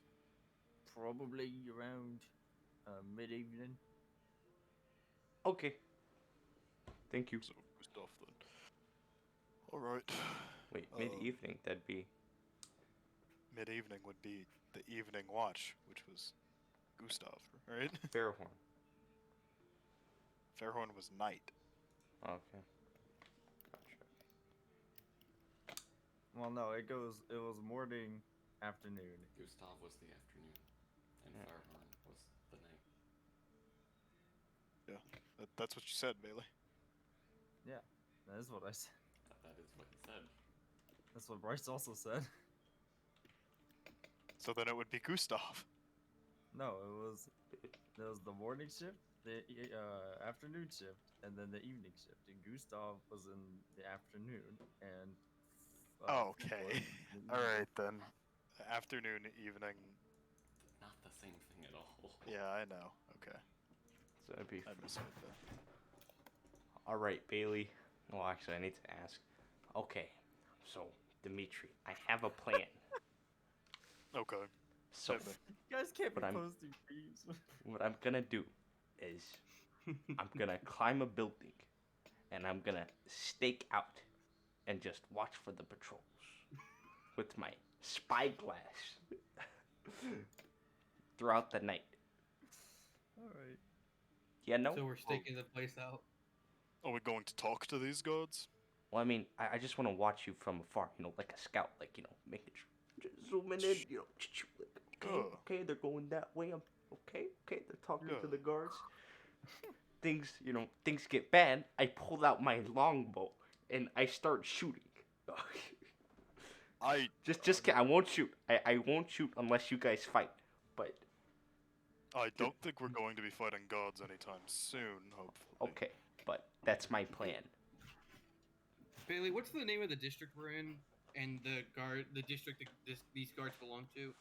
G: probably around mid-evening.
B: Okay. Thank you.
E: So Gustav then. Alright.
B: Wait,
E: Uh,
B: mid-evening, that'd be...
E: Mid-evening would be the evening watch, which was Gustav, right?
B: Fairhorn.
E: Fairhorn was night.
B: Okay. Gotcha.
G: Well, no, it was morning, afternoon.
D: Gustav was the afternoon, and
B: Yeah.
D: Farhorn was the night.
E: That's what you said, Bailey.
G: That is what I said.
D: That is what he said.
G: That's what Bryce also said.
E: So then it would be Gustav.
G: No, there was the morning shift, the afternoon shift, and then the evening shift. And Gustav was in the afternoon, and
E: Okay.
G: was-
E: Alright then. Afternoon, evening.
D: Not the same thing at all.
E: Yeah, I know. Okay.
B: So that'd be...
E: I misheard that.
B: Alright, Bailey. Well, actually, I need to ask. Okay. So, Dimitri, I have a plan.
E: Okay.
B: So,
E: Maybe.
G: You guys can't be
B: But I'm-
G: posting fees.
B: what I'm gonna do is I'm gonna climb a building and I'm gonna stake out and just watch for the patrols with my spyglass throughout the night.
G: Alright.
B: Yeah, no?
C: So we're staking the place out.
E: Are we going to talk to these gods?
B: Well, I mean, I just want to watch you from afar, like a scout, making sure. Just zooming in, like,
E: Good.
B: okay, they're going that way. Okay, they're talking to
E: Good.
B: the guards. Things get bad. I pull out my longbow and I start shooting.
E: I
B: I won't shoot. I won't shoot unless you guys fight. But
E: don't think we're going to be fighting gods anytime soon. Hopefully.
B: okay, but that's my plan.
C: Bailey, what's the name of the district we're in, and the district that these guards belong to?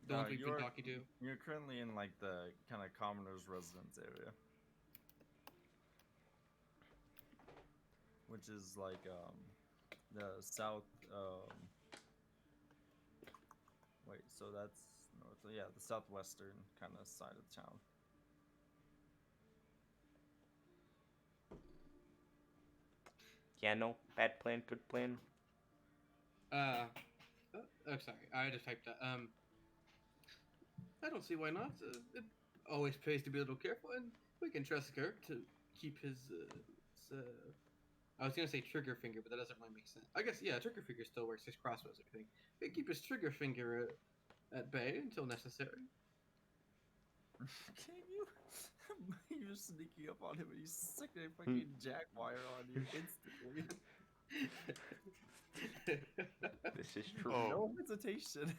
C: The ones we've been talking to.
A: You're currently in like the kind of commoner's residence area, which is like the south. Wait, so that's north. Yeah, the southwestern kind of side of town.
B: Yeah, no, bad plan, good plan.
C: Oh, sorry, I just typed that. I don't see why not. It always pays to be a little careful, and we can trust Kirk to keep his. I was gonna say trigger finger, but that doesn't really make sense. I guess yeah, trigger finger still works. His crossbows, I think. We can keep his trigger finger at bay until necessary.
A: Can you? You're sneaking up on him and you stick a fucking jackwire on you instantly.
B: This is true.
E: Oh.
A: No hesitation.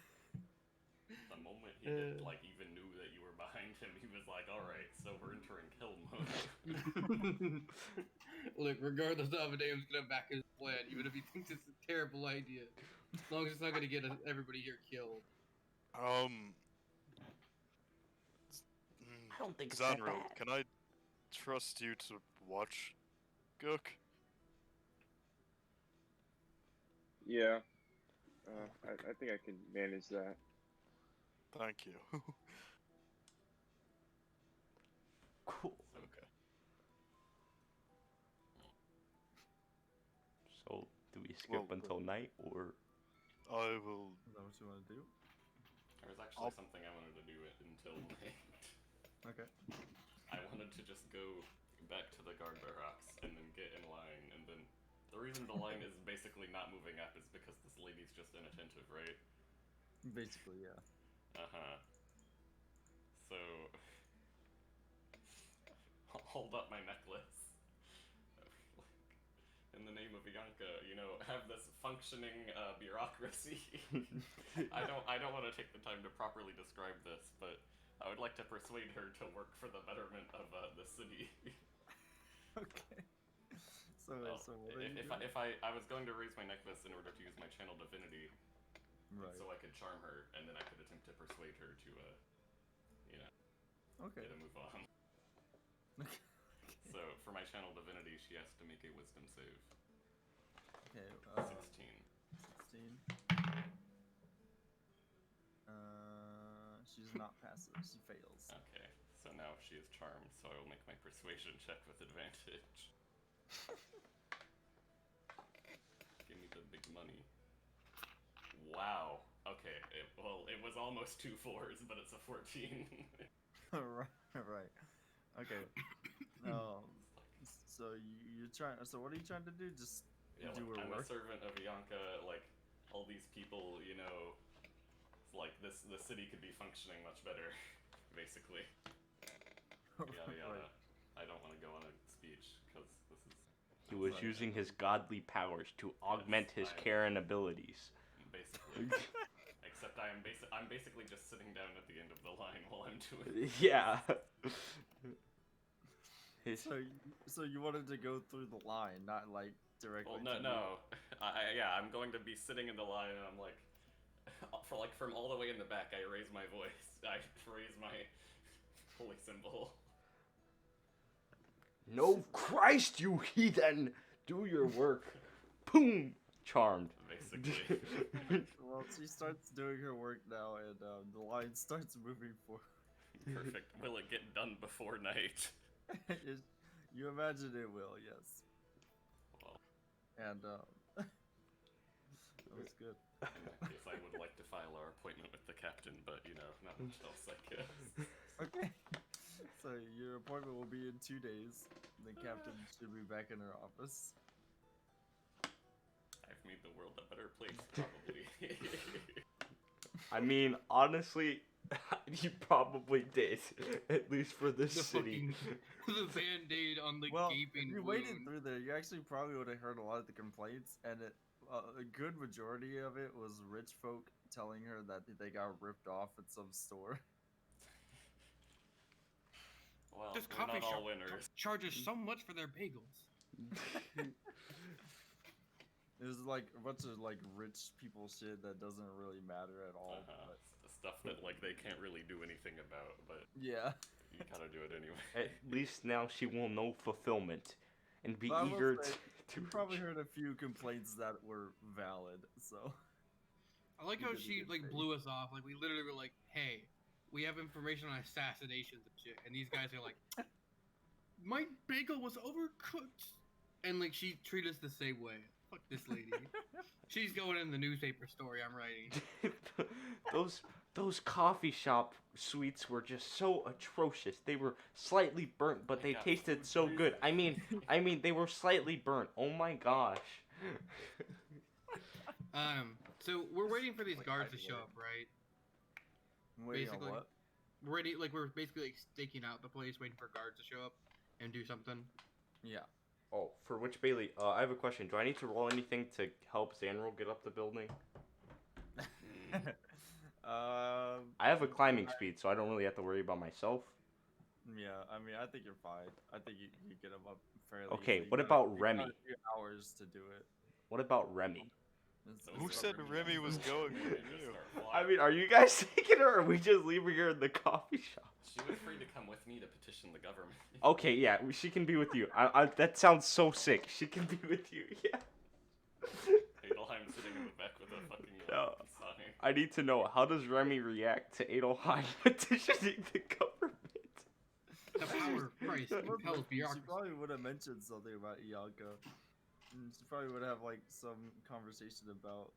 D: The moment he even knew that you were behind him, he was like, "All right, so we're entering kill mode."
C: Look, regardless of Adam's gonna back his plan, even if he thinks it's a terrible idea, as long as it's not gonna get everybody here killed.
B: I don't think it's that
E: Xanro,
B: bad.
E: can I trust you to watch Gook?
F: Yeah. I think I can manage that.
E: Thank you.
B: Cool.
E: Okay.
B: So, do we skip
E: Well,
B: until night or?
E: I will.
A: Is that what you want to do?
D: There was actually something I wanted to do until night.
A: Okay.
D: I wanted to just go back to the guard barracks and then get in line, and then the reason the line is basically not moving up is because this lady's just inattentive, right?
A: Basically, yeah.
D: Uh-huh. So hold up my necklace. In the name of Bianca, have this functioning bureaucracy. I don't want to take the time to properly describe this, but I would like to persuade her to work for the betterment of the city.
A: Okay. So,
D: Well,
A: so what are you doing?
D: if I was going to raise my necklace in order to use my channel divinity,
A: Right.
D: so I could charm her, and then I could attempt to persuade her to,
A: Okay.
D: get a move on.
A: Okay.
D: So for my channel divinity, she has to make a wisdom save.
A: Okay.
D: 16.
A: 16. She's not passive. She fails.
D: Okay, so now she is charmed, so I will make my persuasion check with advantage. Give me the big money. Wow. Okay, it was almost 2 4s, but it's a 14.
A: Right. Okay. So you're trying. So what are you trying to do? Just
D: Yeah,
A: do her
D: I'm
A: work.
D: a servant of Bianca, like, all these people, like, the city could be functioning much better, basically. Yada yada.
A: Right.
D: I don't want to go on a speech, because this is...
B: He was
D: Right.
B: using his godly powers to augment his
D: I-
B: Karen abilities.
D: Basically. Except I'm basically just sitting down at the end of the line while I'm doing it.
B: Yeah. His,
A: So you wanted to go through the line, not like directly.
D: Well,
A: to
D: no. I'm going to be sitting in the line, and I'm like, from all the way in the back, I raise my voice. I raise my holy symbol.
B: no Christ, you heathen! Do your work. Boom! Charmed.
D: Basically.
A: Well, she starts doing her work now, and the line starts moving forward.
D: Perfect. Will it get done before night?
A: You imagine it will, yes.
D: Well,
A: And that was good.
D: in that case, I would like to file our appointment with the captain, but, not much else, I guess.
A: Okay. So your appointment will be in 2 days. The captain should be back in her office.
D: I've made the world a better place, probably.
B: I mean, honestly, you probably did, at least for this
C: The
B: city.
C: fucking the band-aid on the
G: Well,
C: gaping
G: if you
C: wound.
G: waited through there, you actually probably would have heard a lot of the complaints, and a good majority of it was rich folk telling her that they got ripped off at some store.
D: Well,
C: This
D: we're
C: coffee
D: not all
C: shop
D: winners.
C: charges so much for their bagels.
G: There's like a bunch of like rich people shit that doesn't really matter at all.
D: Uh-huh.
G: But
D: Stuff that like they can't really do anything about, but
G: yeah.
D: you gotta do it anyway.
B: At least now she will know fulfillment and be
G: But I will
B: eager
G: say,
B: to
G: You probably heard a few complaints that were valid, so.
C: I like
G: You
C: how
G: did a
C: she
G: good
C: like
G: thing.
C: blew us off. Like we literally were like, "Hey, we have information on assassinations and shit," and these guys are like, "My bagel was overcooked," and like she treated us the same way. Fuck this lady. She's going in the newspaper story I'm writing.
B: those coffee shop sweets were just so atrocious. They were slightly burnt, but
D: They
B: they
D: got
B: tasted
D: food
B: so good.
D: poisoning.
B: I mean they were slightly burnt. Oh my gosh.
C: So we're waiting for these
G: Like,
C: guards to
G: hiding
C: show
G: it.
C: up, right?
G: Waiting on
C: Basically.
G: what?
C: We're ready, like we're basically like staking out the place, waiting for guards to show up and do something.
G: Yeah.
B: Oh, for which Bailey? I have a question. Do I need to roll anything to help Zanril get up the building? I have a climbing speed, so I don't really have to worry about myself.
G: Yeah, I mean, I think you're fine. I think you get them up fairly
B: Okay,
G: easily.
B: what
G: You
B: about
G: got a
B: Remy?
G: few hours to do it.
B: What about Remy?
E: Who said Remy was going with you?
B: I mean, are you guys taking her, or are we just leaving her in the coffee shop?
D: She was free to come with me to petition the government.
B: Okay, yeah, she can be with you. That sounds so sick. She can be with you. Yeah.
D: Adelheim sitting in the back with a fucking
B: No.
D: sign.
B: I need to know, how does Remy react to Adelheim petitioning the government?
C: The power of Christ compels
G: She
C: bureaucracy.
G: probably would have mentioned something about Ianka. She probably would have like some conversation about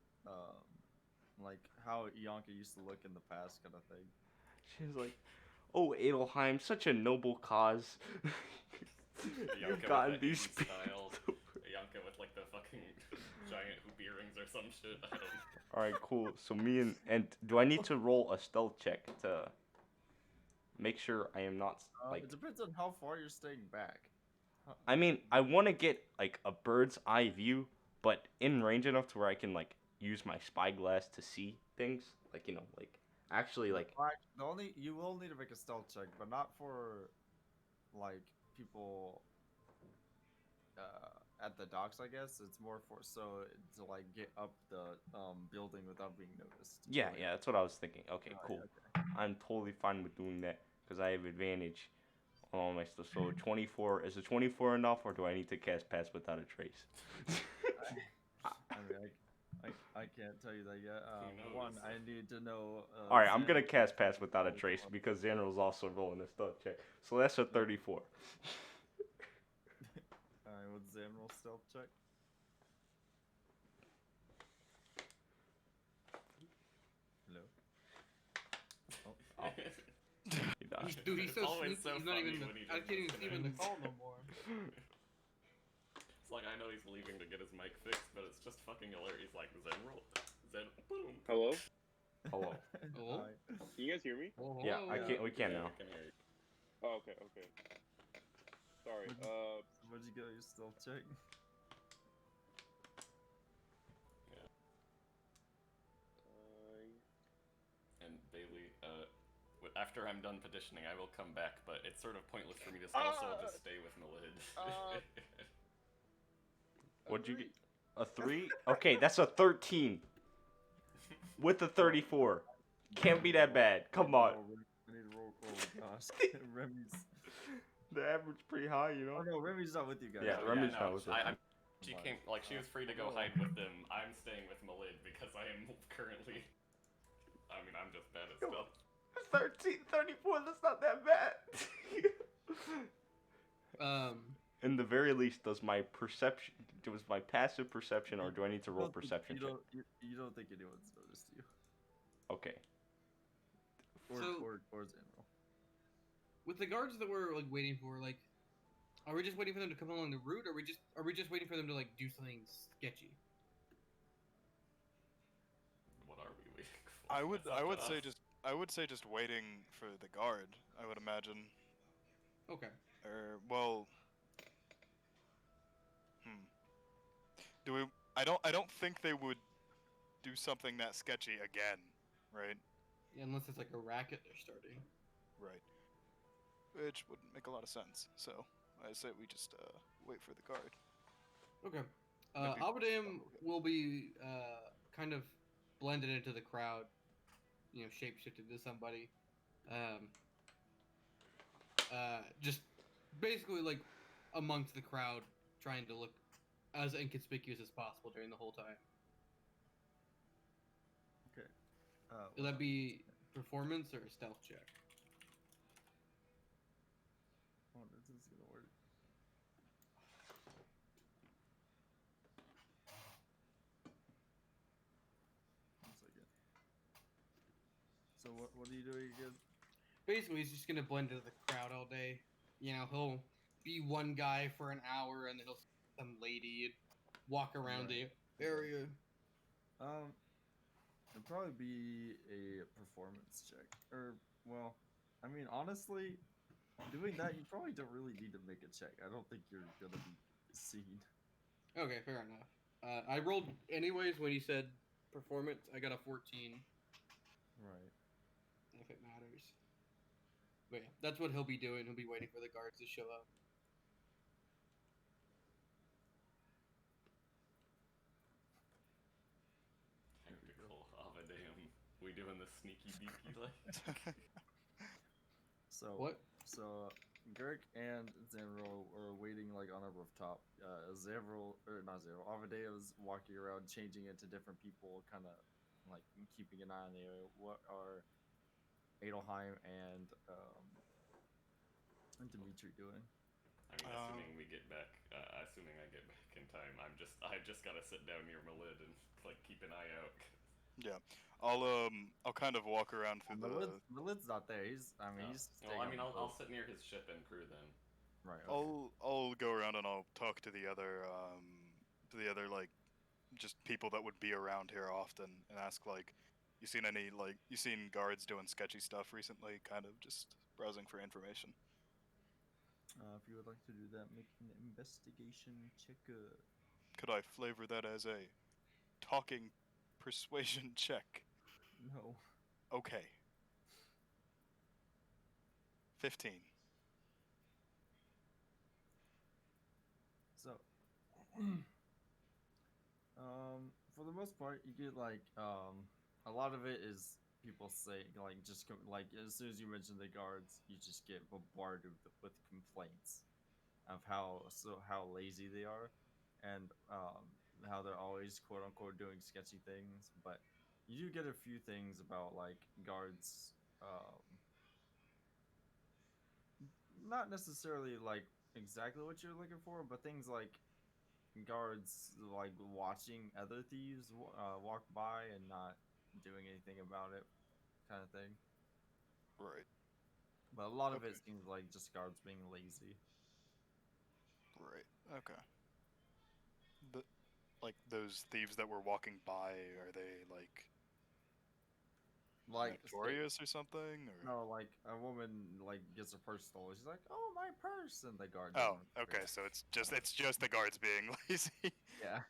G: like how Ianka used to look in the past, kind of thing.
B: She's like, "Oh, Adelheim, such a noble cause.
D: Bianca
B: You've
D: with
B: gotten
D: the
B: these
D: 80s style. Bianca with like the fucking giant hoop earrings or some shit. I don't know.
B: All right, cool. So me and do I need to roll a stealth check to make sure I am not like?
G: It depends on how far you're staying back.
B: I mean, I want to get like a bird's eye view, but in range enough to where I can like use my spyglass to see things. Like like actually like.
G: You will need to make a stealth check, but not for like people at the docks. I guess it's more for to like get up the building without being noticed.
B: Yeah,
G: Like,
B: yeah, that's what I was thinking. Okay,
G: oh,
B: cool.
G: yeah,
B: I'm totally fine with doing that because I have advantage on all my stuff. So 24 is a 24 enough, or do I need to cast Pass Without a Trace?
G: I mean, I can't tell you that yet.
D: Who
G: One,
D: knows?
G: I need to know.
B: All right, I'm gonna
G: Xander's-
B: cast Pass Without a Trace because Xander's also rolling a stealth check. So that's a 34.
G: Alright, what's Xander's stealth check? Hello.
B: Oh, he died.
C: Dude, he's
D: It's
C: so
D: always
C: sneaky.
D: so
C: He's not
D: funny
C: even.
D: when he
C: I
D: does
C: can't even see him in the
D: disconnect.
C: call no more.
D: It's like I know he's leaving to get his mic fixed, but it's just fucking hilarious. He's like Zen, boom.
F: Hello?
B: Hello.
C: Hello?
G: Hi.
F: Can you guys hear me?
C: Whoa,
B: Yeah,
C: whoa,
B: I
C: whoa.
B: can't. We can
D: Yeah,
B: now.
D: I can hear you.
F: Oh, okay, okay. Sorry.
G: What'd you get on your stealth check?
D: And Bailey, after I'm done petitioning, I will come back, but it's sort of pointless for me to also just stay with Malid.
B: What'd you get? A 3? Okay, that's a 13 with a 34. Can't be that bad. Come on.
G: I need to roll. Oh gosh. Remy's.
B: The average pretty high, you
G: Oh no, Remy's not with you guys.
B: Yeah,
D: Oh,
B: Remy's
D: no,
B: not with us.
D: she came, like, she was free to go hide with them. I'm staying with Malid because I am currently. I mean, I'm just bad at stuff.
B: 13, 34, that's not that bad. In the very least, does my passive perception, or do I need to roll perception check?
G: You don't think anyone's noticed you.
B: Okay.
G: Or
C: So-
G: Xander's.
C: With the guards that we're like waiting for, like, are we just waiting for them to come along the route, or are we just waiting for them to like do something sketchy?
D: What are we waiting
E: I would
D: It's up to us.
E: I would say just waiting for the guard. I would imagine.
C: Okay.
E: Or well, do we? I don't think they would do something that sketchy again, right?
C: Unless it's like a racket they're starting.
E: Right. Which would make a lot of sense. So I say we just wait for the guard.
C: Okay.
E: Maybe-
C: Abadam
E: okay.
C: will be kind of blended into the crowd, shapeshifted to somebody. Just basically like amongst the crowd, trying to look as inconspicuous as possible during the whole time.
A: Okay.
C: Will that be performance or a stealth check?
A: Oh, this is gonna work. One second. So what are you doing again?
C: Basically, he's just gonna blend into the crowd all day. He'll be one guy for an hour, and then he'll see some lady and walk around
A: Right.
C: the area.
A: It'd probably be a performance check. Or, well, I mean, honestly, doing that, you probably don't really need to make a check. I don't think you're gonna be seen.
C: Okay, fair enough. I rolled anyways when you said performance. I got a 14,
A: Right.
C: if it matters. But yeah, that's what he'll be doing. He'll be waiting for the guards to show up.
D: Tactical Avadam. We doing the sneaky beaky like?
A: So
C: What?
A: So Garrick and Zanro are waiting like on a rooftop. Zanro or not Zanro, Avadeo's walking around, changing into different people, kind of like keeping an eye on the area. What are Adelheim and Dimitri doing?
D: I mean, assuming we get back, assuming I get back in time, I just gotta sit down near Malid and like keep an eye out.
E: Yeah, I'll kind of walk around through
A: The lid's not there. He's
D: Well, I mean, I'll sit near his ship and crew then.
A: Right. Okay.
E: I'll go around and I'll talk to the other like just people that would be around here often and ask like, you seen guards doing sketchy stuff recently? Kind of just browsing for information.
A: If you would like to do that, make an investigation check.
E: Could I flavor that as a talking persuasion check?
A: No.
E: Okay. 15.
A: So, for the most part, you get like a lot of it is people say like like as soon as you mention the guards, you just get bombarded with complaints of how lazy they are, and how they're always quote unquote doing sketchy things. But you do get a few things about like guards, not necessarily like exactly what you're looking for, but things like guards like watching other thieves walk by and not doing anything about it, kind of thing.
E: Right.
A: But a lot of it
E: Okay.
A: seems like just guards being lazy.
E: Right. Okay. But like those thieves that were walking by, are they like notorious or something? Or
A: No, like a woman like gets her purse stolen. She's like, "Oh, my purse!" And the guard.
E: oh,
A: doesn't
E: okay.
A: care.
E: So it's just the guards being lazy.
A: Yeah.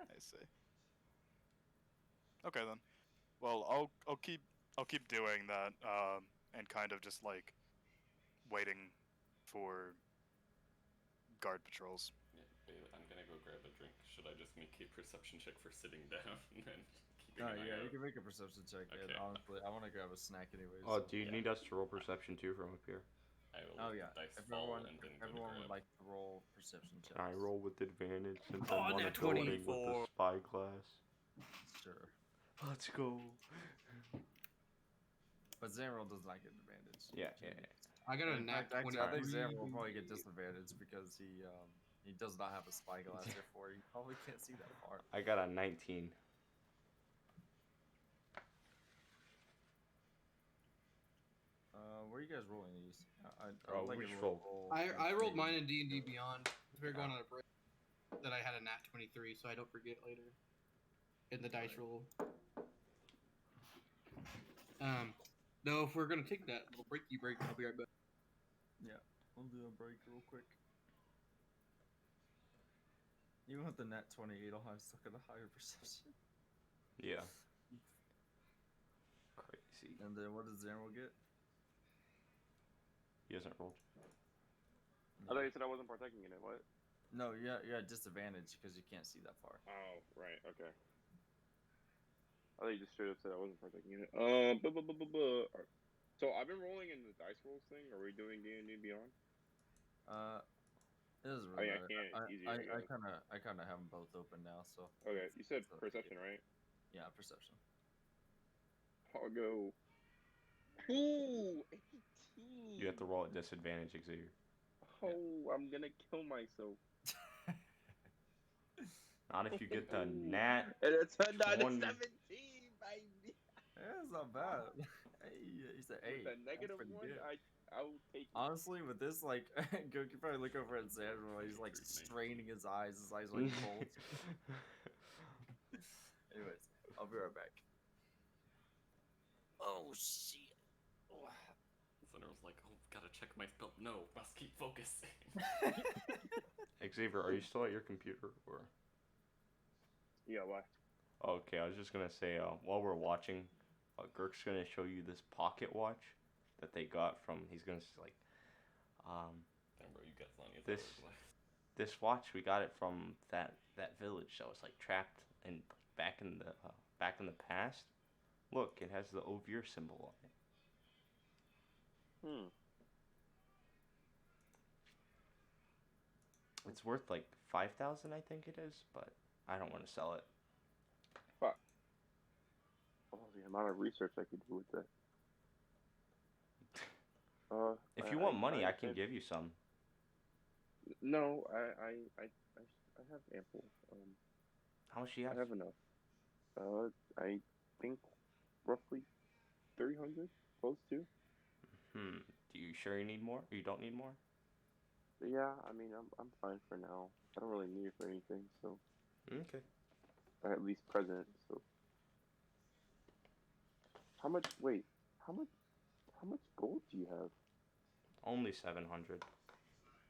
E: I see. Okay then. Well, I'll keep doing that, and kind of just like waiting for guard patrols.
D: Yeah, Bailey, I'm gonna go grab a drink. Should I just make a perception check for sitting down and then keeping an eye
A: Yeah,
D: out?
A: you can make a perception check. And
D: Okay.
A: honestly, I want to grab a snack anyways.
B: Oh,
A: so-
B: do you
D: Yeah.
B: need us to roll perception too from up here?
D: I will
A: Oh
D: let
A: yeah.
D: the dice
A: If
D: fall
A: everyone,
D: and then
A: if
D: go to
A: everyone would
D: grab.
A: like to roll perception checks.
B: Can I roll with advantage since
G: Oh,
B: I'm on a
G: nat
B: building
G: 20
B: with the
G: for-
B: spyglass?
A: Sure.
B: Let's go.
A: But Zanro does not get advantage.
B: Yeah.
C: I got a
A: In
C: nat
A: fact, actually, I think
C: 23.
A: Zanro will probably get disadvantage because he does not have a spyglass. Therefore, he probably can't see that far.
B: I got a 19.
A: Where are you guys rolling these?
B: Oh,
A: like
B: we
A: a
B: should
A: roll.
C: I rolled mine in D&D Beyond. We're going on a break. That I had a nat 23, so I don't forget later. In the dice
A: Right.
C: roll. No, if we're gonna take that little break, I'll be right back.
A: We'll do a break real quick. Even with the net 20, it'll have stuck at a higher perception.
B: Yeah. Crazy.
A: And then what does Zero get?
B: He hasn't rolled.
F: I thought you said I wasn't partaking in it. What?
A: No, you're at disadvantage because you can't see that far.
F: Oh, right. Okay. I thought you just straight up said I wasn't partaking in it. So I've been rolling in the dice rolls thing. Are we doing D&D Beyond?
A: It doesn't
F: Oh,
A: really
F: yeah,
A: matter.
F: I can't. It's easier, I guess.
A: I kind of have them both open now. So
F: Okay, you said
A: So-
F: perception, right?
A: yeah, perception.
F: I'll go. Ooh, 18.
B: You have to roll at disadvantage, Xavier.
F: Oh, I'm gonna kill myself.
B: Not if you get the nat.
F: And it's a
B: 20.
F: 17, baby.
A: Yeah, it's not bad. Hey, he said, "Hey,
F: With a negative
A: that's pretty
F: one,
A: good."
F: I will take it.
A: Honestly, with this, like, you can probably look over at Xander while he's like straining his eyes. His eyes are like cold. Anyways, I'll be right back. Oh shit!
D: Zenner's like, oh, gotta check my spell. No, must keep focusing.
B: Xavier, are you still at your computer or?
F: Yeah, why?
B: Okay, I was just gonna say, while we're watching, Girk's gonna show you this pocket watch that they got from. He's gonna like,
D: Damn, bro, you got plenty of
B: This-
D: those.
B: this watch we got it from that village that was like trapped in back in the past. Look, it has the Ovir symbol on it. It's worth like 5,000, I think it is, but I don't want to sell it.
F: Oh, the amount of research I could do with that.
B: If you want money, I can give you some.
F: No, I have ample.
B: How much do you
F: I
B: have?
F: have enough. I think roughly 300, close to.
B: Do you sure you need more? Or you don't need more?
F: Yeah, I mean, I'm fine for now. I don't really need it for anything, so
B: Okay.
F: at least present. So, how much? Wait, how much gold do you have?
B: Only 700.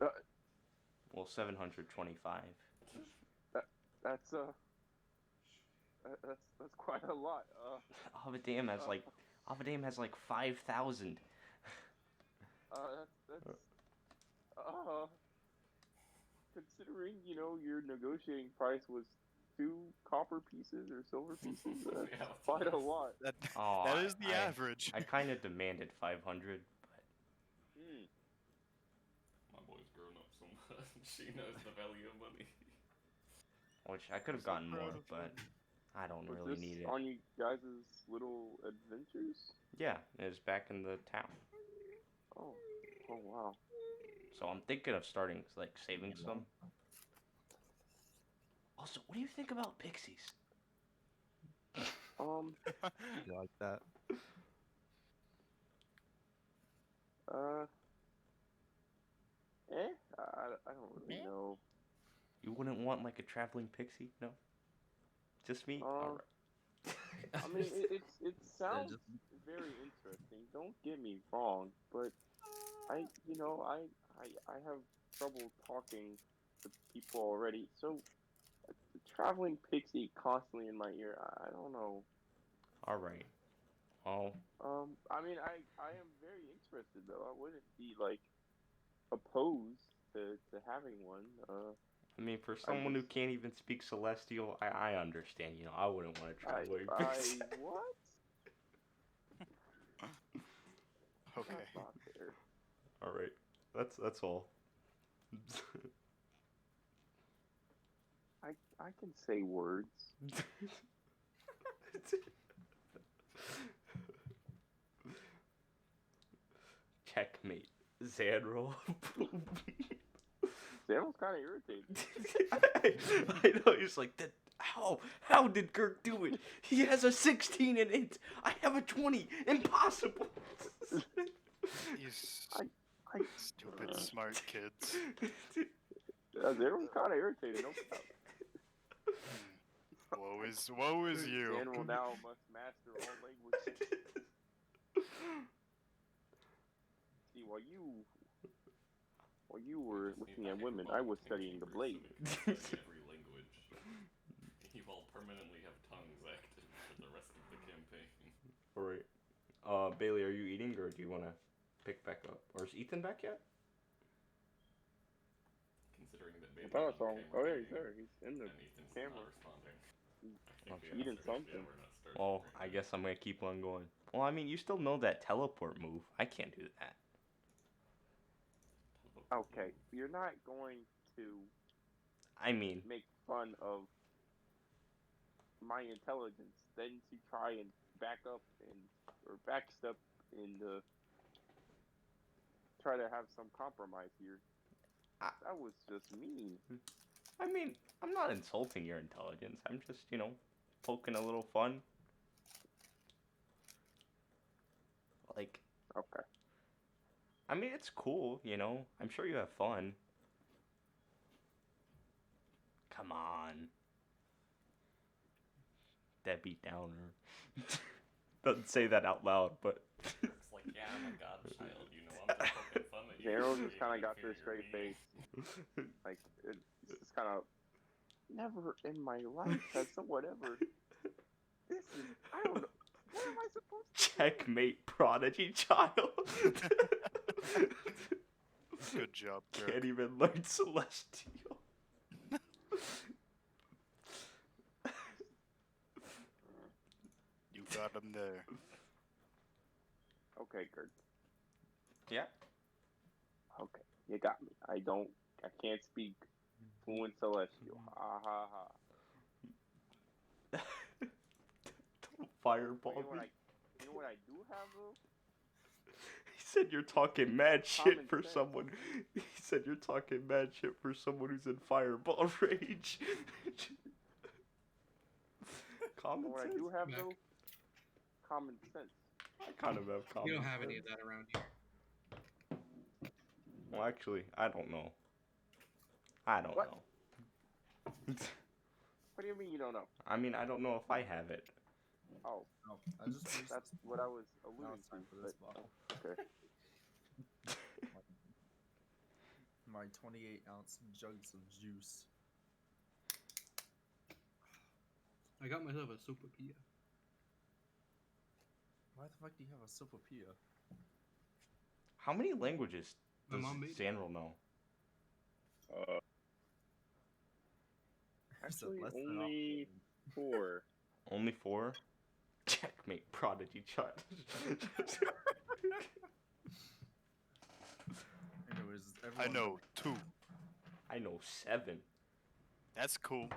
F: Uh,
B: Well, 725.
F: That's that's quite a lot.
B: Avadam has like 5,000.
F: That's considering your negotiating price was 2 copper pieces or silver pieces, that's
D: Yeah,
F: quite a lot.
E: That
B: Oh,
E: that is the
B: I-
E: average.
B: I kind of demanded 500, but
D: My boy's grown up so much. She knows the value of money.
B: which I could have gotten more, but I don't
F: Was
B: really
F: this
B: need it.
F: on you guys' little adventures?
B: Yeah, it was back in the town.
F: Oh wow.
B: So I'm thinking of starting like saving some. Also, what do you think about pixies?
H: You like that?
F: I don't really know.
B: You wouldn't want like a traveling pixie? No? Just me? Alright.
F: I mean, it sounds very interesting. Don't get me wrong, but I have trouble talking to people already. So, a traveling pixie constantly in my ear. I don't know.
B: Alright. Oh,
F: I mean, I am very interested though. I wouldn't be like opposed to having one.
B: I mean, for someone who can't even speak Celestial, I understand. You know, I wouldn't want to travel with pixie.
F: What?
E: Okay.
F: That's not fair.
B: Alright. That's all.
F: I can say words.
B: Checkmate. Zanro.
F: Samuel's kind of irritating.
B: I know, he's like, that. How did Kirk do it? He has a 16 in it. I have a 20. Impossible.
E: These
F: I
E: stupid smart kids.
F: Samuel's kind of irritating. No doubt.
E: Woe is you.
F: Samuel now must master all languages. while you were
D: Just
F: looking
D: need
F: at
D: that
F: women,
D: Ichabod
F: I was
D: King
F: studying the
D: Chambers so
F: blade.
D: we can study every language. You all permanently have tongues active for the rest of the campaign.
B: Alright. Bailey, are you eating or do you want to pick back up? Or is Ethan back yet?
D: Considering that
F: I
D: Bailey's
F: thought I
D: on
F: saw him.
D: camera
F: Oh yeah, he's
D: eating,
F: there. He's in the
D: and Ethan's
F: camera.
D: not responding. I think
B: Okay.
D: we
F: Eating
D: answered,
F: something.
D: Yeah, we're not starting
B: Well,
D: right
B: I
D: now.
B: guess I'm going to keep on going. Well, I mean, you still know that teleport move. I can't do that.
F: Okay, you're not going to
B: I mean,
F: make fun of my intelligence, then to try and back up or backstep and try to have some compromise here. That was just mean.
B: I'm not insulting your intelligence. I'm just, poking a little fun. Like,
F: Okay.
B: I mean, it's cool, I'm sure you have fun. Come on. Debbie Downer. Doesn't say that out loud, but.
D: It's like, yeah, I'm a godchild, I'm just poking fun at you.
F: Zero
D: for
F: just kind of
D: being
F: got this
D: inferior
F: straight
D: to me.
F: face. Like, it's just kind of. Never in my life has someone ever. This is. I don't know. What am I supposed to do?
B: Checkmate, prodigy child.
E: Good job, Kirk.
B: Can't even learn Celestial.
E: You got him there.
F: Okay, Kurt.
B: Yeah.
F: Okay, you got me. I can't speak fluent Celestial. Ha ha ha.
B: Fireball
F: You know
B: me.
F: you know what I do have though?
B: He said you're talking mad shit
F: Common
B: for
F: sense.
B: someone. He said you're talking mad shit for someone who's in fireball rage.
F: You know
B: Common
F: what I
B: sense.
F: do have
C: Mac.
F: though? Common sense.
B: I kind of have common
C: You don't have
B: sense.
C: any of that around here.
B: Well, actually, I don't know. I don't
F: What?
B: know.
F: What do you mean you don't know?
B: I mean, I don't know if I have it.
F: Oh,
A: Oh, I just used
F: that's what I was
A: now
F: alluding
A: it's time
F: to.
A: for this
F: But,
A: bottle.
F: okay.
A: My 28-ounce jugs of juice.
C: I got myself a sopapilla.
A: Why the fuck do you have a sopapilla?
B: How many languages
C: My
B: does
C: mom made it.
B: Zanril know?
A: It's
F: Actually,
A: less than
F: only 4.
B: Only 4? Checkmate, prodigy child.
A: Anyways,
E: I
A: everyone
E: know 2.
B: I know 7.
E: That's cool.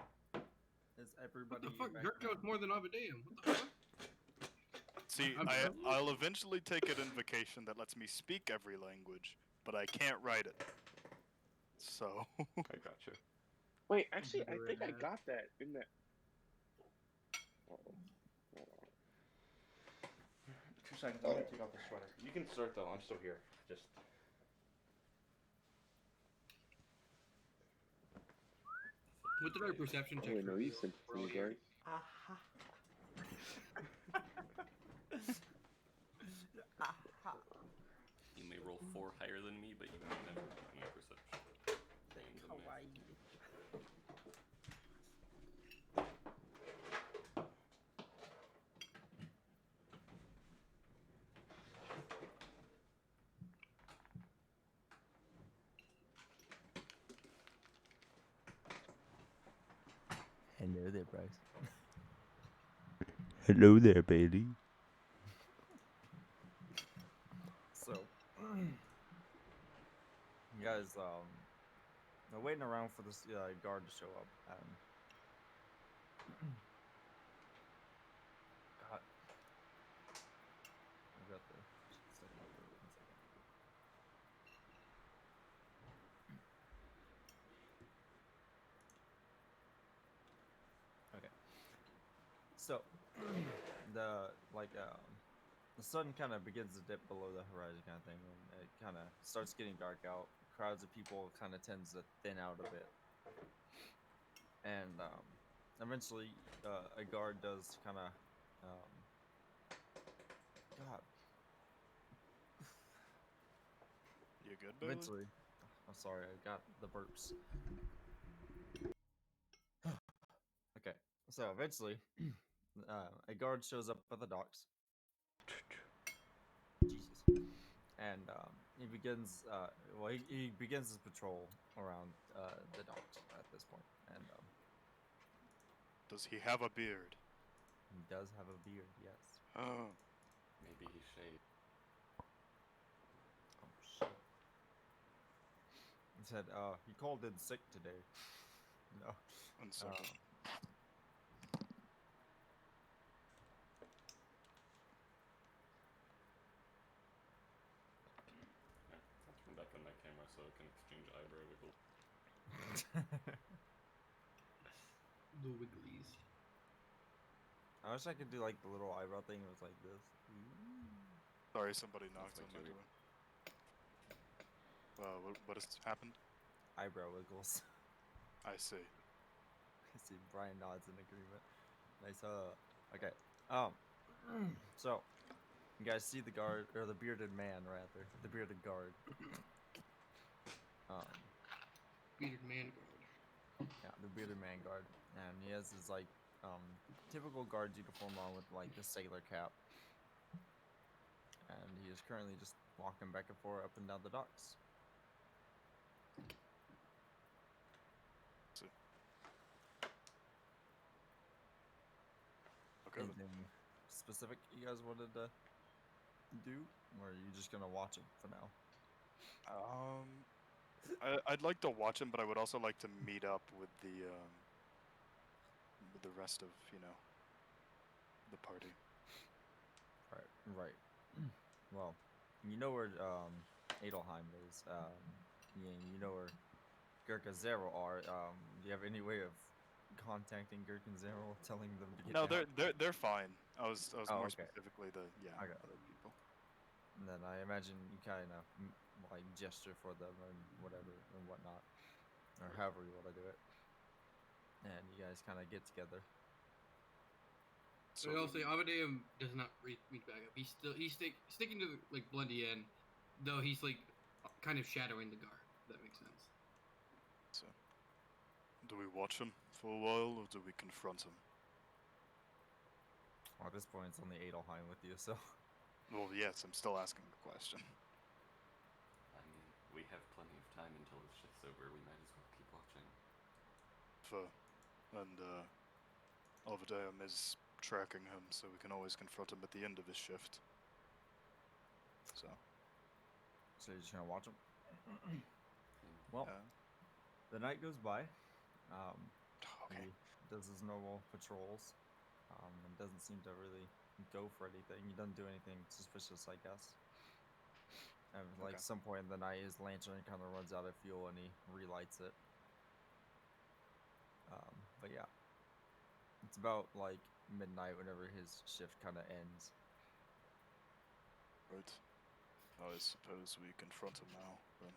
A: Is everybody
C: What the fuck?
A: back
C: Dirk
A: now?
C: knows more than Avadeum. What the fuck?
E: See,
C: I'm sorry?
E: I'll eventually take an invocation that lets me speak every language, but I can't write it. So.
B: I gotcha.
F: Wait, actually, I
C: Very
F: think I
C: bad.
F: got that in that. Hold on.
B: 2 seconds, I'm gonna take off the sweater. You can start though, I'm still here. Just.
C: What did our perception
F: Oh,
C: check?
F: wait, no, you
C: reveal
F: said
C: earlier?
F: things right.
D: You may roll 4 higher than me, but you may never have any perception.
G: Hello there, Bryce.
B: Hello there, Bailey.
A: So, you guys, they're waiting around for this guard to show up, and God, I got the second over 1 second. Okay, so the sun kind of begins to dip below the horizon, kind of thing, and it kind of starts getting dark out. Crowds of people kind of tends to thin out a bit, and eventually a guard does kind of God.
E: You good, Bailey?
A: Eventually, I'm sorry, I got the burps. Okay, so eventually, a guard shows up at the docks. Jesus. And he begins, he begins his patrol around the docks at this point, and
E: Does he have a beard?
A: he does have a beard. Yes.
E: Oh,
D: Maybe he shaved.
A: Oh shit. He said, he called in sick today. No.
E: one second.
D: Yeah, I'll turn back on my camera so it can exchange eyebrow wiggle.
C: The Wigglies.
A: I wish I could do like the little eyebrow thing. It was like this.
E: Sorry, somebody knocked
D: That's
E: on
D: my
E: my
D: joke.
E: door. What has happened?
A: Eyebrow wiggles.
E: I see.
A: I see Brian nods in agreement. Nice. Okay. So, you guys see the guard or the bearded man rather, the bearded guard.
C: Bearded man guard.
A: Yeah, the bearded man guard, and he has his like typical guard's uniform on with like the sailor cap, and he is currently just walking back and forth up and down the docks.
E: Okay. then.
A: Anything specific you guys wanted to do, or are you just gonna watch him for now?
E: I'd like to watch him, but I would also like to meet up with the rest of the party.
A: Right. Well, you know where Adelheim is. You know where Gurk and Zero are. Do you have any way of contacting Gurk and Zero, telling them to get
E: No,
A: down?
E: they're fine. I was
A: Oh,
E: more
A: okay.
E: specifically the
A: Okay.
E: other people.
A: And then I imagine you kind of like gesture for them and whatever and whatnot, or however you want to do it. And you guys kind of get together.
C: So I'll say Amadeum does not meet back up. He's sticking to like Blundy end, though he's like kind of shadowing the guard. If that makes sense.
E: So, do we watch him for a while, or do we confront him?
A: Well, at this point, it's only Adelheim with you, so.
E: Well, yes, I'm still asking the question.
D: I mean, we have plenty of time until his shift's over. We might as well keep watching.
E: And Alvadeum is tracking him, so we can always confront him at the end of his shift. So
A: you're just gonna watch him? Well, the night goes by.
E: okay.
A: He does his normal patrols, and doesn't seem to really go for anything. He doesn't do anything suspicious, I guess. And like
E: Okay.
A: some point in the night, his lantern kind of runs out of fuel, and he relights it. But yeah, it's about like midnight whenever his shift kind of ends.
E: Right. I suppose we confront him now, then.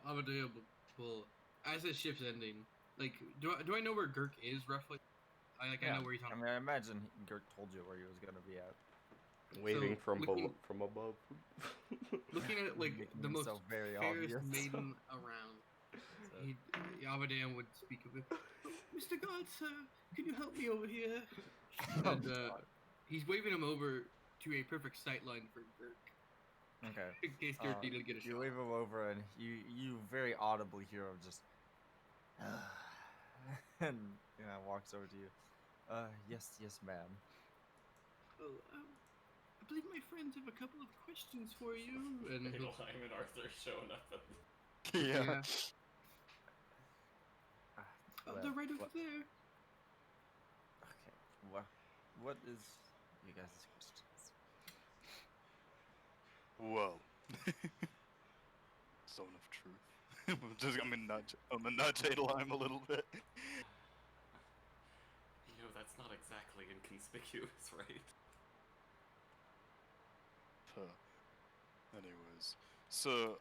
C: Amadeum will, as his shift's ending, like, do I know where Gurk is roughly? I know where he's on.
A: I mean, I imagine Gurk told you where he was gonna be at.
B: Waving
C: So,
B: from
C: looking-
B: from above.
C: Looking at like
A: Making
C: the most
A: himself very
C: fairest
A: obvious.
C: maiden around, Amadeum would speak of it. "Oh, Mr. God, sir, can you help me over here? And he's waving him over to a perfect sight line for Gurk.
A: Okay.
C: In case Gurk needed to get a
A: You
C: shot.
A: wave him over, and you very audibly hear him just, and walks over to you. Yes, ma'am.
C: Oh, I believe my friends have a couple of questions for you. And
D: Adelheim and Arthur showing up at
C: yeah.
A: Well,
C: They're right over
A: what-
C: there.
A: Okay. What is you guys' questions?
E: Well, zone of truth. I'm gonna nudge Adelheim a little bit.
D: That's not exactly inconspicuous, right?
E: Anyways, so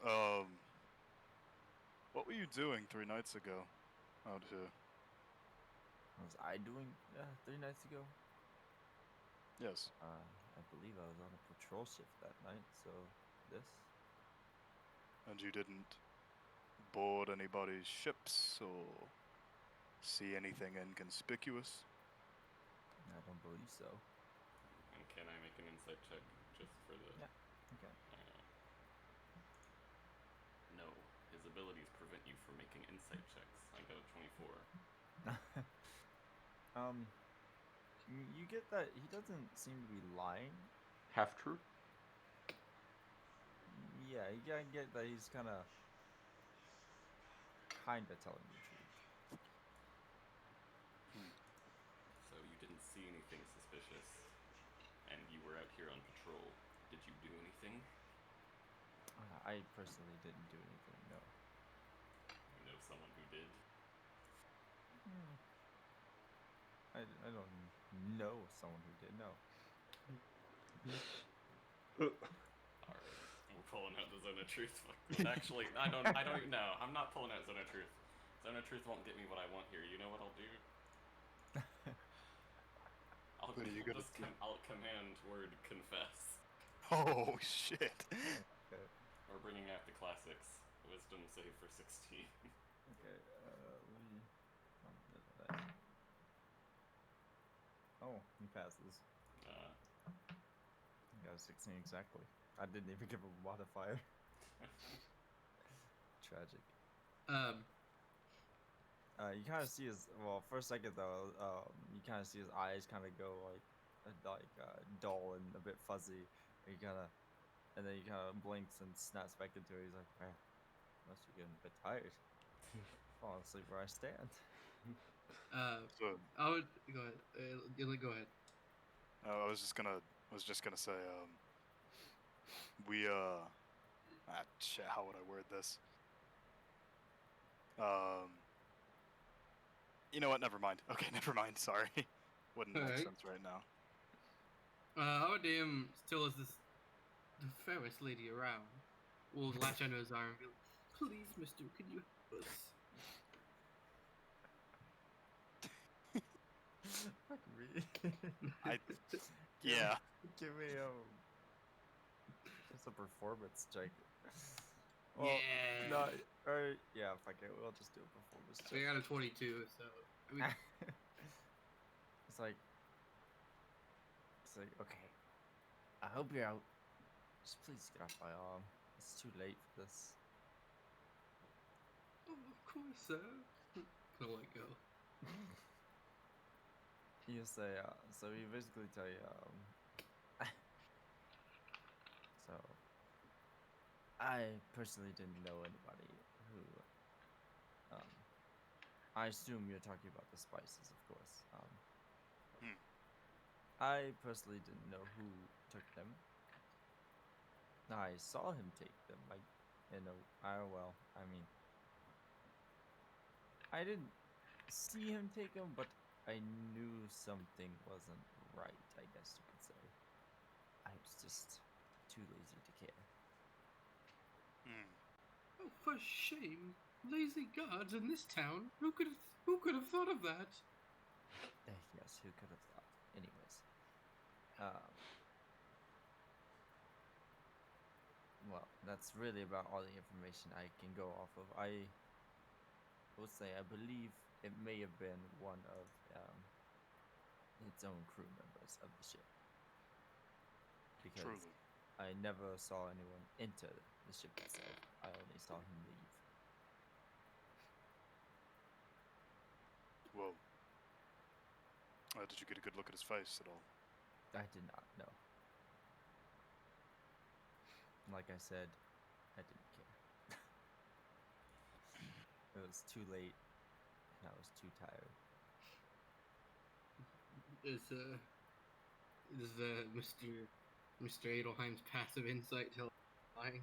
E: what were you doing 3 nights ago out here?
A: What was I doing 3 nights ago?
E: Yes.
G: I believe I was on a patrol shift that night, so this.
E: And you didn't board anybody's ships or see anything inconspicuous?
G: I don't believe so.
D: And can I make an insight check just for the?
G: Yeah. Okay.
D: No, his abilities prevent you from making insight checks. I got a 24.
G: You get that he doesn't seem to be lying.
B: Half true.
G: Yeah, you gotta get that he's kinda telling the truth.
D: So you didn't see anything suspicious, and you were out here on patrol. Did you do anything?
G: I personally didn't do anything, no.
D: You know someone who did?
G: I don't know someone who did, no.
D: Alright, we're pulling out the Zone of Truth. Actually, I don't even know. I'm not pulling out Zone of Truth. Zone of Truth won't get me what I want here. You know what I'll do? I'll command word confess.
E: Oh shit!
G: Okay.
D: We're bringing out the classics. Wisdom save for 16.
G: Okay, oh, he passes. He got a 16 exactly. I didn't even give him a modifier. Tragic. You kind of see his, well, for a second though, you kind of see his eyes kind of go dull and a bit fuzzy. And then he kind of blinks and snaps back into it. He's like, man, must be getting a bit tired. Fall asleep where I stand.
E: So,
C: I would go ahead. Gilly, go ahead.
E: I was just gonna say, how would I word this? You know what? Never mind. Okay, never mind. Sorry, wouldn't make
C: Alright.
E: sense right now.
C: Our dame still is the fairest lady around. Will latch onto his arm and be like, please, mister, can you help us?
G: Fuck me.
E: Yeah.
G: Give me just a performance check. Well,
C: Yeah.
G: no, or yeah, fuck it. We'll just do a performance
C: I
G: check.
C: got a 22, so I mean,
G: It's like, okay. I hope you're out. Just please get off my arm. It's too late for this.
C: oh, of course, sir. Gonna let go.
G: You say, so you basically tell you, so I personally didn't know anybody who, I assume you're talking about the spices, of course. I personally didn't know who took them. I saw him take them. I didn't see him take them, but I knew something wasn't right, I guess you could say. I was just too lazy to care.
C: Oh, for shame! Lazy gods in this town. Who could have thought of that?
G: Yes, who could have thought? Anyways, well, that's really about all the information I can go off of. I will say I believe it may have been one of its own crew members of the ship. Because
E: Truly.
G: I never saw anyone enter the ship itself. I only saw him leave.
E: Whoa. Did you get a good look at his face at all?
G: I did not know. Like I said, I didn't care. It was too late, and I was too tired.
C: Is Mr. Adelheim's passive insight tell lying?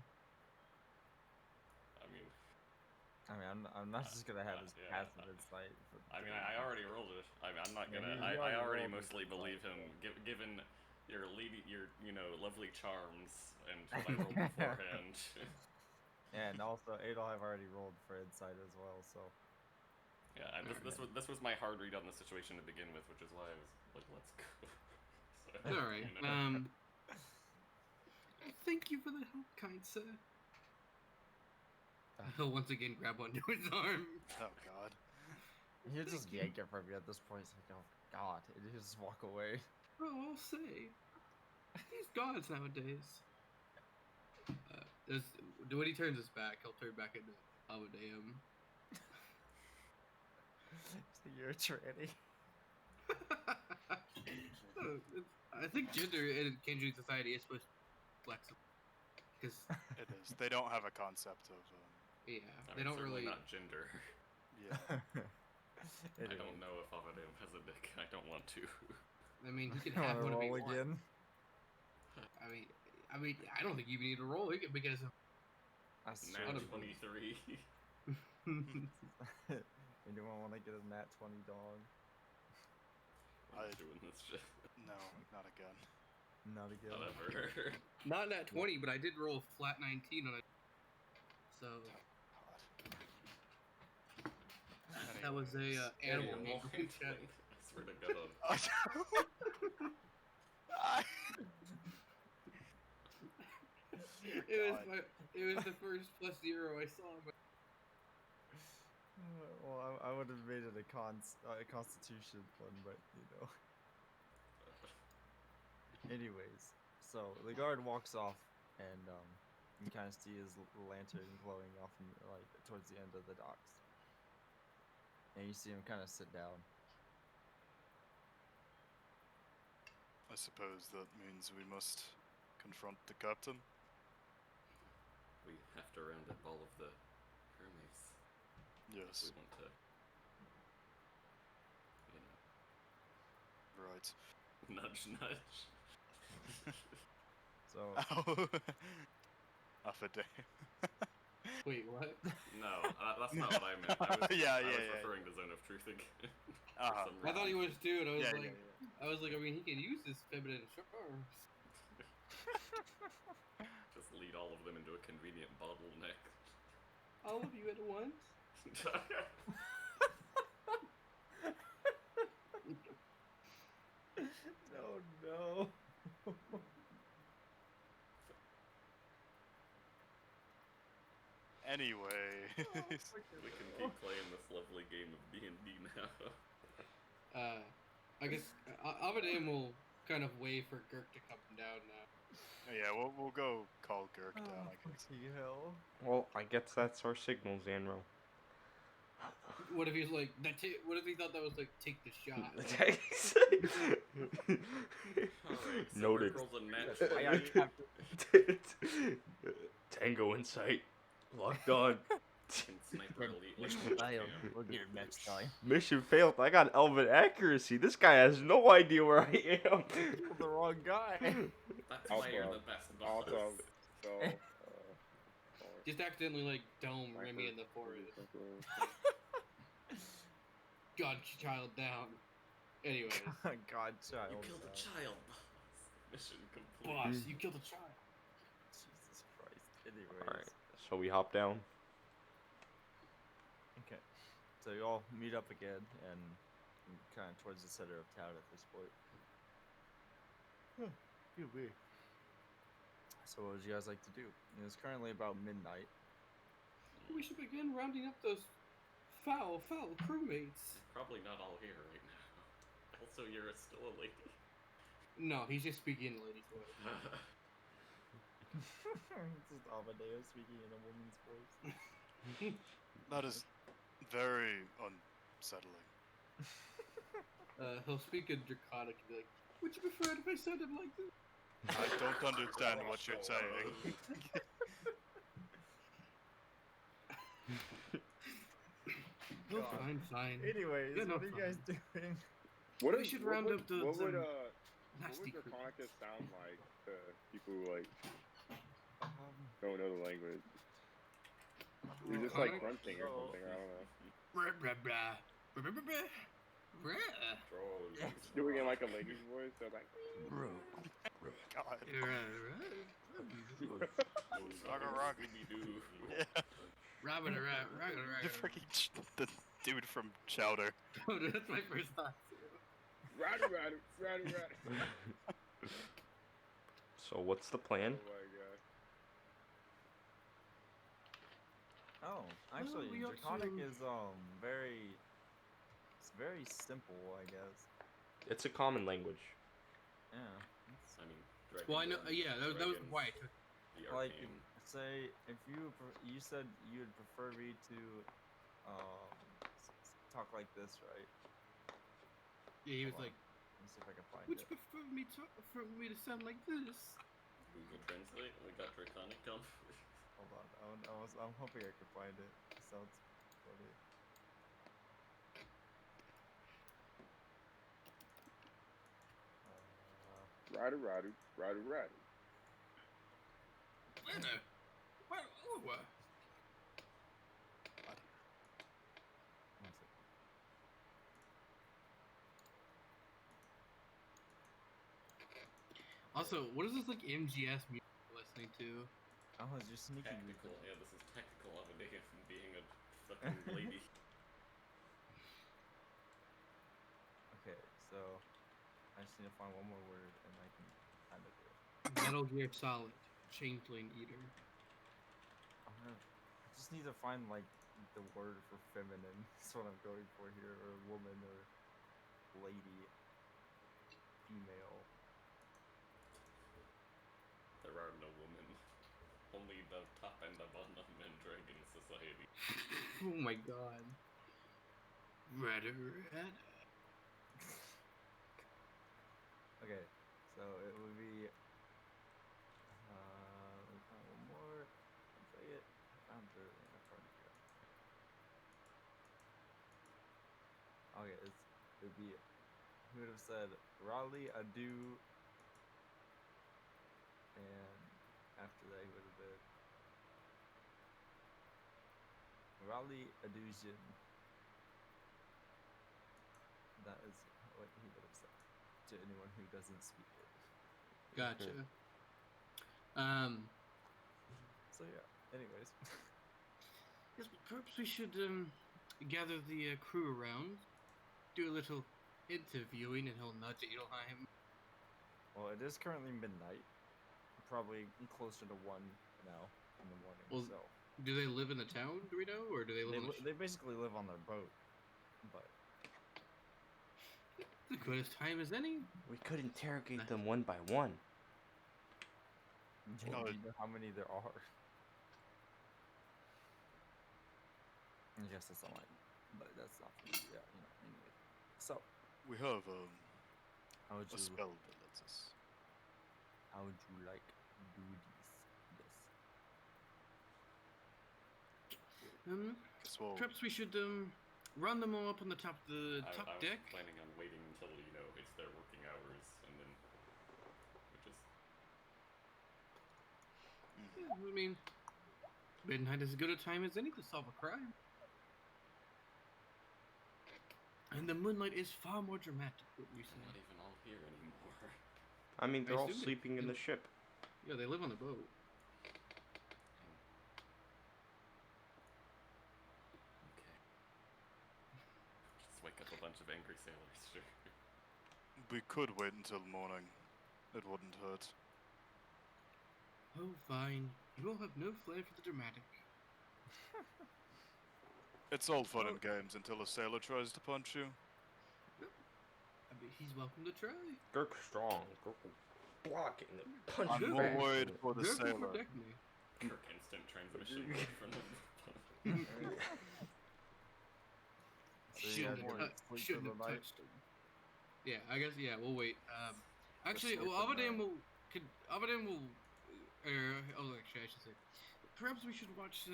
D: I mean,
G: I'm not just gonna have his
D: yeah,
G: passive insight.
D: I already rolled it. I'm not
G: Yeah,
D: gonna.
G: you
D: I
G: already
D: already
G: rolled
D: mostly
G: it,
D: believe
G: so-
D: him, given your lovely charms and what I rolled beforehand.
G: Yeah, and also Adelheim already rolled for insight as well, so.
D: Yeah, and this was my hard read on the situation to begin with, which is why I was like, let's go. So,
C: All right.
D: you know.
C: Thank you for the help, kind sir. He'll once again grab onto his arm.
E: Oh God.
G: He'll just yank it from you at this point. It's like, oh god, and he'll just walk away.
C: Oh, I'll say. These gods nowadays. When he turns his back, he'll turn back into Amadeum.
G: So you're a tranny.
C: I think gender in Kenji society is supposed to be flexible. Because,
E: It is. They don't have a concept of.
C: yeah,
D: I
C: they
D: mean,
C: don't
D: certainly
C: really.
D: not gender.
E: Yeah.
D: I don't know if Avadim has a dick. I don't want to.
C: I mean, he can
G: Wanna
C: have one if he
G: roll
C: wants.
G: again?
C: I mean, I don't think you even need to roll. You can because
G: I swear.
D: Nat
C: to
D: 23.
G: Anyone want to get a nat 20 dog?
D: I'm doing this shit.
E: No, not again.
G: Not again.
D: Whatever.
C: not that 20, but I did roll a flat 19 on it. So that was a animal
D: Animal
C: handling check.
D: handling. I swear to God.
C: It was the first +0 I saw. But
G: Well, I would have made it a constitution one, but you know. Anyways, so the guard walks off, and you kind of see his lantern glowing off in, like towards the end of the docks, and you see him kind of sit down.
E: I suppose that means we must confront the captain.
D: We have to round up all of the crewmates.
E: Yes.
D: We want to, you know,
E: Right.
D: nudge, nudge.
G: So
E: Half a day.
C: wait, what?
D: No, that's not what I meant. I was,
E: Yeah,
D: I was
E: yeah.
D: referring to Zone of Truth again. For
E: Uh-huh.
D: some
C: I thought he
D: reason.
C: was too, and I was
E: Yeah,
C: like,
E: yeah,
C: I was like, I mean, he can use his feminine charms.
D: Just lead all of them into a convenient bottleneck.
C: All of you at once.
G: oh no.
E: Anyway.
D: We can keep playing this lovely game of D&D now.
C: I guess Avadim will kind of wait for Girk to come down now.
E: Yeah, we'll go call Girk down, I guess.
G: Fucking hell.
B: Well, I guess that's our signal, Zanro.
C: What if he's like, what if he thought that was like, take the shot?
D: Alright, so
B: Noted.
D: Rick rolls a nat
G: Aye, aye,
D: 20
G: Captain.
B: Tango in sight. Locked on.
D: and Sniper Elite.
G: Mission
D: like,
G: failed.
D: yeah.
G: We'll get it next time.
B: Mission failed. I got Elven accuracy. This guy has no idea where I am.
G: Killed the wrong guy.
D: That's why you're the best boss.
F: Also, so.
C: Just accidentally like dome Remy in the forehead. Godchild down. Anyways,
G: Godchild.
D: You killed a child, boss. Mission complete.
C: boss, you killed a child.
G: Jesus Christ. Anyways.
B: Alright, so we hop down.
G: Okay. So you all meet up again and kind of towards the center of town at this point. So what would you guys like to do? It's currently about midnight.
C: We should begin rounding up those foul crewmates.
D: Probably not all here right now. Also, you're still a lady.
C: No, he's just speaking in lady's voice.
G: This is Amadeus speaking in a woman's voice.
E: That is very unsettling.
C: He'll speak in Draconic and be like, would you prefer it if I sounded like this?
E: I don't understand what you're saying.
C: No,
G: God.
C: fine.
G: Anyways,
C: Yeah, no,
G: what are you guys
C: fine.
G: doing?
F: What
C: We
F: is-
C: should
F: what
C: round
F: would-
C: up the
F: What would
C: some
F: what
C: nasty
F: would
C: crew.
F: Draconica sound like to people who like don't know the language? You're just like
C: Draconic?
F: grunting or something. I don't know.
C: Blah, blah, blah. Blah, blah, blah, blah. Blah.
D: Trolls.
F: Doing it like a lady's voice. So like.
E: God.
D: Raga
E: raga.
D: Scooby-Doo.
E: Yeah.
C: Rabbit,
E: The freaking the dude from Chowder.
C: That's my first thought.
F: Radu.
B: So what's the plan?
F: Oh my god.
A: Oh, actually,
C: we ought
A: Draconic
C: to-
A: is very. It's very simple, I guess.
B: It's a common language.
A: Yeah. It's,
D: I mean,
C: Well, I know.
D: Dragonborn,
C: Yeah, that was
D: dragons,
C: why I took.
D: the
A: like,
D: arcane.
A: say if you said you'd prefer me to talk like this, right?
C: Yeah, he was
A: Hold on.
C: like,
A: Let me see if I can find
C: "Would
A: it.
C: you prefer me to sound like this?"
D: Google Translate. We got Draconic down.
A: Hold on. I'm hoping I can find it. It sounds funny.
F: Rider, rider, rider, rider.
C: Bueno. Well, oh,
A: One second.
C: Also, what is this like MGS music we're listening to?
A: Oh, it's just sneaky.
D: Tactical. Yeah, this is tactical Amadeus from being a fucking lady.
A: Okay, so I just need to find one more word and I can kind of do it.
C: Metal Gear Solid, Changeling Eater.
A: I just need to find like the word for feminine. That's what I'm going for here, or woman, or lady, female.
D: There are no women. Only the top and the bottom in Dragon Society.
C: Oh my god. Redder.
A: Okay, so it would be. Let me find one more. I'll say it. I found the part here. Okay, it would be. Who would have said Raleigh adieu? And after that, he would have been Raleigh adhesion. That is what he would have said to anyone who doesn't speak it.
C: Gotcha.
A: So yeah. Anyways,
C: Yes, but perhaps we should gather the crew around, do a little interviewing, and he'll nudge Edelheim.
A: well, it is currently midnight. Probably closer to 1 now in the morning.
C: Well,
A: so
C: Do they live in the town? Do we know, or do they live on the
A: they basically live on their boat, but
C: the good as time as any?
B: We could interrogate them one by one.
A: do
E: Oh,
A: you know how many there are? I guess that's not mine, but that's not for me. Yeah, anyway. So,
E: We have
A: how would
E: a
A: you
E: spell that lets us.
A: how would you like to do this?
E: Guess we'll.
C: Perhaps we should run them all up on the top of the
D: I
C: top
D: was
C: deck.
D: planning on waiting until it's their working hours and then, which is
C: Yeah, I mean, midnight is as good a time as any to solve a crime. And the moonlight is far more dramatic, would we
D: they're not
C: say?
D: even all here anymore.
B: I mean, they're all
C: assume they-
B: sleeping in the ship.
C: Yeah, they live on the boat.
D: Okay. Just wake up a bunch of angry sailors, sure.
E: We could wait until morning. It wouldn't hurt.
C: Oh, fine. You all have no flair for the dramatic.
E: It's all fun and games until a sailor tries to punch you.
C: I mean, he's welcome to try.
B: Girk strong. Girk will block it and then punch
E: I'm
B: you
E: more
B: back.
E: worried for the
C: Dirk will
E: sailor.
C: protect me.
D: Kirk instant transmission from the
A: So you
C: Shouldn't
A: guys
C: have,
A: wanna sleep for
C: shouldn't
A: the
C: have
A: night?
C: touched him. Yeah, I guess. Yeah, we'll wait. Actually,
A: sleep
C: well,
A: in the-
C: Abadan will. Actually, I should say. Perhaps we should watch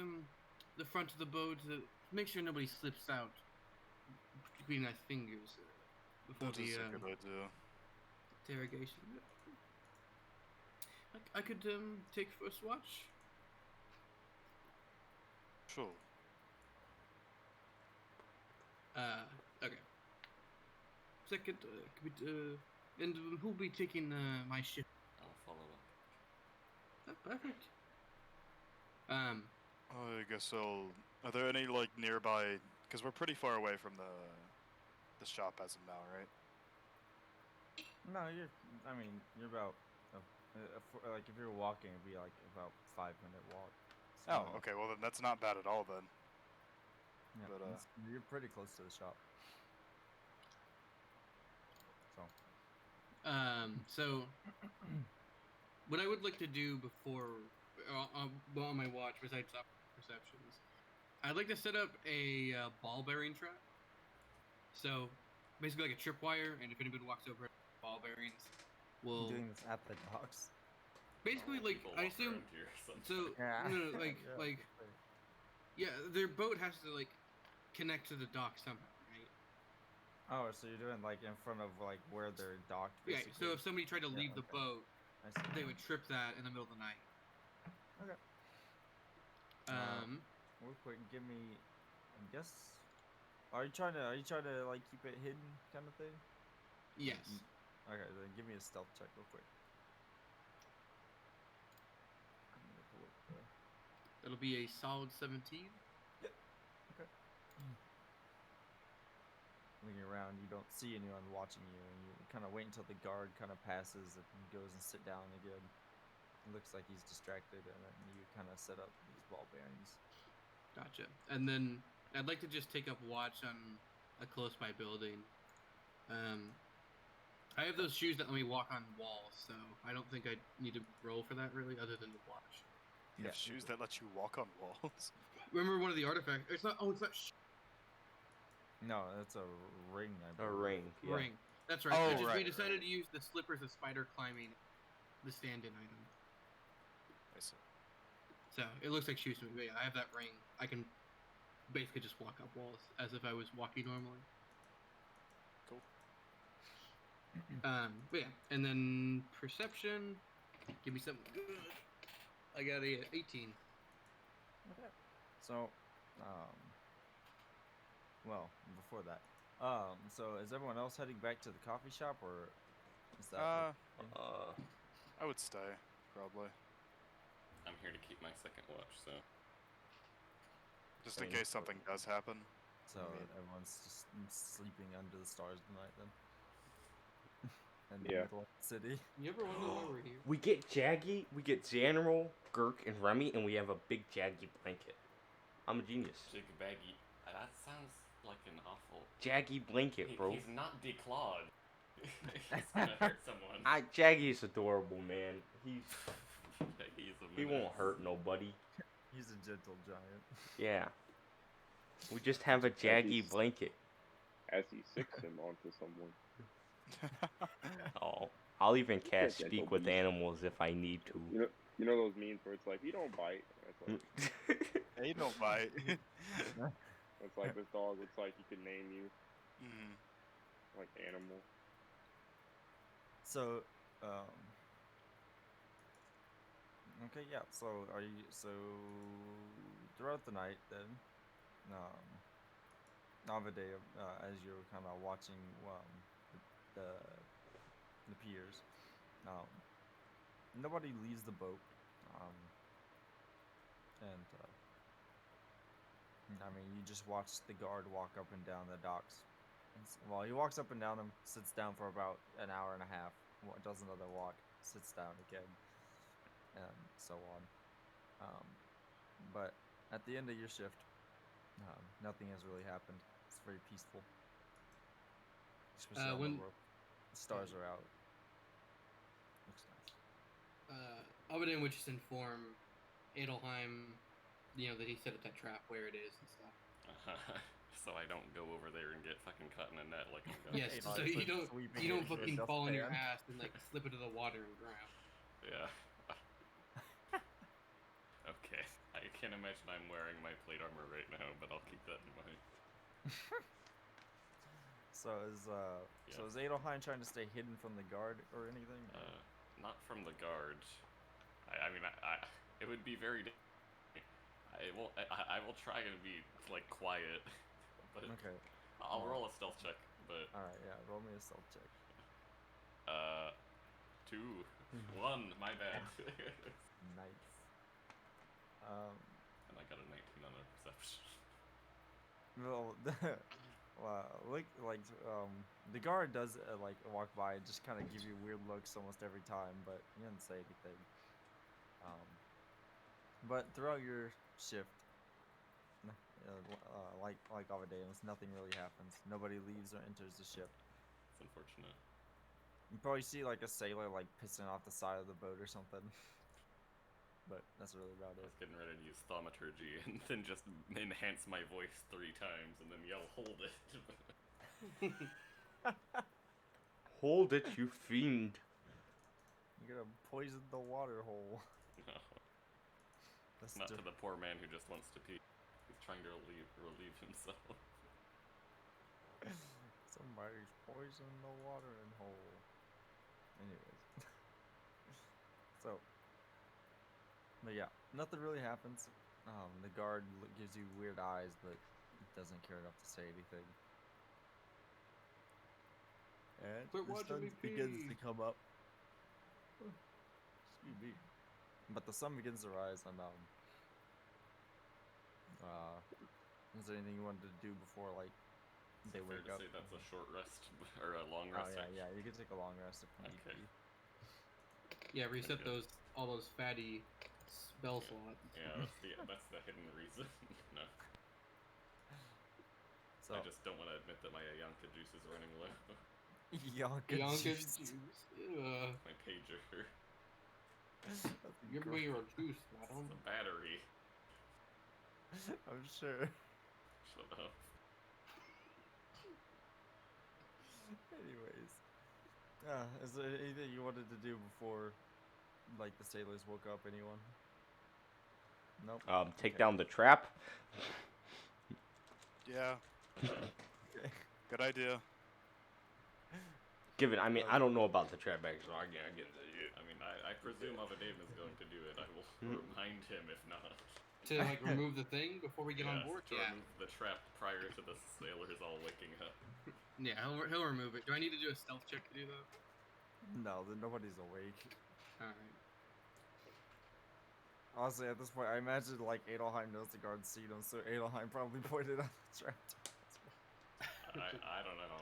C: the front of the boat to make sure nobody slips out between my fingers before
E: That is
C: the
E: a good idea.
C: interrogation. I could take first watch.
E: Sure.
C: Okay. Second, and who'll be taking my ship?
D: I'll follow up.
C: Oh, perfect.
E: I guess I'll. Are there any like nearby? Because we're pretty far away from the shop as of now, right?
A: No, I mean, you're about. Like if you're walking, it'd be like about 5-minute walk.
E: Oh, okay. Well, then that's not bad at all then.
A: Yeah,
E: But,
A: you're pretty close to the shop. So,
C: So what I would like to do before on my watch, besides stop perceptions, I'd like to set up a ball bearing trap. So basically like a tripwire, and if anybody walks over ball bearings, will
A: doing this at the docks.
C: basically
D: All
C: like
D: people
C: I
D: walk
C: assume.
D: around here, son.
C: So
A: Yeah.
C: no, like
A: Yeah,
C: like
A: that's right.
C: yeah, their boat has to like connect to the dock somehow, right?
A: Oh, so you're doing like in front of like where they're docked.
C: Yeah.
A: Basically.
C: So if somebody tried to
A: Yeah,
C: leave the
A: okay.
C: boat,
A: I see.
C: they would trip that in the middle of the night.
A: Okay. Real quick, give me. I guess. Are you trying to like keep it hidden, kind of thing?
C: Yes.
A: Okay, then give me a stealth check real quick. I'm gonna pull up the...
C: That'll be a solid 17.
A: Okay. Looking around, you don't see anyone watching you, and you kind of wait until the guard kind of passes and goes and sit down again. It looks like he's distracted, and then you kind of set up these ball bearings.
C: Gotcha. And then I'd like to just take up watch on a close by building. I have those shoes that let me walk on walls, so I don't think I need to roll for that really, other than to watch.
E: You have shoes that let you walk on walls.
C: Remember one of the artifacts? It's not. Oh, it's not.
A: No, that's a ring. I
B: A
A: believe.
B: ring. Yeah.
C: Ring. That's right.
E: Oh,
C: It's just we
E: right,
C: decided to use the slippers of spider climbing, the stand-in item.
E: I see.
C: So it looks like shoes to me. But yeah, I have that ring. I can basically just walk up walls as if I was walking normally.
E: Cool.
C: But yeah, and then perception. Give me something good. I got a 18.
A: Okay. So, well, before that, so is everyone else heading back to the coffee shop, or is that?
E: I would stay, probably.
D: I'm here to keep my second watch, so
E: Just in
B: Same.
E: case something does happen.
A: So
E: I mean-
A: everyone's just sleeping under the stars tonight, then. In
F: Yeah.
A: the middle of the city.
C: You ever wonder why we're here?
B: We get Jaggy, we get General, Gurk, and Remy, and we have a big Jaggy blanket. I'm a genius.
D: Jig Baggy. That sounds like an awful.
B: Jaggy blanket, bro.
D: He's not declawed. He's gonna hurt someone.
B: Jaggy is adorable, man.
D: He's a
B: He won't
D: menace.
B: hurt nobody.
A: He's a gentle giant.
B: Yeah. We just have a Jaggy
F: he's-
B: blanket.
F: As he sicks him onto someone.
B: Oh, I'll even
F: Yeah,
B: cast
F: gentle
B: speak with
F: beast.
B: animals if I need to.
F: You know those memes where it's like, he don't bite. And it's like,
E: Hey, don't bite.
F: it's like this dog looks like he could name you,
E: Mhm.
F: like animal.
A: So, okay, yeah. So, throughout the night, then, Navade, as you're kind of watching, the piers, nobody leaves the boat, and I mean, you just watch the guard walk up and down the docks. Well, he walks up and down them, sits down for about an hour and a half, does another walk, sits down again, and so on. But at the end of your shift, nothing has really happened. It's very peaceful. Especially on
C: when-
A: the rope. The stars are out. Looks nice.
C: Abaddon would just inform Adelheim, that he set up that trap where it is and stuff.
D: So I don't go over there and get fucking caught in a net like I'm gonna.
C: Yes,
A: Hey,
C: so
A: no, it's
C: you
A: like
C: don't
A: sweeping
C: you
A: it
C: don't
A: into a
C: fucking fall on your
A: dustpan.
C: ass and like slip into the water and drown.
D: Yeah. Okay. I can't imagine I'm wearing my plate armor right now, but I'll keep that in mind.
A: So is Adelheim trying to stay hidden from the guard or anything?
D: Not from the guard. I mean, it would be very. I will try to be like quiet, but
A: Okay.
D: I'll roll a stealth check. But
A: All right. Yeah. Roll me a stealth check.
D: 2, 1, my bad.
A: Nice.
D: And I got a 19 on a perception.
A: Well, the guard does like walk by and just kind of give you weird looks almost every time, but he doesn't say anything.
G: But throughout your shift, like Avadeus, nothing really happens. Nobody leaves or enters the ship.
D: It's unfortunate.
G: You probably see like a sailor like pissing off the side of the boat or something. But that's really about
D: I
G: it.
D: was getting ready to use thaumaturgy and then just enhance my voice 3 times and then yell, "Hold it!"
B: Hold it, you fiend.
G: You're gonna poison the water hole.
D: No,
G: That's
D: not to the poor man who just wants to pee. He's trying to relieve himself.
G: Somebody's poisoned the watering hole. Anyways. So. But yeah, nothing really happens. The guard gives you weird eyes, but doesn't care enough to say anything. And
C: Quit
G: the
C: watching
G: sun
C: me
G: begins
C: pee.
G: to come up. Excuse me. But the sun begins to rise, and is there anything you wanted to do before like they
D: Fair
G: wake
D: to
G: up?
D: say that's a short rest or a long
G: Oh
D: rest.
G: yeah, you can take a long rest if need
D: Okay.
G: be.
C: Yeah, reset
D: Okay.
C: all those fatty spell slots.
D: Yeah, that's the hidden reason. No,
G: So
D: I just don't want to admit that my Ayanka juice is running low.
G: Yonka
C: Bianca
G: juice.
C: juice.
D: My pager.
C: Give me your juice, madam.
D: The battery.
G: I'm sure.
D: Shut up.
G: Anyways, is there anything you wanted to do before, like, the sailors woke up? Anyone? Nope.
B: Take
G: Okay.
B: down the trap.
E: Yeah,
G: Okay.
E: good idea.
B: Give it. I mean, I don't know about the trap back, so I get it.
D: I mean, I presume Avadave is going to do it. I will remind him if not.
C: To like remove the thing before we get on
D: Yes,
C: board.
D: to remove the trap prior to the sailors all waking up.
C: Yeah, he'll remove it. Do I need to do a stealth check to do that?
G: No, then nobody's awake.
C: All right.
G: Honestly, at this point, I imagine like Adelheim knows the guards seen him, so Adelheim probably pointed out the trap.
D: I don't know.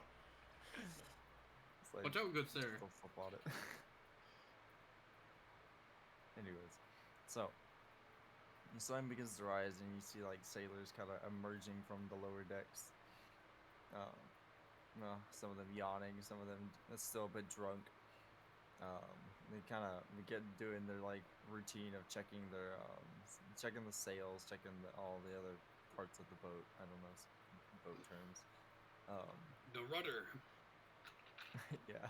G: It's like,
C: Watch out, good sir.
G: don't flip on it. Anyways, so the sun begins to rise, and you see like sailors kind of emerging from the lower decks. Some of them yawning, some of them still a bit drunk. They kind of get doing their like routine of checking their checking the sails, checking all the other parts of the boat. I don't know boat terms.
C: The rudder.
G: Yeah.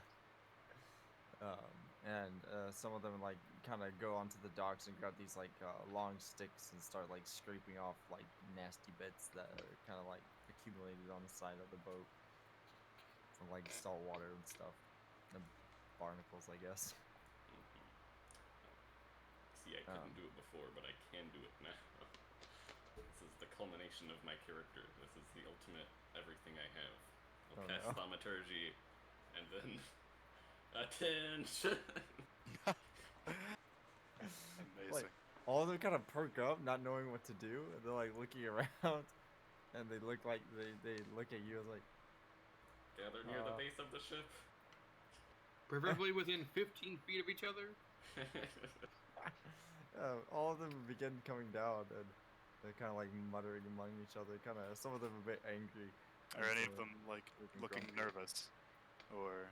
G: And some of them like kind of go onto the docks and grab these like long sticks and start like scraping off like nasty bits that are kind of like accumulated on the side of the boat from like salt water and stuff, and barnacles, I guess.
D: See, I couldn't do it before, but I can do it now. This is the culmination of my character. This is the ultimate everything I have. I'll
G: Oh,
D: cast
G: no.
D: thaumaturgy, and then attention.
E: Amazing.
G: All of them kind of perk up, not knowing what to do. And they're like looking around, and they look like they look at you as like,
D: Gather near the base of the ship.
C: Preferably within 15 feet of each other.
G: all of them begin coming down, and they're kind of like muttering among each other. Kind of, some of them a bit angry.
E: Are
G: and
E: any
G: some
E: of them like looking
G: grumpy.
E: nervous, or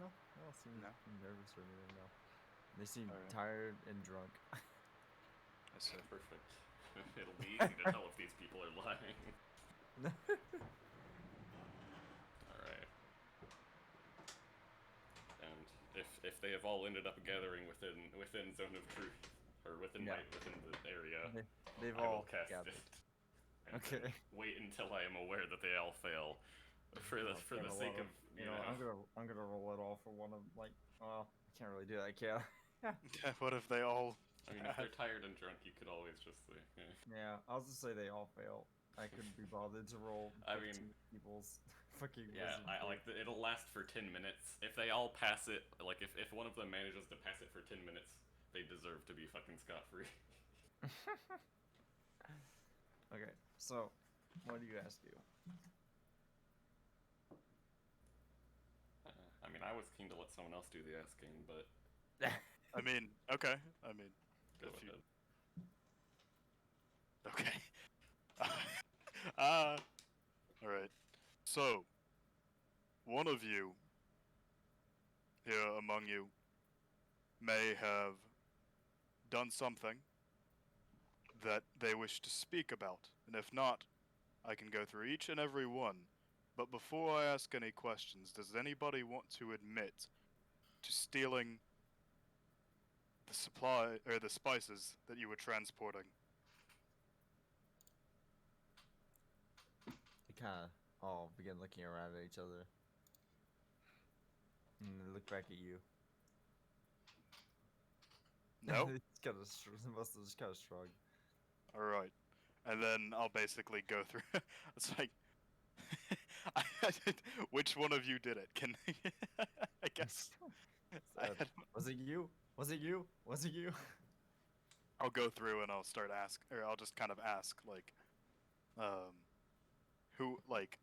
G: No, they don't seem
E: No?
G: nervous or anything. No, they seem
E: Alright.
G: tired and drunk.
E: I see.
D: Perfect. It'll be easy to tell if these people are lying. Alright. And if they have all ended up gathering within zone of truth, or within
G: Yeah.
D: within the area,
G: They've
D: I will
G: all
D: cast
G: gathered.
D: it. And
G: Okay.
D: then wait until I am aware that they all fail. For the sake of
G: I'm gonna roll it all for one of like. Well, I can't really do that. I can't.
E: What if they all?
D: I mean, if they're tired and drunk, you could always just say,
G: Yeah, I'll just say they all fail. I couldn't be bothered to roll.
D: I mean,
G: 15 people's fucking.
D: yeah,
G: wisdom
D: I
G: save.
D: like that. It'll last for 10 minutes. If they all pass it, like if one of them manages to pass it for 10 minutes, they deserve to be fucking scot-free.
G: Okay, so what do you guys do?
D: I mean, I was keen to let someone else do the asking, but
E: I mean, okay. I mean,
D: go
E: if you
D: ahead.
E: Okay. Alright. So, one of you here among you may have done something that they wish to speak about. And if not, I can go through each and every one. But before I ask any questions, does anybody want to admit to stealing the supply or the spices that you were transporting?
G: They kind of all begin looking around at each other. And they look back at you.
E: No?
G: It's kind of most of just kind of shrug.
E: Alright. And then I'll basically go through. It's like, which one of you did it? Can I guess I
G: Said,
E: had-
G: was it you? Was it you? Was it you?
E: I'll go through and I'll start I'll just kind of ask like, who like,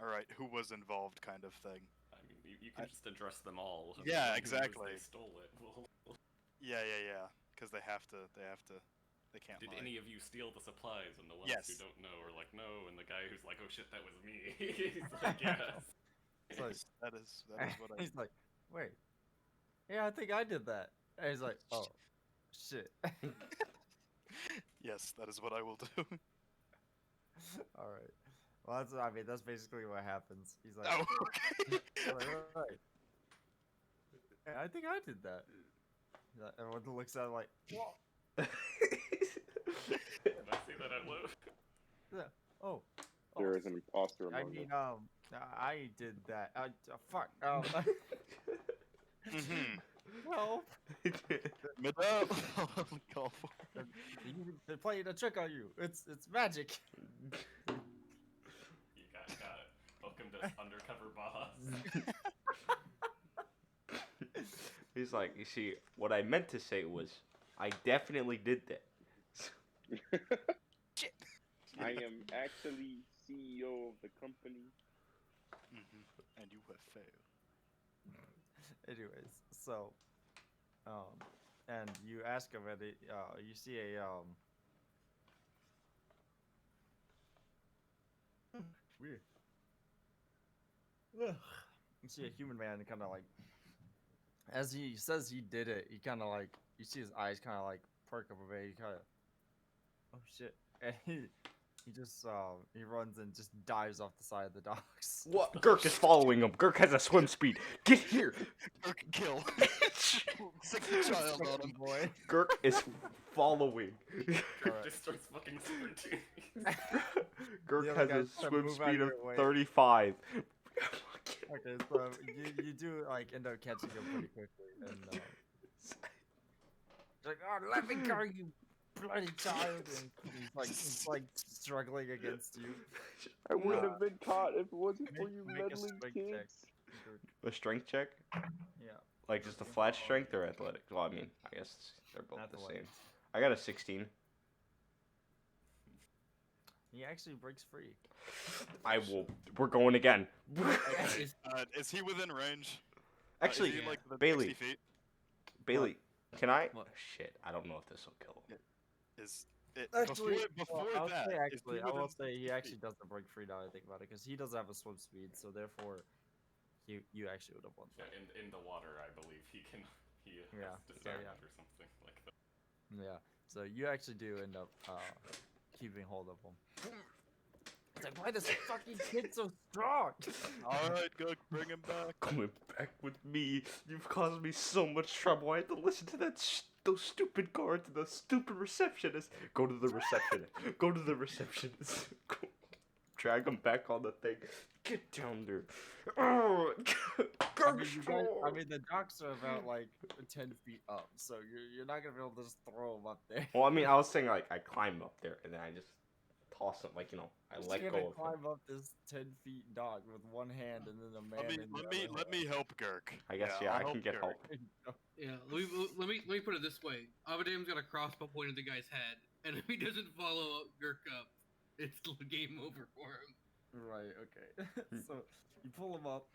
E: all right, who was involved, kind of thing.
D: I mean, you can just address them all. and
E: Yeah,
D: the one who knows
E: exactly.
D: They stole it. Well,
E: Yeah, because they have to, they can't
D: did
E: lie.
D: any of you steal the supplies? And the ones
E: Yes.
D: who don't know are like, no. And the guy who's like, oh shit, that was me. He's like, yes.
G: It's like,
E: That is what I.
G: he's like, wait. Yeah, I think I did that. And he's like, oh, shit.
E: Yes, that is what I will do.
G: All right. Well, that's basically what happens. He's like,
E: Oh, okay.
G: right. Yeah, I think I did that. Everyone looks at him like, what?
D: Did I say that out loud?
G: Yeah. Oh.
F: There is an imposter
G: I
F: among
G: mean,
F: us.
G: I did that. Fuck.
E: Mhm.
G: Well,
E: Mid up. Call for.
G: they're playing a trick on you. It's magic.
D: You got it. Welcome to Undercover Boss.
B: He's like, you see, what I meant to say was, I definitely did that.
F: I am actually CEO of the company.
E: And you have failed.
G: Anyways, so, and you ask him at it, you see a, weird. You see a human man kind of like, as he says he did it, he kind of like, you see his eyes kind of like perk up a bit. He kind of, oh shit, and he just he runs and just dives off the side of the docks.
B: What? Gurk is following him. Gurk has a swim speed. Get here.
E: Gurk kill. Sick child on him.
G: Boy.
B: Gurk is following.
G: Alright.
D: Just starts fucking sprinting.
B: Gurk
G: The other
B: has
G: guy
B: a
G: trying to
B: swim
G: move out
B: speed
G: of
B: of
G: your way.
B: 35.
G: Okay, so you do like end up catching him pretty quickly, and it's like, oh, let me go, you bloody child! And he's like struggling against you.
F: I wouldn't
G: Uh,
F: have been caught if it wasn't for you
G: Make a
F: meddling
G: strength
F: kids.
G: check.
B: A strength check?
G: Yeah,
B: Like just a flat strength or athletic? Well, I mean, I guess they're both the same.
G: athletics.
B: I got a 16.
G: He actually breaks free.
B: I will. We're going again.
E: Is he within range?
B: Actually,
E: is he, like, within
B: Bailey.
E: 60 feet?
B: Bailey, can I?
G: What?
B: Shit, I don't know if this will kill him.
E: Is it
G: Actually,
E: before
G: I'll
E: that?
G: say
E: is
G: actually,
E: he
G: I will
E: within
G: say he
E: 60
G: actually
E: feet?
G: doesn't break free now that I think about it, because he doesn't have a swim speed, so therefore, you actually would have won.
D: Yeah, in the water, I believe he has
G: Yeah, so
D: discernment
G: yeah.
D: or something like that.
G: Yeah, so you actually do end up keeping hold of him. It's like, why is this fucking kid so strong?
E: Alright, go bring him back.
B: Coming back with me. You've caused me so much trouble. I had to listen to those stupid guards and the stupid receptionist. Go to the receptionist. Go to the receptionist. Go. Drag him back on the thing. Get down there. Oh,
G: I mean, the docks are about like 10 feet up, so you're not gonna be able to just throw him up there.
B: Well, I mean, I was saying like I climb up there and then I just toss him, like, you know, I
G: You're
B: let
G: gonna
B: go of him.
G: climb up this 10 feet dock with one hand and then a man.
E: Let me help Gurk.
B: I guess yeah,
E: I'll
B: I can get
E: Gurk.
B: help.
C: Yeah, let me put it this way. Abadam's got a crossbow pointed at the guy's head, and if he doesn't follow Gurk up, it's game over for him.
G: Right. Okay. So you pull him up,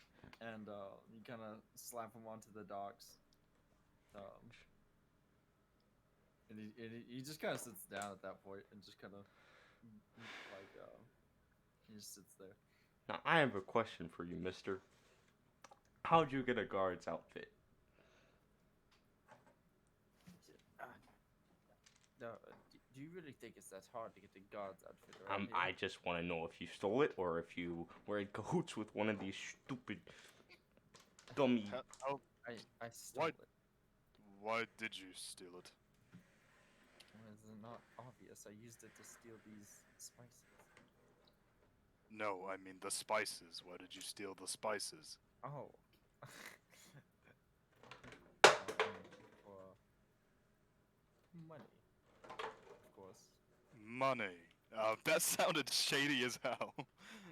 G: and you kind of slap him onto the docks.
I: he just kind of sits down at that point and just kind of like he just sits there.
B: Now I have a question for you, Mister. How'd you get a guard's outfit?
I: No, do you really think it's that hard to get the guard's outfit around here?
B: I just want to know if you stole it or if you were in cahoots with one of these stupid, dummy.
E: How,
I: I stole
E: Why-
I: it.
E: why did you steal it?
I: Is it not obvious? I used it to steal these spices.
E: No, I mean the spices. Why did you steal the spices?
I: Oh. For money, of course.
E: Money. That sounded shady as hell.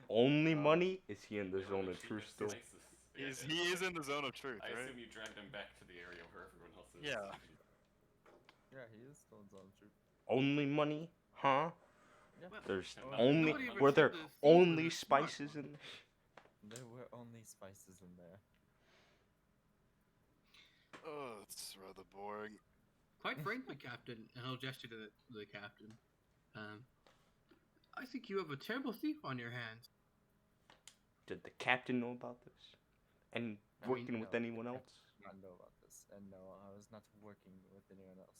B: Only money? Is he in the
D: Yeah,
B: zone
D: we're
B: of
D: cheap
B: truth
D: as
B: still?
D: spices. Yeah,
E: He is in the zone of truth,
D: I
E: right?
D: assume you dragged him back to the area where everyone else is.
E: Yeah.
I: Yeah, he is still in zone of truth.
B: Only money? Huh?
I: Yeah.
B: There's
D: Well,
B: only.
C: nobody ever
B: Were
C: said
B: there
C: the thief was
B: only
C: a smart
B: spices
C: one.
B: in?
I: There were only spices in there.
E: Oh, it's rather boring.
C: Quite frankly, Captain, and I'll gesture to the captain. I think you have a terrible thief on your hands.
B: Did the captain know about this? And
I: I
B: working
I: mean,
B: with
I: no,
B: anyone
I: I
B: else?
I: did not know about this, and no, I was not working with anyone else.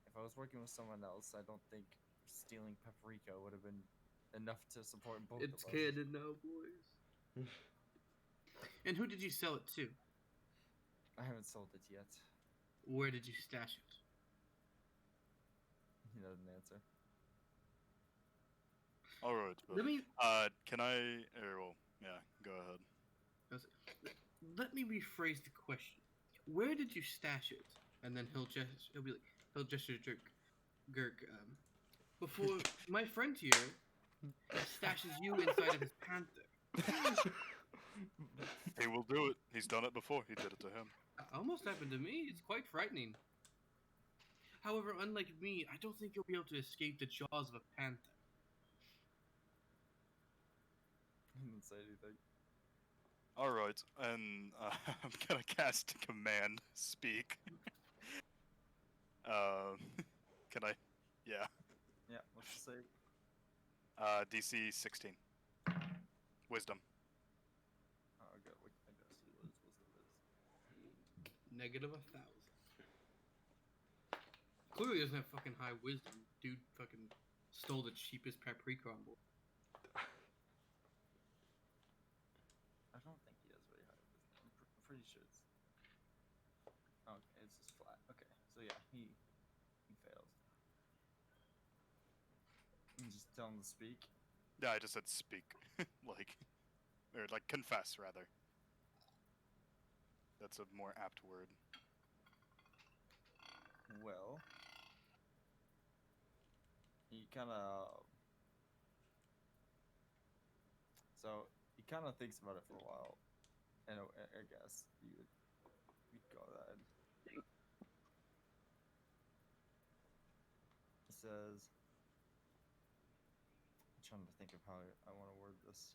I: If I was working with someone else, I don't think stealing paprika would have been enough to support both
C: It's
I: of us.
C: canon now, boys. And who did you sell it to?
I: I haven't sold it yet.
C: Where did you stash it?
I: He doesn't answer.
E: All right.
C: Let me
E: Can I? Well, yeah. Go ahead.
C: let me rephrase the question. Where did you stash it? And then he'll gesture to Gurk. Before my friend here stashes you inside of his panther.
E: He will do it. He's done it before. He did it to him.
C: Almost happened to me. It's quite frightening. However, unlike me, I don't think you'll be able to escape the jaws of a panther.
I: He didn't say anything.
E: All right, and I'm gonna cast command speak. Can I? Yeah.
I: Yeah, what's the save?
E: DC 16. Wisdom.
I: Oh, I got what I gotta see what his wisdom is.
C: Negative 1,000. Clearly doesn't have fucking high wisdom. Dude fucking stole the cheapest paprika on board.
I: I don't think he has very high wisdom. I'm pretty sure it's. Okay, it's just flat. Okay, so yeah, he fails. You just tell him to speak.
E: Yeah, I just said speak. or confess, rather. That's a more apt word.
I: Well, he kind of. So he kind of thinks about it for a while, and I guess you'd go ahead. He says, "I'm trying to think of how I want to word this."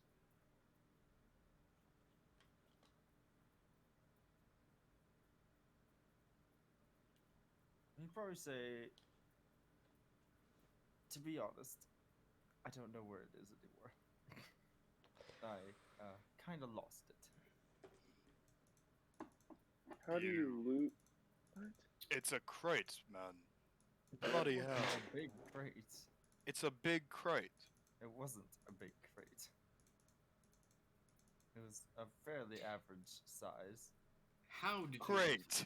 I: He'd probably say, to be honest, I don't know where it is anymore. I kind of lost it.
F: How do you loot? What?
E: It's a crate, man. Bloody
I: It
E: hell.
I: wasn't a big crate.
E: It's a big crate.
I: It wasn't a big crate. It was a fairly average size.
C: How did you
E: Crate.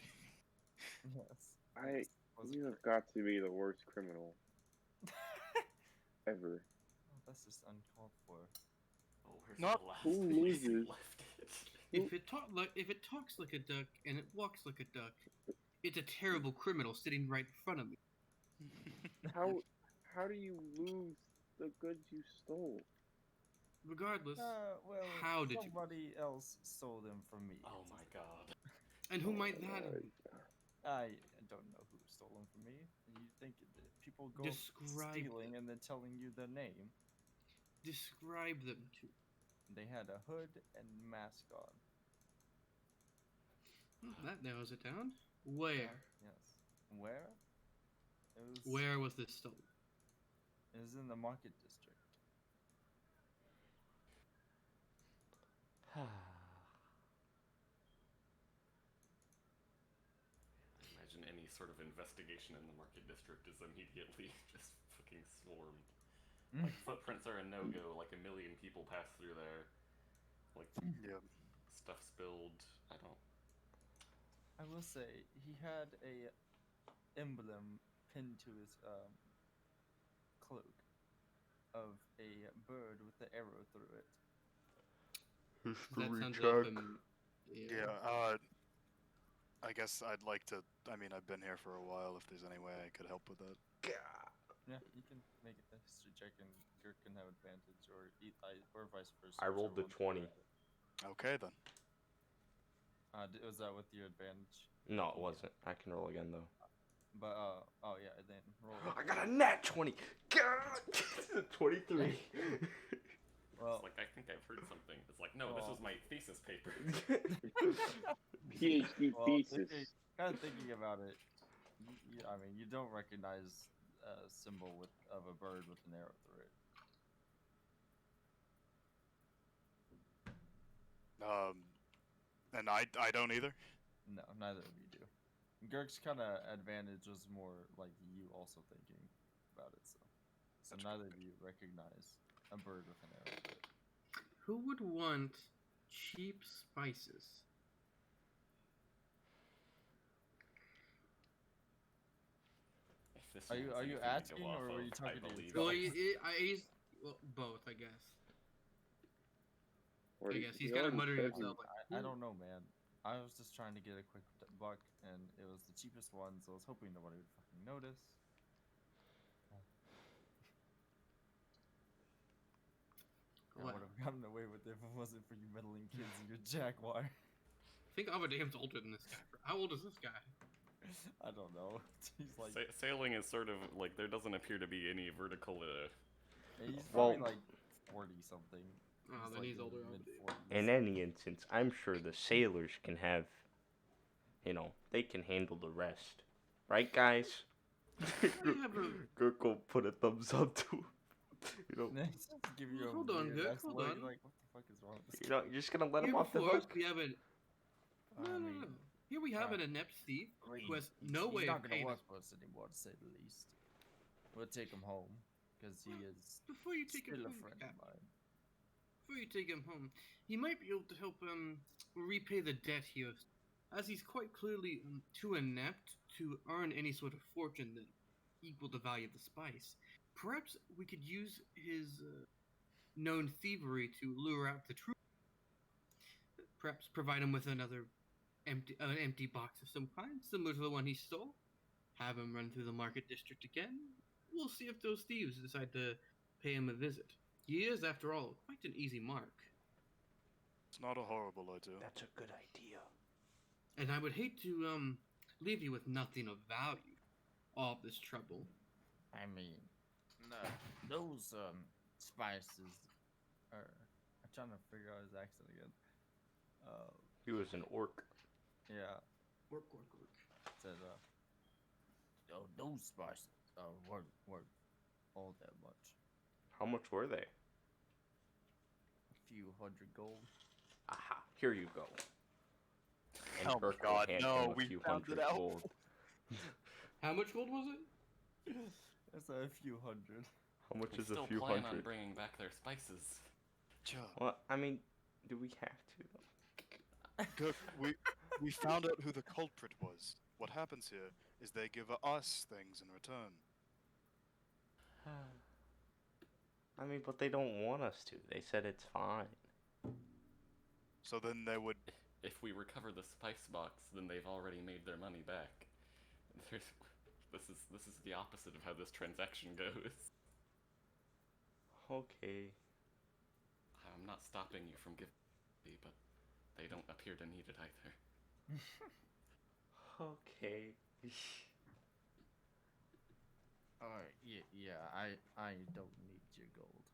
I: Yes.
F: You have got to be the worst criminal ever.
I: Oh, that's just uncalled for.
D: Oh, where's
E: Not
D: the last
F: who
D: place you
F: loses.
D: left it?
C: If it talks like a duck and it walks like a duck, it's a terrible criminal sitting right in front of me.
F: How do you lose the goods you stole?
C: Regardless,
I: Well,
C: how did you?
I: somebody else stole them from me.
D: Oh my god.
C: And who might that have?
I: I don't know who stole them from me. You think that people go
C: Describe
I: stealing
C: them.
I: and then telling you their name?
C: Describe them to.
I: They had a hood and mask on.
C: That narrows it down. Where?
I: Yes. Where? It
C: Where was this stolen?
I: It was in the market district.
D: Imagine any sort of investigation in the market district is immediately just fucking swarmed. Like, footprints are a no-go, like a million people pass through there. Like,
E: Yeah.
D: stuff spilled, I don't...
I: I will say he had a emblem pinned to his cloak of a bird with the arrow through it.
C: That sounds like
E: Yeah, I guess I'd like to. I mean, I've been here for a while. If there's any way I could help with that.
I: Yeah, you can make a history check and Girk can have advantage, or vice versa.
B: I rolled the
I: whichever one.
B: 20.
E: Okay then.
I: Was that with your advantage?
B: No, it wasn't. I can roll again though.
I: But oh yeah, then roll.
B: I got a nat 20. God! 23.
I: Well,
D: It's like, I think I've heard something. It's like, no, this was my thesis paper.
F: PhD
I: well,
F: thesis.
I: kind of thinking about it, I mean, you don't recognize a symbol of a bird with an arrow through it.
E: And I don't either.
I: No, neither of you do. Girk's kind of advantage was more like you also thinking about it, so
E: That's
I: neither of you recognize a bird with an arrow through it.
C: Who would want cheap spices?
D: If this
I: Are you
D: was anything to go
I: asking,
D: off
I: or were
D: of,
I: you talking
D: I
I: to
D: believe
C: Well,
I: yourself?
C: well, both, I guess.
F: Or
C: I guess he's
F: he
C: kind of
F: already
C: muttering
F: said
C: himself.
F: he-
C: Like,
I: I don't know, man. I was just trying to get a quick buck, and it was the cheapest one, so I was hoping nobody would fucking notice. I
C: Well,
I: would have gotten away with it if it wasn't for you meddling kids and your jaguar.
C: I think Avadaim's older than this guy. How old is this guy?
I: I don't know. He's like,
D: Sailing is sort of like, there doesn't appear to be any vertical.
I: he's
B: Well-
I: probably like 40 something.
C: Oh, then he's
I: in
C: older.
I: mid-40s.
B: In any instance, I'm sure the sailors can have, they can handle the rest. Right, guys?
C: have a-
B: Girk will put a thumbs up to him.
I: Nice. Give you a
C: Hold on,
I: weird
C: Girk,
I: ass
C: hold
I: look,
C: on.
I: Like, what the fuck is wrong with this
B: You're just gonna let him
C: Here
B: off the
C: before us,
B: hook?
C: we have an
I: guy?
C: no, no, no. Here we have an inept thief who has no way
I: he's
C: of
I: not gonna
C: paying
I: work
C: us.
I: for us anymore, to say the least. We'll take him home, because he is
C: Before you take him
I: still a
C: home,
I: friend
C: yeah,
I: of mine.
C: before you take him home, he might be able to help repay the debt he owes, as he's quite clearly too inept to earn any sort of fortune that equal the value of the spice. Perhaps we could use his known thievery to lure out the truth. Perhaps provide him with another empty box of some kind, similar to the one he stole. Have him run through the market district again. We'll see if those thieves decide to pay him a visit. He is, after all, quite an easy mark.
E: It's not a horrible idea.
B: That's a good idea.
C: And I would hate to leave you with nothing of value. All of this trouble.
G: I mean, those spices
I: I'm trying to figure out his accent again.
B: He was an orc.
I: Yeah,
C: Work.
I: said,
G: those spices are worth
I: all that much.
B: How much were they?
I: A few hundred gold.
B: Aha, here you go. And
E: Oh my
B: Girk will
E: God,
B: hand
E: no,
B: him a
E: we
B: few
E: found it
B: hundred
E: out.
B: gold.
C: How much gold was it?
I: That's a few hundred.
B: How much
D: We
B: is a
D: still
B: few
D: plan on
B: hundred?
D: bringing back their spices.
E: Sure.
B: Well, I mean, do we have to?
E: Good. We found out who the culprit was. What happens here is they give us things in return.
B: I mean, but they don't want us to. They said it's fine.
E: So then they would.
D: If we recover the spice box, then they've already made their money back. This is the opposite of how this transaction goes.
B: Okay.
D: I'm not stopping you from giving, but they don't appear to need it either.
B: Okay.
I: Alright, yeah, I don't need your gold.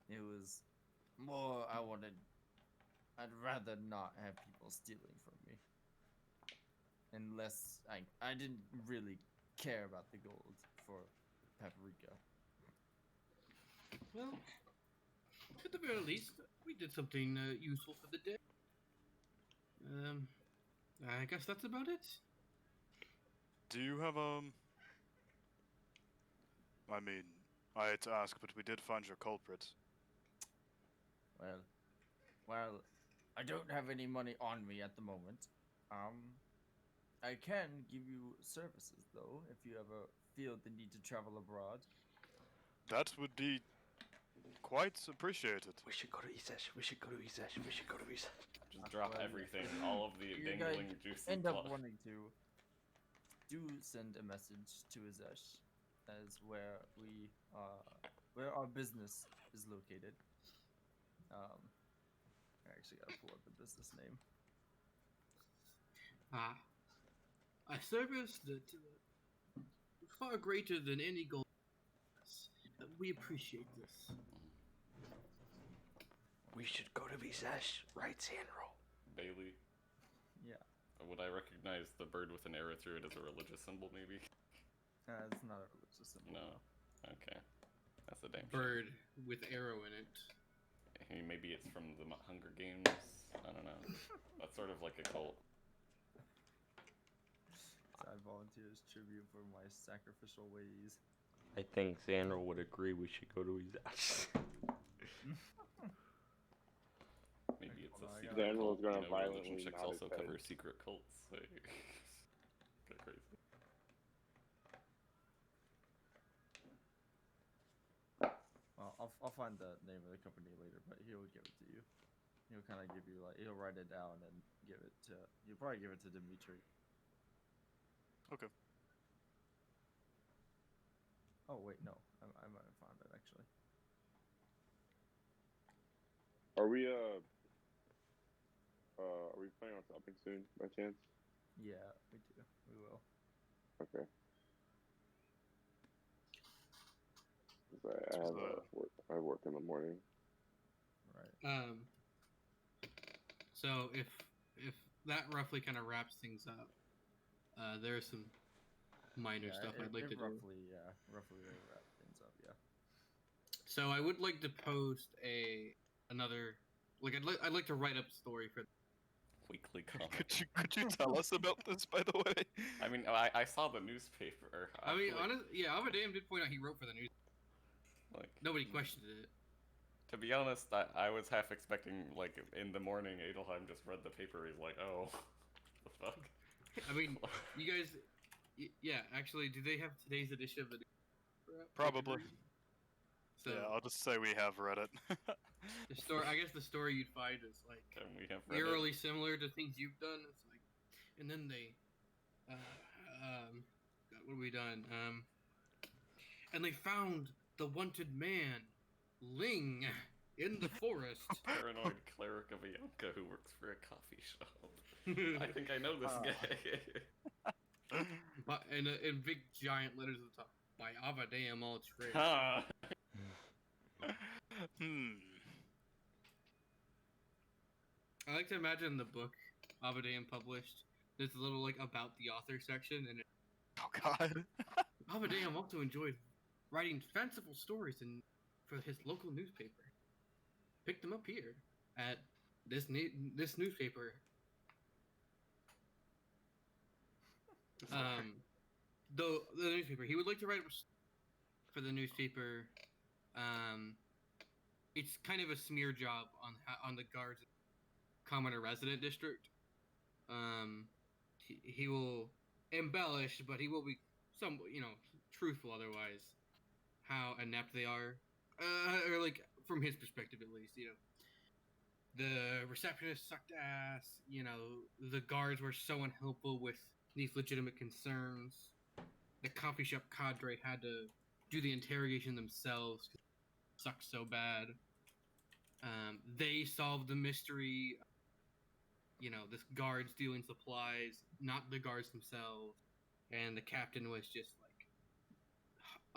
I: It was more I'd rather not have people stealing from me. And
G: unless I didn't really care about the gold for Paprika.
C: Well, at the very least, we did something useful for the day. I guess that's about it.
E: Do you have I mean, I hate to ask, but we did find your culprit.
G: Well, I don't have any money on me at the moment. I can give you services though, if you ever feel the need to travel abroad.
E: That would be quite appreciated.
B: We should go to Isesh. We should go to Isesh. We should go to Isesh.
D: Just drop
G: Well,
D: everything, all of the
G: you
D: dangling
G: guys
D: juicy
G: end up
D: plot.
G: wanting to do send a message to Isesh as where our business is located. I actually gotta pull up the business name.
C: A service that far greater than any gold. We appreciate this.
B: We should go to Isesh, right, Sandro?
D: Bailey,
G: Yeah,
D: would I recognize the bird with an arrow through it as a religious symbol, maybe?
G: it's not a religious symbol.
D: No. Okay. That's a damn shame.
C: Bird with arrow in it.
D: Hey, maybe it's from the Hunger Games. I don't know. That's sort of like a cult.
G: I volunteer as tribute for my sacrificial ways.
B: I think Sandro would agree we should go to Isesh.
D: Maybe it's a
G: Hold on, I
D: secret
G: gotta-
F: Daniel's
D: cult.
F: gonna
D: You know,
F: violently
D: religion checks
F: nod
D: also
F: his head.
D: cover secret cults. So go crazy.
G: Well, I'll find the name of the company later, but he'll give it to you. He'll kind of give you he'll write it down and give it to. You'll probably give it to Dimitri.
E: Okay.
G: Oh wait, no, I might have found it actually.
F: Are we planning on stopping soon by chance?
G: Yeah, we do. We will.
F: Okay. 'Cause I have work. I work in the morning.
G: Right.
C: So if that roughly kind of wraps things up, there's some minor stuff I'd like to do.
G: roughly will wrap things up. Yeah.
C: So I would like to post another like I'd like to write up a story for.
D: Weekly comic.
E: Could you tell us about this, by the way?
D: I mean, I saw the newspaper.
C: I mean,
D: feel like,
C: honestly, yeah, Avadam did point out he wrote for the news.
D: like,
C: Nobody questioned it.
D: To be honest, I was half expecting, like, in the morning, Adelheim just read the paper. He's like, oh, the fuck?
C: I mean, you guys, yeah, actually, do they have today's edition of the?
E: Probably.
C: So
E: Yeah, I'll just say we have read it.
C: the story, I guess, the story you'd find is like
D: Can we have read it?
C: eerily similar to things you've done. It's like, and then they, God, what have we done? And they found the wanted man, Ling, in the forest.
D: Paranoid cleric of Ayanka who works for a coffee shop. I think I know this guy.
C: But in big giant letters at the top, by Avadam all trade.
D: Ha!
C: I like to imagine the book Avadam published. There's a little like about the author section, and
E: Oh God.
C: Avadam also enjoyed writing fanciful stories for his local newspaper. Pick them up here at this newspaper. The newspaper. He would like to write for the newspaper. It's kind of a smear job on the guards, commoner resident district. He will embellish, but he will be truthful otherwise. How inept they are, or like from his perspective at least. The receptionist sucked ass. The guards were so unhelpful with these legitimate concerns. The coffee shop cadre had to do the interrogation themselves because it sucked so bad. They solved the mystery. This guard stealing supplies, not the guards themselves. And the captain was just like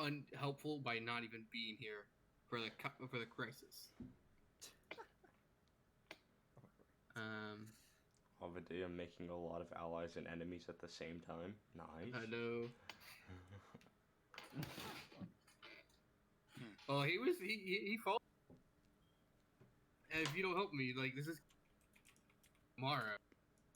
C: unhelpful by not even being here for the crisis.
B: Avadea making a lot of allies and enemies at the same time. Nice.
C: I know. Oh, he fought. And if you don't help me, like this is Mara.